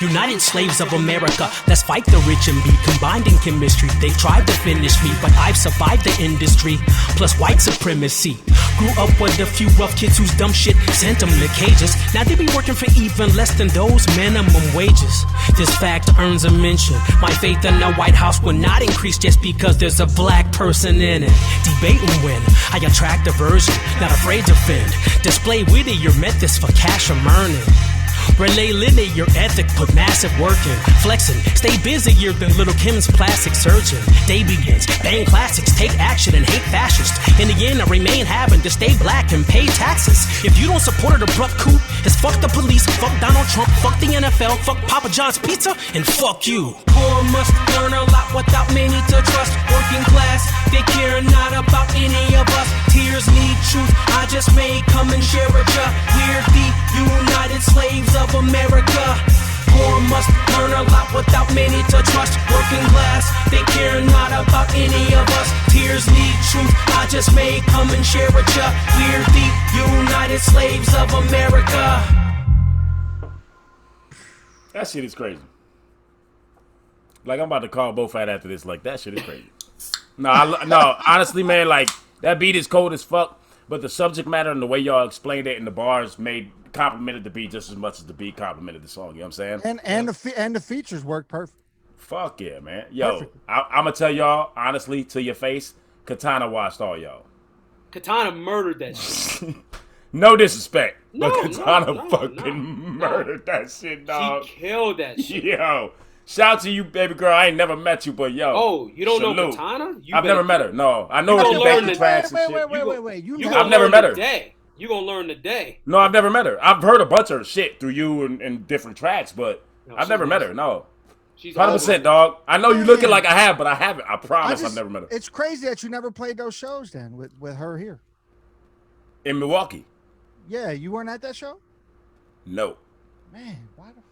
United Slaves of America, let's fight the rich and be combined in chemistry. They tried to finish me, but I've survived the industry, plus white supremacy. Grew up with a few rough kids whose dumb shit sent them to cages. Now they be working for even less than those minimum wages. This fact earns a mention. My faith in the White House will not increase just because there's a black person in it. Debating when I attract diversion, not afraid to offend. Display witty your methods for cash I'm earning. Relay linear ethic, put massive work in. Flexing, stay busier than Little Kim's plastic surgeon. Day begins, bang classics, take action and hate fascists. In the end, I remain having to stay black and pay taxes. If you don't support an abrupt coup, it's fuck the police, fuck Donald Trump, fuck the NFL, fuck Papa John's Pizza, and fuck you. Poor must learn a lot without many to trust. Working class, they care not about any of us. Tears need truth, I just may come and share with ya. We're the United Slaves of America. Poor must learn a lot without many to trust. Working class, they care not about any of us. Tears need truth, I just may come and share with ya. We're the United Slaves of America. That shit is crazy. Like, I'm about to call both out after this. Like, that shit is crazy. No, honestly, man, like, that beat is cold as fuck, but the subject matter and the way y'all explained it in the bars complimented the beat just as much as the beat complimented the song. You know what I'm saying? And the features work perfect. Fuck yeah, man. Yo, I'm gonna tell y'all honestly to your face, Katana watched all y'all. Katana murdered that shit. No disrespect, but Katana murdered that shit, dog. She killed that shit. Yo, shout out to you, baby girl. I ain't never met you, but yo. Oh, you don't know Katana? I've never met her. No, I know her through the tracks and shit. Wait. I've never met her. You gonna learn today. No, I've never met her. I've heard a bunch of shit through you and different tracks, but I've never met her. No. 100%, dog. I know you looking like I have, but I haven't. I promise I've never met her. It's crazy that you never played those shows then with her here. In Milwaukee. Yeah, you weren't at that show? No. Man, why the fuck?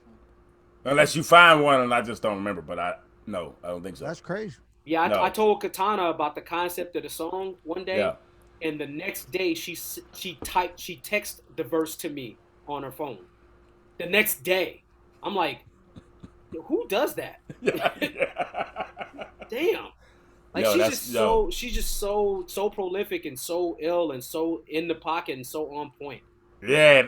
Unless you find one and I just don't remember, but I don't think so. That's crazy. Yeah, I told Katana about the concept of the song one day. Yeah. And the next day, she texted the verse to me on her phone. The next day, I'm like, who does that? Damn. Like, she's just so prolific and so ill and so in the pocket and so on point. Yeah.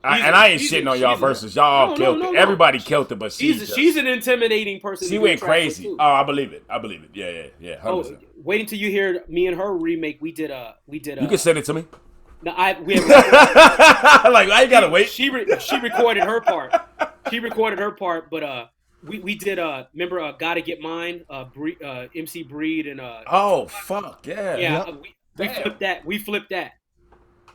I ain't shitting on y'all verses. Y'all all killed it. Everybody killed it, but she's an intimidating person. She went crazy. Oh, I believe it. Yeah. 100%. Oh, wait until you hear me and her remake. We did. You can send it to me. No, we have like, I ain't gotta wait. She recorded her part. But we did. Remember, Gotta Get Mine. MC Breed and. Oh fuck yeah. Yeah. We flipped that.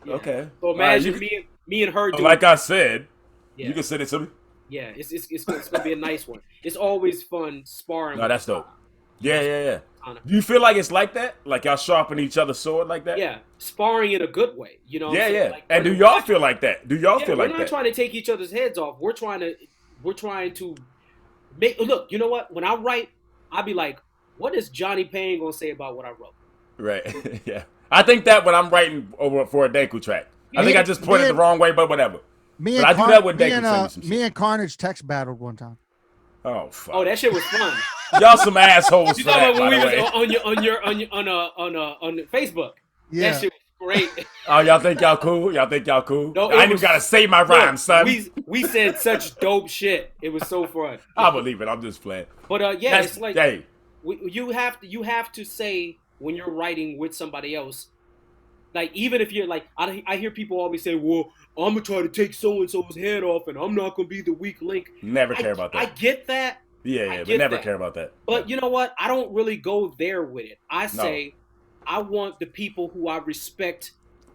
Yeah. Okay. So imagine me and her doing. Like I said, you can send it to me. Yeah, it's gonna be a nice one. It's always fun sparring. No, that's dope. Yeah. Do you feel like it's like that? Like y'all sharpen each other's sword like that? Yeah, sparring in a good way. You know. Yeah. Like, and do y'all feel like that? Do y'all feel like that? We're not trying to take each other's heads off. We're trying to make. Look, you know what? When I write, I'll be like, "What is Johnny Payne gonna say about what I wrote?" Right. Yeah. I think that when I'm writing over for a Deku track, I think I just put it the wrong way, but whatever. But I do that with Deku. Me and Carnage text battled one time. Oh fuck! Oh, that shit was fun. Y'all some assholes for that, when by we the way. Was on Facebook. Yeah. That shit was great. Oh, y'all think y'all cool? No, I ain't even gotta say my rhyme, son. We said such dope shit. It was so fun. I believe it. I'm just playing. But it's like hey. you have to say when you're writing with somebody else. Like even if you're like, I hear people always say, "Well, I'm gonna try to take so and so's head off, and I'm not gonna be the weak link." Never care about that. I get that. Yeah, but never care about that. But you know what? I don't really go there with it. I say, I want the people who I respect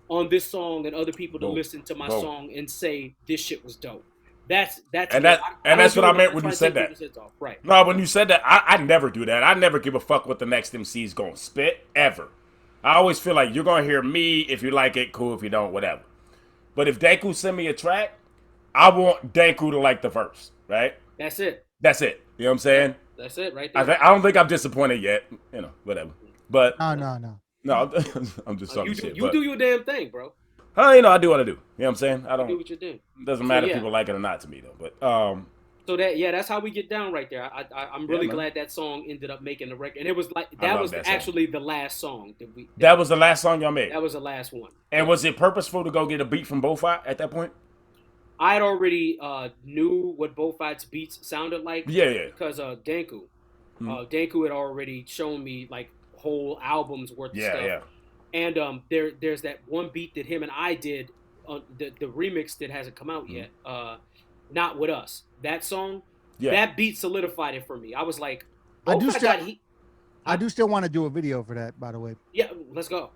on this song and other people to listen to my song and say this shit was dope. That's what I meant when you said that. Right. No, when you said that, I never do that. I never give a fuck what the next MC's gonna spit ever. I always feel like you're gonna hear me. If you like it, cool. If you don't, whatever. But if Deku send me a track, I want Deku to like the verse, right? That's it. You know what I'm saying? That's it, right there. I don't think I'm disappointed yet. You know, whatever. But no. I'm just talking shit. You do your damn thing, bro. I do what I do. You know what I'm saying? I don't do what you do. It doesn't matter if people like it or not to me though. But so that's how we get down right there. I'm really glad that song ended up making the record, and it was like that was actually the last song that we. That was the last song y'all made. That was the last one. And was it purposeful to go get a beat from Bofat at that point? I had already knew what Bofat's beats sounded like. Yeah. Because Danku had already shown me like whole albums worth of stuff. Yeah. And there's that one beat that him and I did, the remix that hasn't come out yet. Not With Us. That song, that beat solidified it for me. I was like, I do still want to do a video for that, by the way. Yeah, let's go.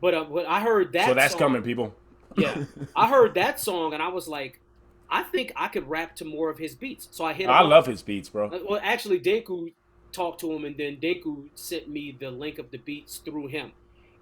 But I heard that. So that's song, coming, people. Yeah, I heard that song and I was like, I think I could rap to more of his beats. So I hit him I up. love his beats, bro. Well, actually, Deku talked to him, and then Deku sent me the link of the beats through him.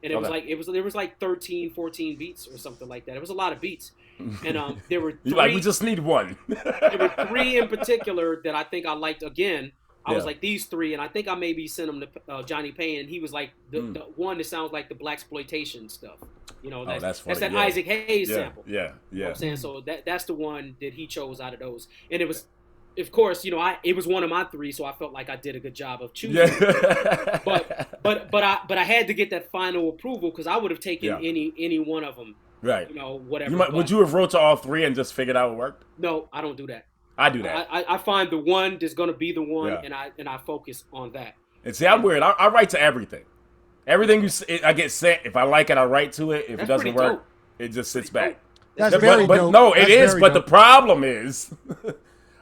And it was like there was like 13, 14 beats or something like that. It was a lot of beats. And there were 3, we just need one. There were 3 in particular that I think I liked again. I was like, these 3, and I think I maybe sent them to Johnny Payne, and he was like, the one that sounds like the blaxploitation stuff. You know, that's that Isaac Hayes sample. Yeah. You know what I'm saying? So that's the one that he chose out of those. And it was, of course, you know, it was one of my 3, so I felt like I did a good job of choosing. Yeah. but I had to get that final approval because I would have taken any one of them. Right. You know, whatever. Would you have wrote to all 3 and just figured out it worked? No, I don't do that. I do that. I find the one that's gonna be the one, and I focus on that. And see, I'm weird. I write to everything. Everything I get sent. If I like it, I write to it. If it doesn't work, it just sits back. That's very dope. No, it is. But the problem is,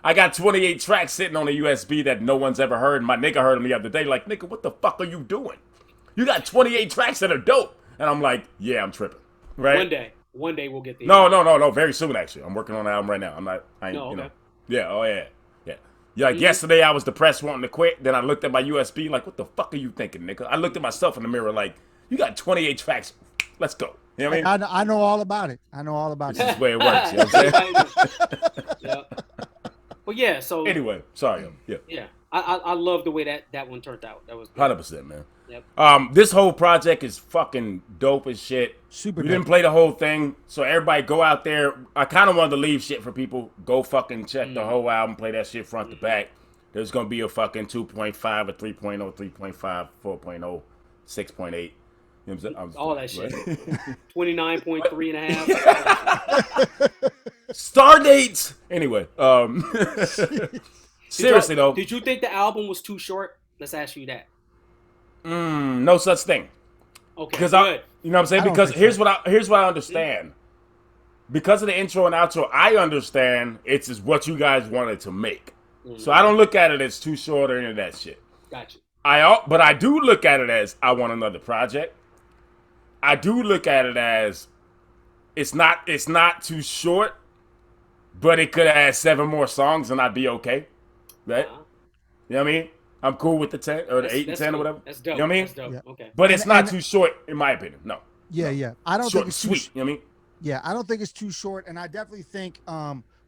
I got 28 tracks sitting on a USB that no one's ever heard. My nigga heard them the other day. Like, nigga, what the fuck are you doing? You got 28 tracks that are dope, and I'm like, yeah, I'm tripping. Right? One day we'll get the No. Very soon, actually. I'm working on an album right now. You know. Yeah. Oh yeah. Like yesterday, I was depressed, wanting to quit. Then I looked at my USB, like, what the fuck are you thinking, nigga? I looked at myself in the mirror, like, you got 28 tracks. Let's go. You know what I mean? I know all about it. This is the way it works. You know what I'm saying? Well, yeah. So anyway, sorry. Yeah. I love the way that one turned out. That was 100%, man. Yep. This whole project is fucking dope as shit. Super. We didn't play the whole thing, so everybody go out there. I kind of wanted to leave shit for people. Go fucking check the whole album, play that shit front to back. There's gonna be a fucking 2.5, a 3.0, 3.5, 4.0, 6.8. You know what I'm saying? All that shit. 29.3 and a half. Star dates. Anyway, seriously though. Did you think the album was too short? Let's ask you that. No such thing. Okay. Because you know what I'm saying? Because here's what I understand. Because of the intro and outro, I understand it's just what you guys wanted to make. So I don't look at it as too short or any of that shit. Gotcha. But I do look at it as I want another project. I do look at it as it's not too short, but it could have had 7 more songs and I'd be okay. Right? You know what I mean? I'm cool with the 10 or the 8 and 10 or whatever. That's dope. You know what I mean? That's dope. Yeah. Okay. But it's not too short, in my opinion. No. Yeah. I don't short think it's and sweet. You know what I mean? Yeah, I don't think it's too short, and I definitely think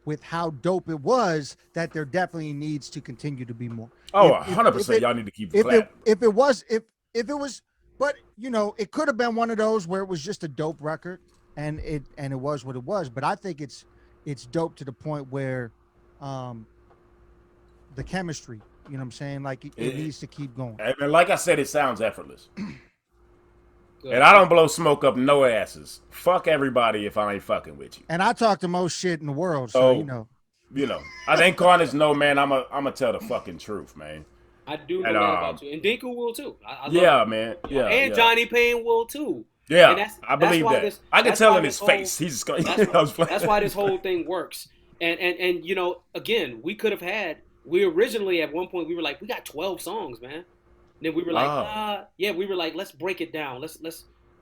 with how dope it was that there definitely needs to continue to be more. Oh, 100%. Y'all need to keep it. If it was, but it could have been one of those where it was just a dope record, and it was what it was. But I think it's dope to the point where, the chemistry. You know what I'm saying? Like it needs to keep going. And like I said, it sounds effortless. And I don't blow smoke up no asses. Fuck everybody if I ain't fucking with you. And I talk the most shit in the world, so you know. I think Carnage know, man. I'ma tell the fucking truth, man. I do know that about you, and Dinku will too. Man. Yeah, and Johnny Payne will too. Yeah, I believe that. I can tell in his face. He's going. That's why this whole thing works. And again, we could have had. We originally at one point we were like, we got 12 songs, man. And then we were like, we were like, let's break it down. Let's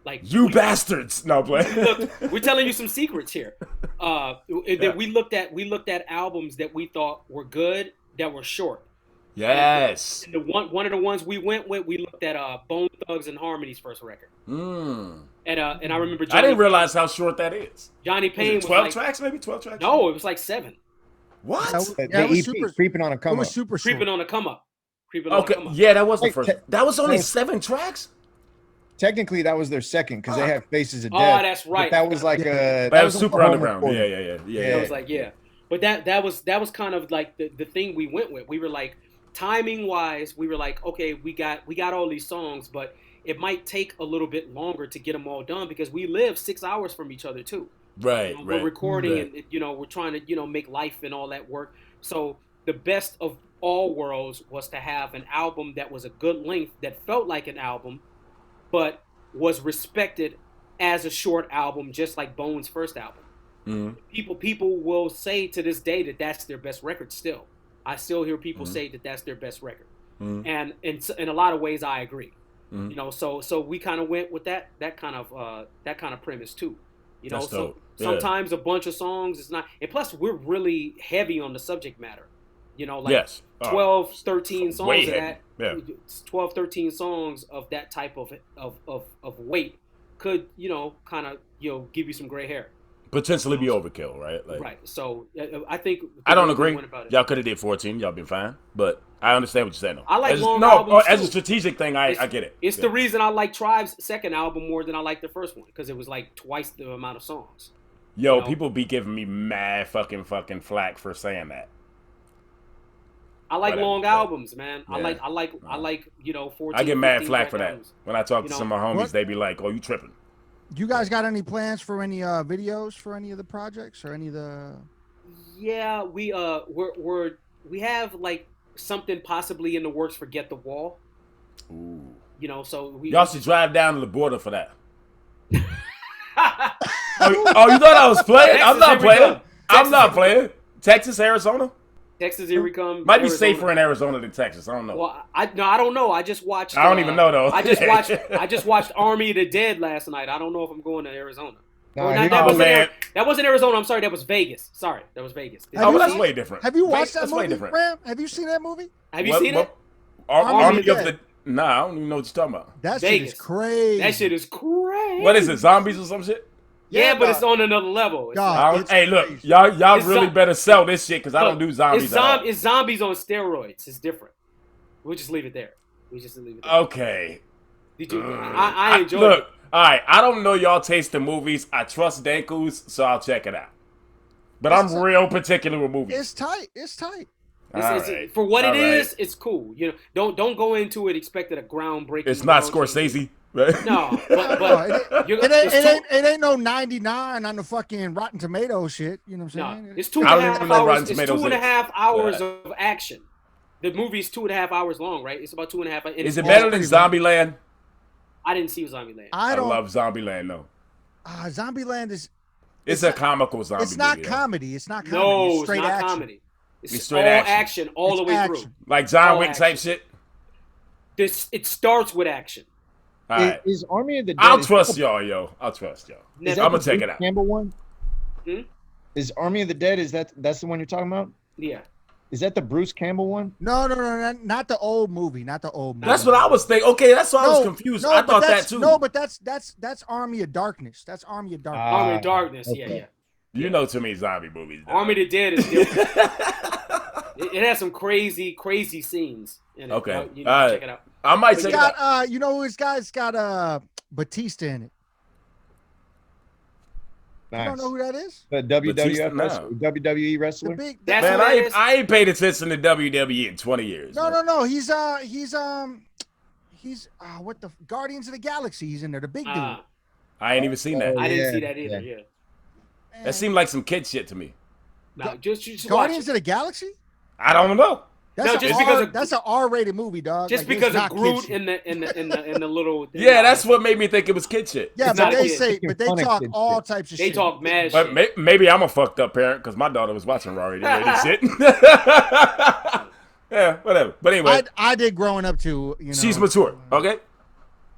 like you bastards. No, play. We're telling you some secrets here. That we looked at albums that we thought were good that were short. Yes. And one of the ones we went with, we looked at Bone Thugs and Harmony's first record. And I remember I didn't realize how short that is. Johnny Payne was 12 tracks, maybe 12 tracks. No, it was like 7. What? The EP, Creeping on a Come Up. It was super short. Creeping on a Come Up. Yeah, that was the first. That was only 7 tracks. Technically, that was their second because they had Faces of Death. Oh, that's right. But that was like a that was super underground. Yeah. It was like but that was kind of like the thing we went with. We were like, timing wise, we were like, okay, we got all these songs, but it might take a little bit longer to get them all done because we live 6 hours from each other too. Right, We're recording and we're trying to make life and all that work. So the best of all worlds was to have an album that was a good length that felt like an album, but was respected as a short album, just like Bone's first album. Mm-hmm. People will say to this day that that's their best record. Still, I still hear people say that that's their best record, and in a lot of ways I agree. So we kind of went with that kind of premise too. Sometimes a bunch of songs is not, and plus we're really heavy on the subject matter. 12, 13 songs of that. Yeah. 12, 13 songs of that type of weight could, kind of, give you some gray hair. Potentially be overkill, right? Right. So I think I don't agree. Y'all could have did 14. Y'all been fine, but I understand what you're saying. I like long albums as a strategic thing. I get it. It's the reason I like Tribe's second album more than I like the first one because it was like twice the amount of songs. People be giving me mad fucking flack for saying that. I like long albums, man. Yeah. I like 14. I get mad flack for that. When I talk to some of my homies, they be like, "Oh, you tripping?" You guys got any plans for any videos for any of the projects or any of the? Yeah, we have like something possibly in the works for Get the Wall. Ooh. So y'all should drive down to the border for that. Oh, you thought I was playing? I'm not playing. I'm not playing. Texas, Arizona. Texas, here we come. Might be safer in Arizona than Texas. I don't know. Well, I don't know. I just watched. I don't even know though. I just watched Army of the Dead last night. I don't know if I'm going to Arizona. That wasn't Arizona. I'm sorry. That was Vegas. Sorry, that was Vegas. That's way different. Have you watched that movie, Ram? Have you seen that movie? Have you seen it? Army of the. Nah, I don't even know what you're talking about. That shit is crazy. That shit is crazy. What is it? Zombies or some shit? Yeah, but it's on another level. Hey, look, y'all really better sell this shit because I don't do zombies. It's zombies on steroids. It's different. We'll just leave it there. Okay. Did you? I enjoyed it. Look, all right. I don't know y'all taste the movies. I trust Danku's, so I'll check it out. But I'm real particular with movies. It's tight. For what it is, it's cool. Don't go into it expecting a groundbreaking. It's not Scorsese. Right? No, but it ain't no 99 on the fucking Rotten Tomatoes shit. You know what I'm saying? No, it's 2.5 hours. It's 2.5 hours of action. The movie is 2.5 hours long, right? It's about 2.5. Is it better than Zombieland? I didn't see Zombieland. I love Zombieland though. Zombieland is. It's a comical zombie. It's not movie, comedy. It's not comedy. No, it's straight not action. comedy. It's straight action all the way through. Like John Wick type shit. It starts with action. All right. Is Army of the Dead? I'll trust y'all, yo. I'll trust y'all. I'm gonna check it out. Campbell one. Hmm? Is Army of the Dead? That's the one you're talking about? Yeah. Is that the Bruce Campbell one? No, not the old movie, not the old movie. That's what I was thinking. Okay, that's why I was confused. I thought that too. No, but that's Army of Darkness. That's Army of Darkness. Army of Darkness. Okay. Yeah. You know too many zombie movies. Army of the Dead is different. it has some crazy scenes in it. Okay. You know, check it out. I might check it out. You know who this guy's got Batista in it. Nice. You don't know who that is? The WWE wrestler. I ain't paid attention to WWE in 20 years. No. He's what the Guardians of the Galaxy. He's in there. The big dude. I ain't even seen that. I didn't see that either. Yeah. That seemed like some kid shit to me. No, just Guardians of the Galaxy. I don't know. That's an R-rated movie, dog. Just because of Groot in the little. Yeah, that's what made me think it was kid shit. Yeah, but they talk all types of shit. They talk mad but shit. Maybe I'm a fucked up parent because my daughter was watching already shit. Yeah, whatever. But anyway, I did growing up too. You know, she's mature. Okay.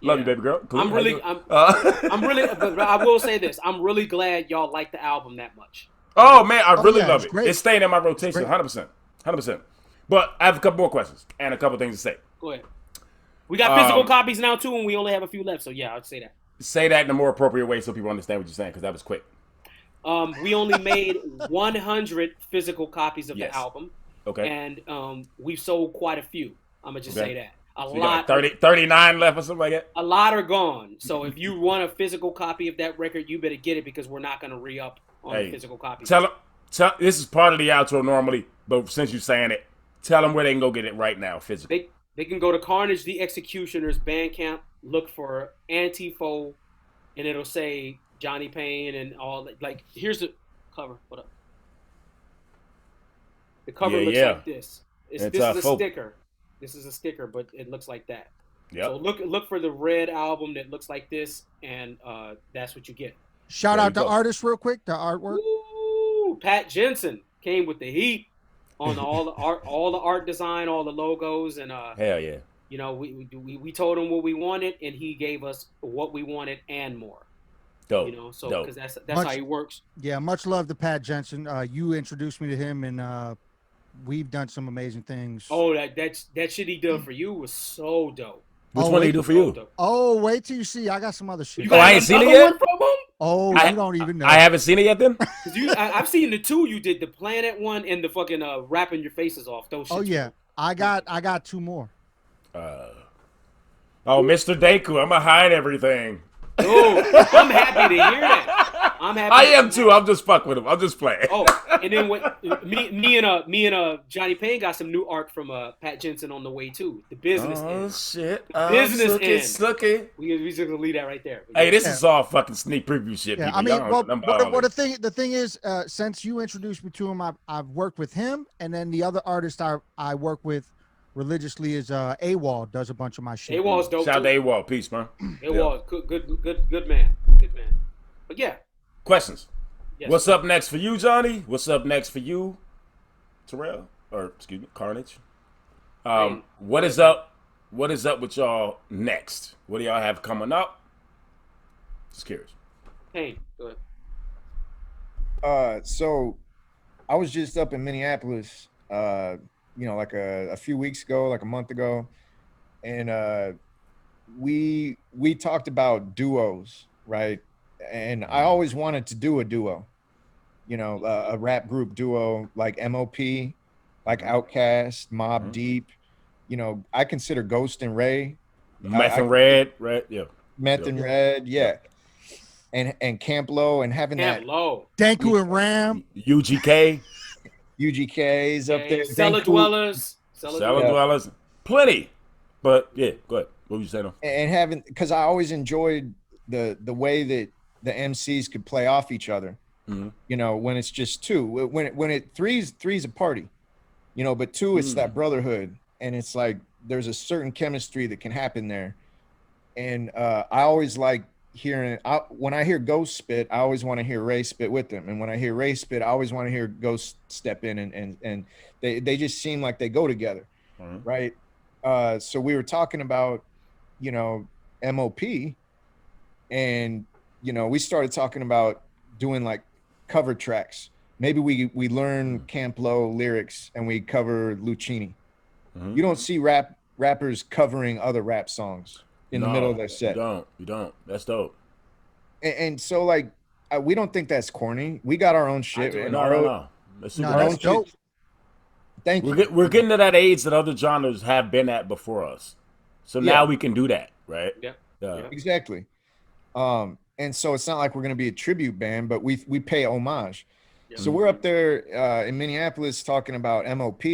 Love you, baby girl. Cool. I'm really, but I will say this. I'm really glad y'all like the album that much. Oh man, I really love it. Great. It's staying in my rotation 100%. But I have a couple more questions and a couple things to say. Go ahead. We got physical copies now too, and we only have a few left. So yeah, I'd say that. Say that in a more appropriate way so people understand what you're saying, because that was quick. We only made 100 physical copies of the album. Okay. And we've sold quite a few. I'm gonna just say that. So you got 39 left or something like that? A lot are gone. So if you want a physical copy of that record, you better get it because we're not gonna re-up on the physical copy. Tell this is part of the outro normally, but since you're saying it, tell them where they can go get it right now, physically. They can go to Carnage the Executioner's Bandcamp, look for Anti Faux, and it'll say Johnny Payne and all that. Like, here's the cover. What up? The cover looks like this. This is a sticker. This is a sticker, but it looks like that. Yep. So look for the red album that looks like this, and that's what you get. Shout out to artists real quick. The artwork. Ooh, Pat Jensen came with the heat on all the art design, all the logos, and hell yeah. You know, we told him what we wanted, and he gave us what we wanted and more. Dope. You know, so because that's how he works. Yeah, much love to Pat Jensen. You introduced me to him, and we've done some amazing things. Oh, that shit he done for you was so dope. Which one did he do for you? Oh, wait till you see. I got some other shit. I ain't seen it yet? Oh, you don't even know. I haven't seen it yet then? I've seen the two you did, the Planet one and the fucking rapping your faces off. Those shit. Oh, yeah. I got two more. Mr. Deku, I'm going to hide everything. Dude, I'm happy to hear that. I'm happy. I am too. I'm just fucking with him. I'm just playing. Oh, and then me and Johnny Payne got some new art from Pat Jensen on the way too. The business. Oh end. shit! Business end. Snooky. We just gonna leave that right there. Hey, this is all fucking sneak preview shit. Yeah, people. I mean, the thing is, since you introduced me to him, I've worked with him, and then the other artist I work with religiously is AWOL. Does a bunch of my shit. AWOL's dope. Shout out to AWOL. Peace, man. AWOL, good man. Good man. But yeah. Questions. Yes. What's up next for you, Johnny? What's up next for you, Terrell? Or excuse me, Carnage. What is up? What is up with y'all next? What do y'all have coming up? Just curious. Hey, go ahead. So I was just up in Minneapolis, like a few weeks ago, like a month ago, and we talked about duos, right? And I always wanted to do a duo, a rap group duo like MOP, like Outkast, Mobb Deep. I consider Ghost and Ray, Meth and Red, right? Yeah, Meth and Red, yeah, and Camp Low, and having Camp Low, Danku and Ram, UGK is up there, Cellar Dwellers, Dwellers, plenty. But yeah, go ahead. What were you saying? And having, because I always enjoyed the way that the MCs could play off each other, when it's just two. When it three's a party, but two, it's that brotherhood, and it's like there's a certain chemistry that can happen there. And I always like hearing when I hear Ghost spit, I always want to hear Ray spit with them, and when I hear Ray spit, I always want to hear Ghost step in, and they just seem like they go together, right? So we were talking about, MOP, and we started talking about doing like cover tracks. Maybe we learn Camp Lo lyrics and we cover Lucchini. You don't see rappers covering other rap songs in the middle of their set. You don't. That's dope. And so like we don't think that's corny. We got our own shit. No. That's dope. Thank you. We're getting to that age that other genres have been at before us. So now we can do that, right? Yeah. Exactly. And so it's not like we're going to be a tribute band, but we pay homage. Yeah. So we're up there in Minneapolis talking about MOP,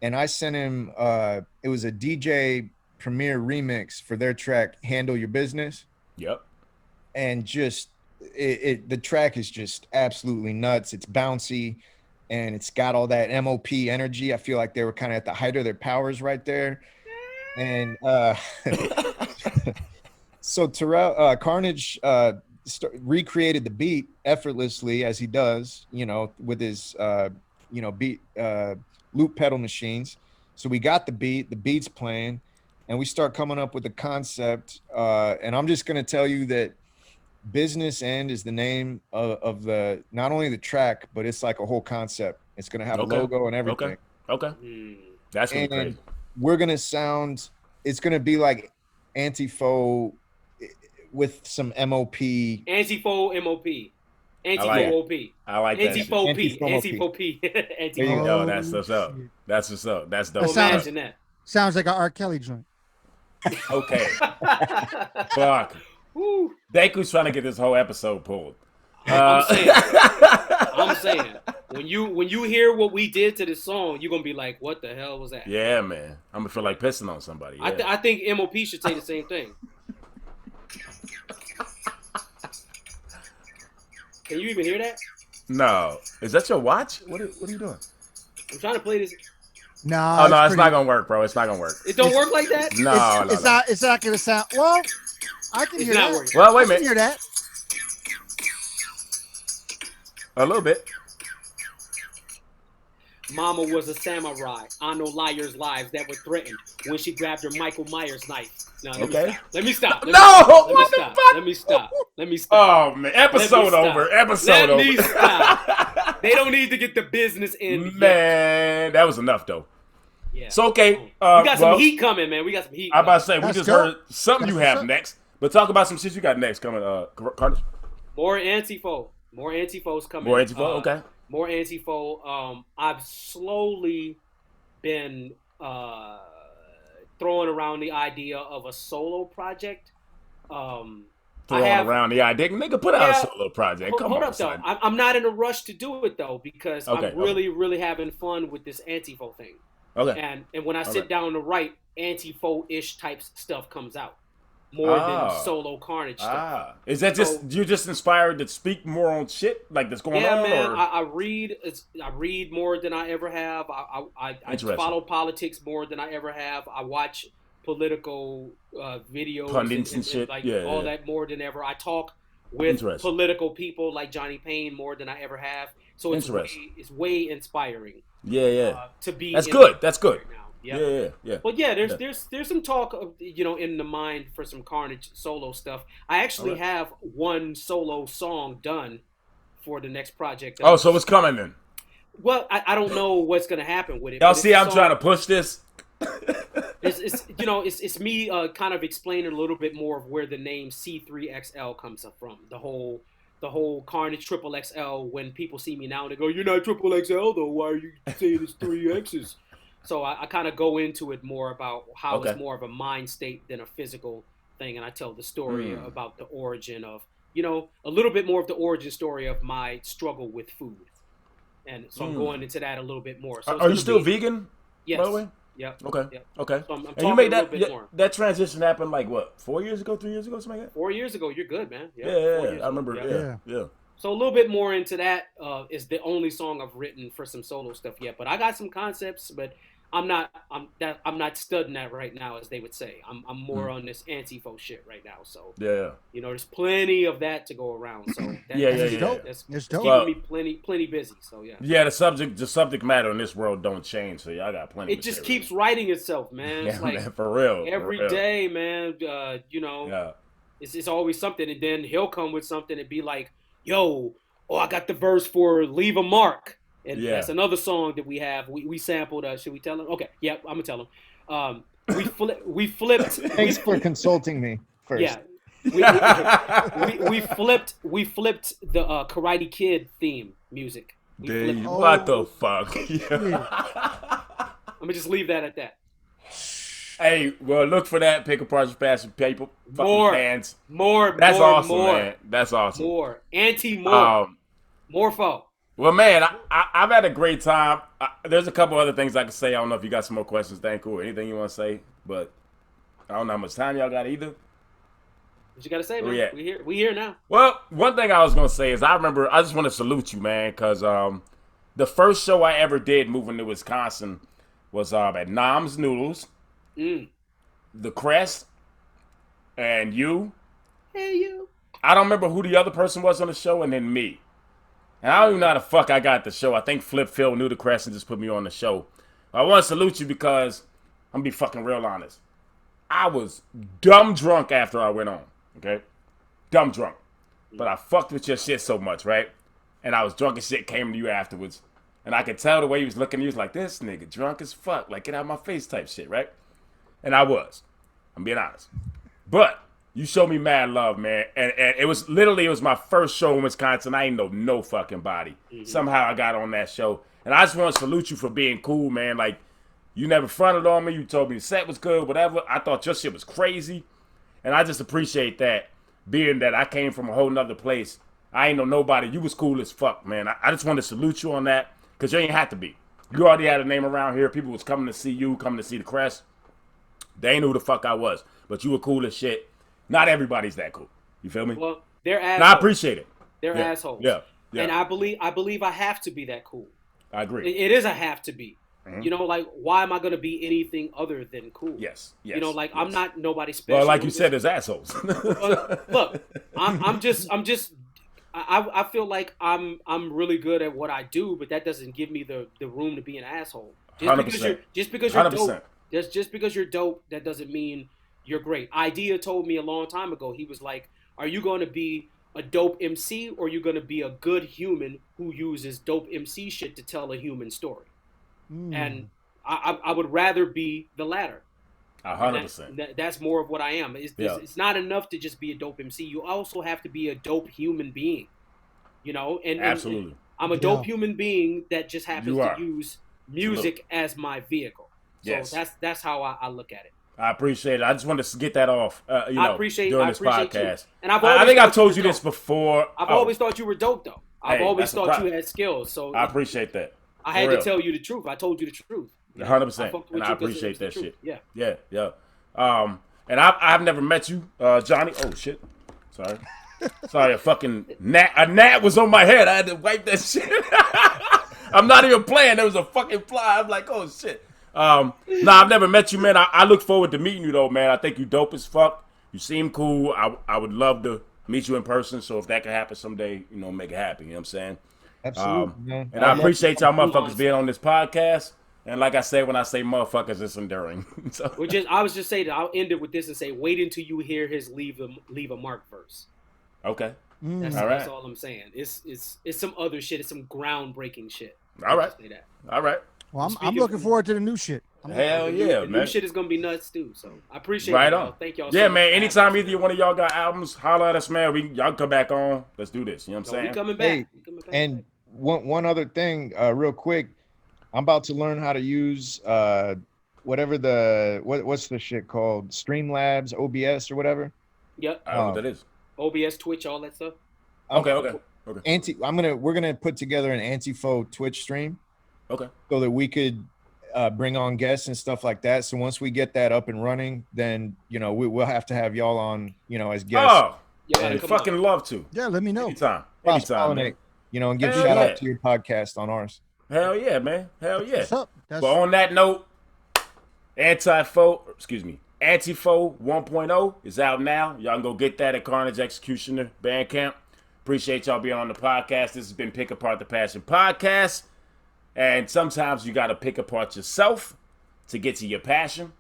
and I sent him it was a DJ Premier remix for their track Handle Your Business. Yep. And just the track is just absolutely nuts. It's bouncy and it's got all that MOP energy. I feel like they were kind of at the height of their powers right there. And so Terrell Carnage recreated the beat effortlessly as he does, with his beat loop pedal machines. So we got the beat's playing, and we start coming up with the concept. And I'm just gonna tell you that Business End is the name of the not only the track, but it's like a whole concept. It's gonna have a logo and everything. Okay. That's gonna be crazy. We're gonna sound. It's gonna be like Anti Faux with some MOP. Anti Faux MOP. Anti Faux OP. I like that. Anti Faux P. Anti Faux P. Yo, that's what's up. That's what's up. That's dope. Imagine that. Sounds like an R. Kelly joint. Okay. Fuck. Deku's trying to get this whole episode pulled. I'm saying, when you hear what we did to this song, you're gonna be like, "What the hell was that?" Yeah, man. I'm gonna feel like pissing on somebody. Yeah. I think MOP should say the same thing. Can you even hear that? No. Is that your watch? What are you doing? I'm trying to play this. No. Oh no, it's not gonna work, bro. It's not gonna work. It don't work like that. No, it's not. It's not gonna sound. Well, I can hear that. Working. Well, wait a minute. I can hear that. A little bit. Mama was a samurai. I know liars' lives that were threatened when she grabbed her Michael Myers knife. No, let me stop. Let me stop. Oh man, episode over. Let me stop. They don't need to get the business in. Man, that was enough though. Yeah. So okay, we got some heat coming, man. We got some heat. I'm about to say we just heard something you have next, but talk about some shit you got next coming. Carnage. More Anti Faux. More Anti Faux coming. More Anti Faux. Okay. More Anti Faux. I've slowly been throwing around the idea of a solo project. Around the idea, nigga, put out a solo project. Hold up, though. I'm not in a rush to do it though because I'm really having fun with this Anti Faux thing. Okay. And when I sit down to write, Anti Faux-ish type stuff comes out. More than solo Carnage stuff. Is that you're just inspired to speak more on shit like that's going on? Yeah, man. Or? I read more than I ever have. I follow politics more than I ever have. I watch political videos, pundits and shit, like all that more than ever. I talk with political people like Johnny Payne more than I ever have. So it's way inspiring. Yeah. To be that's good. That's good. Right now. Yeah. But yeah, there's some talk of, in the mind for some Carnage solo stuff. I actually have one solo song done for the next project. So it's coming then. Well, I don't know what's gonna happen with it. Y'all see, I'm trying to push this. It's me kind of explaining a little bit more of where the name C3XL comes up from. The whole Carnage Triple XL. When people see me now, they go, "You're not Triple XL though. Why are you saying it's 3 X's?" So I kind of go into it more about how it's more of a mind state than a physical thing, and I tell the story about the origin of, a little bit more of the origin story of my struggle with food, and so I'm going into that a little bit more. So are you still vegan? Yes. By the way? Yep. Okay. Yep. Okay. So I'm and you made that transition happen like what? 4 years ago? 3 years ago? Something like that? 4 years ago. You're good, man. Yeah. I remember. Yeah. So a little bit more into that is the only song I've written for some solo stuff yet, but I got some concepts, but I'm not studying that right now, as they would say. I'm more on this Anti Faux shit right now. So yeah, there's plenty of that to go around. So It's that's dope. keeping me plenty busy. So yeah. Yeah, the subject matter in this world don't change. So y'all got plenty. It just keeps writing itself, man. It's like man, for real. Every day, man. It's always something, and then he'll come with something and be like, "Yo, I got the verse for Leave a Mark." And that's another song that we have. We sampled. Should we tell him? Okay, yeah, I'm gonna tell him. We flipped. Thanks for consulting me first. Yeah, we flipped the Karate Kid theme music. What the fuck? I'm gonna just leave that at that. Hey, well, look for that. Pick apart your passion paper. Fans. That's awesome, man. That's awesome. More Morpho. Well, man, I've had a great time. There's a couple other things I can say. I don't know if you got some more questions, Thank you, or anything you want to say, but I don't know how much time y'all got either. What you got to say, man? We here now. Well, one thing I was going to say is I just want to salute you, man, because the first show I ever did moving to Wisconsin was at Nom's Noodles, The Crest, and you. Hey, you. I don't remember who the other person was on the show, and then me. And I don't even know how the fuck I got the show. I think Flip Phil knew the crest and just put me on the show. I want to salute you because I'm going to be fucking real honest. I was dumb drunk after I went on, okay? Dumb drunk. But I fucked with your shit so much, right? And I was drunk as shit, came to you afterwards. And I could tell the way he was looking. He was like, this nigga drunk as fuck. Like, get out of my face type shit, right? And I was. I'm being honest. But you showed me mad love, man. And it was my first show in Wisconsin. I ain't know no fucking body. Somehow I got on that show. And I just want to salute you for being cool, man. Like, you never fronted on me. You told me the set was good, whatever. I thought your shit was crazy. And I just appreciate that, being that I came from a whole nother place. I ain't know nobody. You was cool as fuck, man. I just want to salute you on that, because you ain't have to be. You already had a name around here. People was coming to see you, coming to see the crest. They ain't knew who the fuck I was. But you were cool as shit. Not everybody's that cool. You feel me? Well, they're assholes. And I appreciate it. They're assholes. Yeah. And I believe I have to be that cool. I agree. It is a have to be. Mm-hmm. Like, why am I going to be anything other than cool? Yes. I'm not nobody special. Well, like you said, there's assholes. Look, I feel like I'm really good at what I do, but that doesn't give me the room to be an asshole. Just because you're dope. Just because you're dope, that doesn't mean you're great. Idea told me a long time ago. He was like, "Are you going to be a dope MC, or are you going to be a good human who uses dope MC shit to tell a human story?" And I would rather be the latter. 100%. That's more of what I am. It's not enough to just be a dope MC. You also have to be a dope human being. Absolutely. And I'm a dope human being that just happens to use music as my vehicle. So that's how I look at it. I appreciate it. I just wanted to get that off, during this podcast. You. And I think I've told you this before. I've always thought you were dope, though. I've always thought you had skills. So I appreciate that. I had to tell you the truth. I told you the truth. 100%. And I appreciate that shit. Yeah. And I've never met you, Johnny. Oh, shit. Sorry, a fucking gnat was on my head. I had to wipe that shit. I'm not even playing. There was a fucking fly. I'm like, oh, shit. I've never met you, man. I look forward to meeting you, though, man. I think you dope as fuck. You seem cool. I would love to meet you in person. So if that can happen someday, make it happen. You know what I'm saying? Absolutely, man. And I appreciate y'all motherfuckers being on this podcast. And like I said, when I say motherfuckers, it's enduring. I was just saying that I'll end it with this and say, wait until you hear his leave a mark verse. Okay. That's all I'm saying. It's some other shit. It's some groundbreaking shit. All right. All right. Well, I'm looking forward to the new shit. Hell yeah, man. The new shit is gonna be nuts too. So I appreciate it. Right on. Thank y'all. Yeah, man. Anytime either one of y'all got albums, holler at us, man. Y'all come back on. Let's do this. You know what I'm saying? We coming back. And one other thing, real quick. I'm about to learn how to use whatever what's the shit called? Streamlabs, OBS, or whatever. Yep. I don't know what that is. OBS, Twitch, all that stuff. Okay. We're gonna put together an Anti Faux Twitch stream. Okay. So that we could bring on guests and stuff like that. So once we get that up and running, then we'll have to have y'all on, as guests. Oh, I'd fucking love to. Yeah, let me know. Anytime, man. And give shout out to your podcast on ours. Hell yeah, man. Hell yeah. What's up? But on that note, Anti Faux 1.0 is out now. Y'all can go get that at Carnage Executioner Bandcamp. Appreciate y'all being on the podcast. This has been Pick Apart the Passion Podcast. And sometimes you got to pick apart yourself to get to your passion.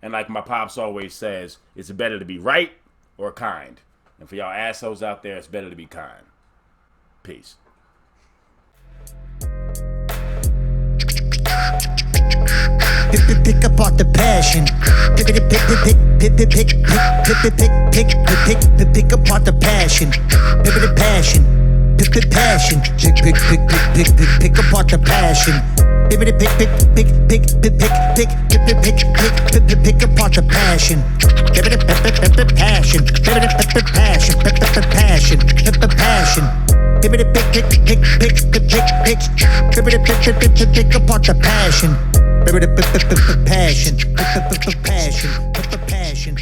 And like my pops always says, it's better to be right or kind. And for y'all assholes out there, it's better to be kind. Peace. Pick apart the passion. Pick apart the passion. Pick the passion. Pick apart the passion. Pick apart the passion. Passion. Pick apart the passion. Passion.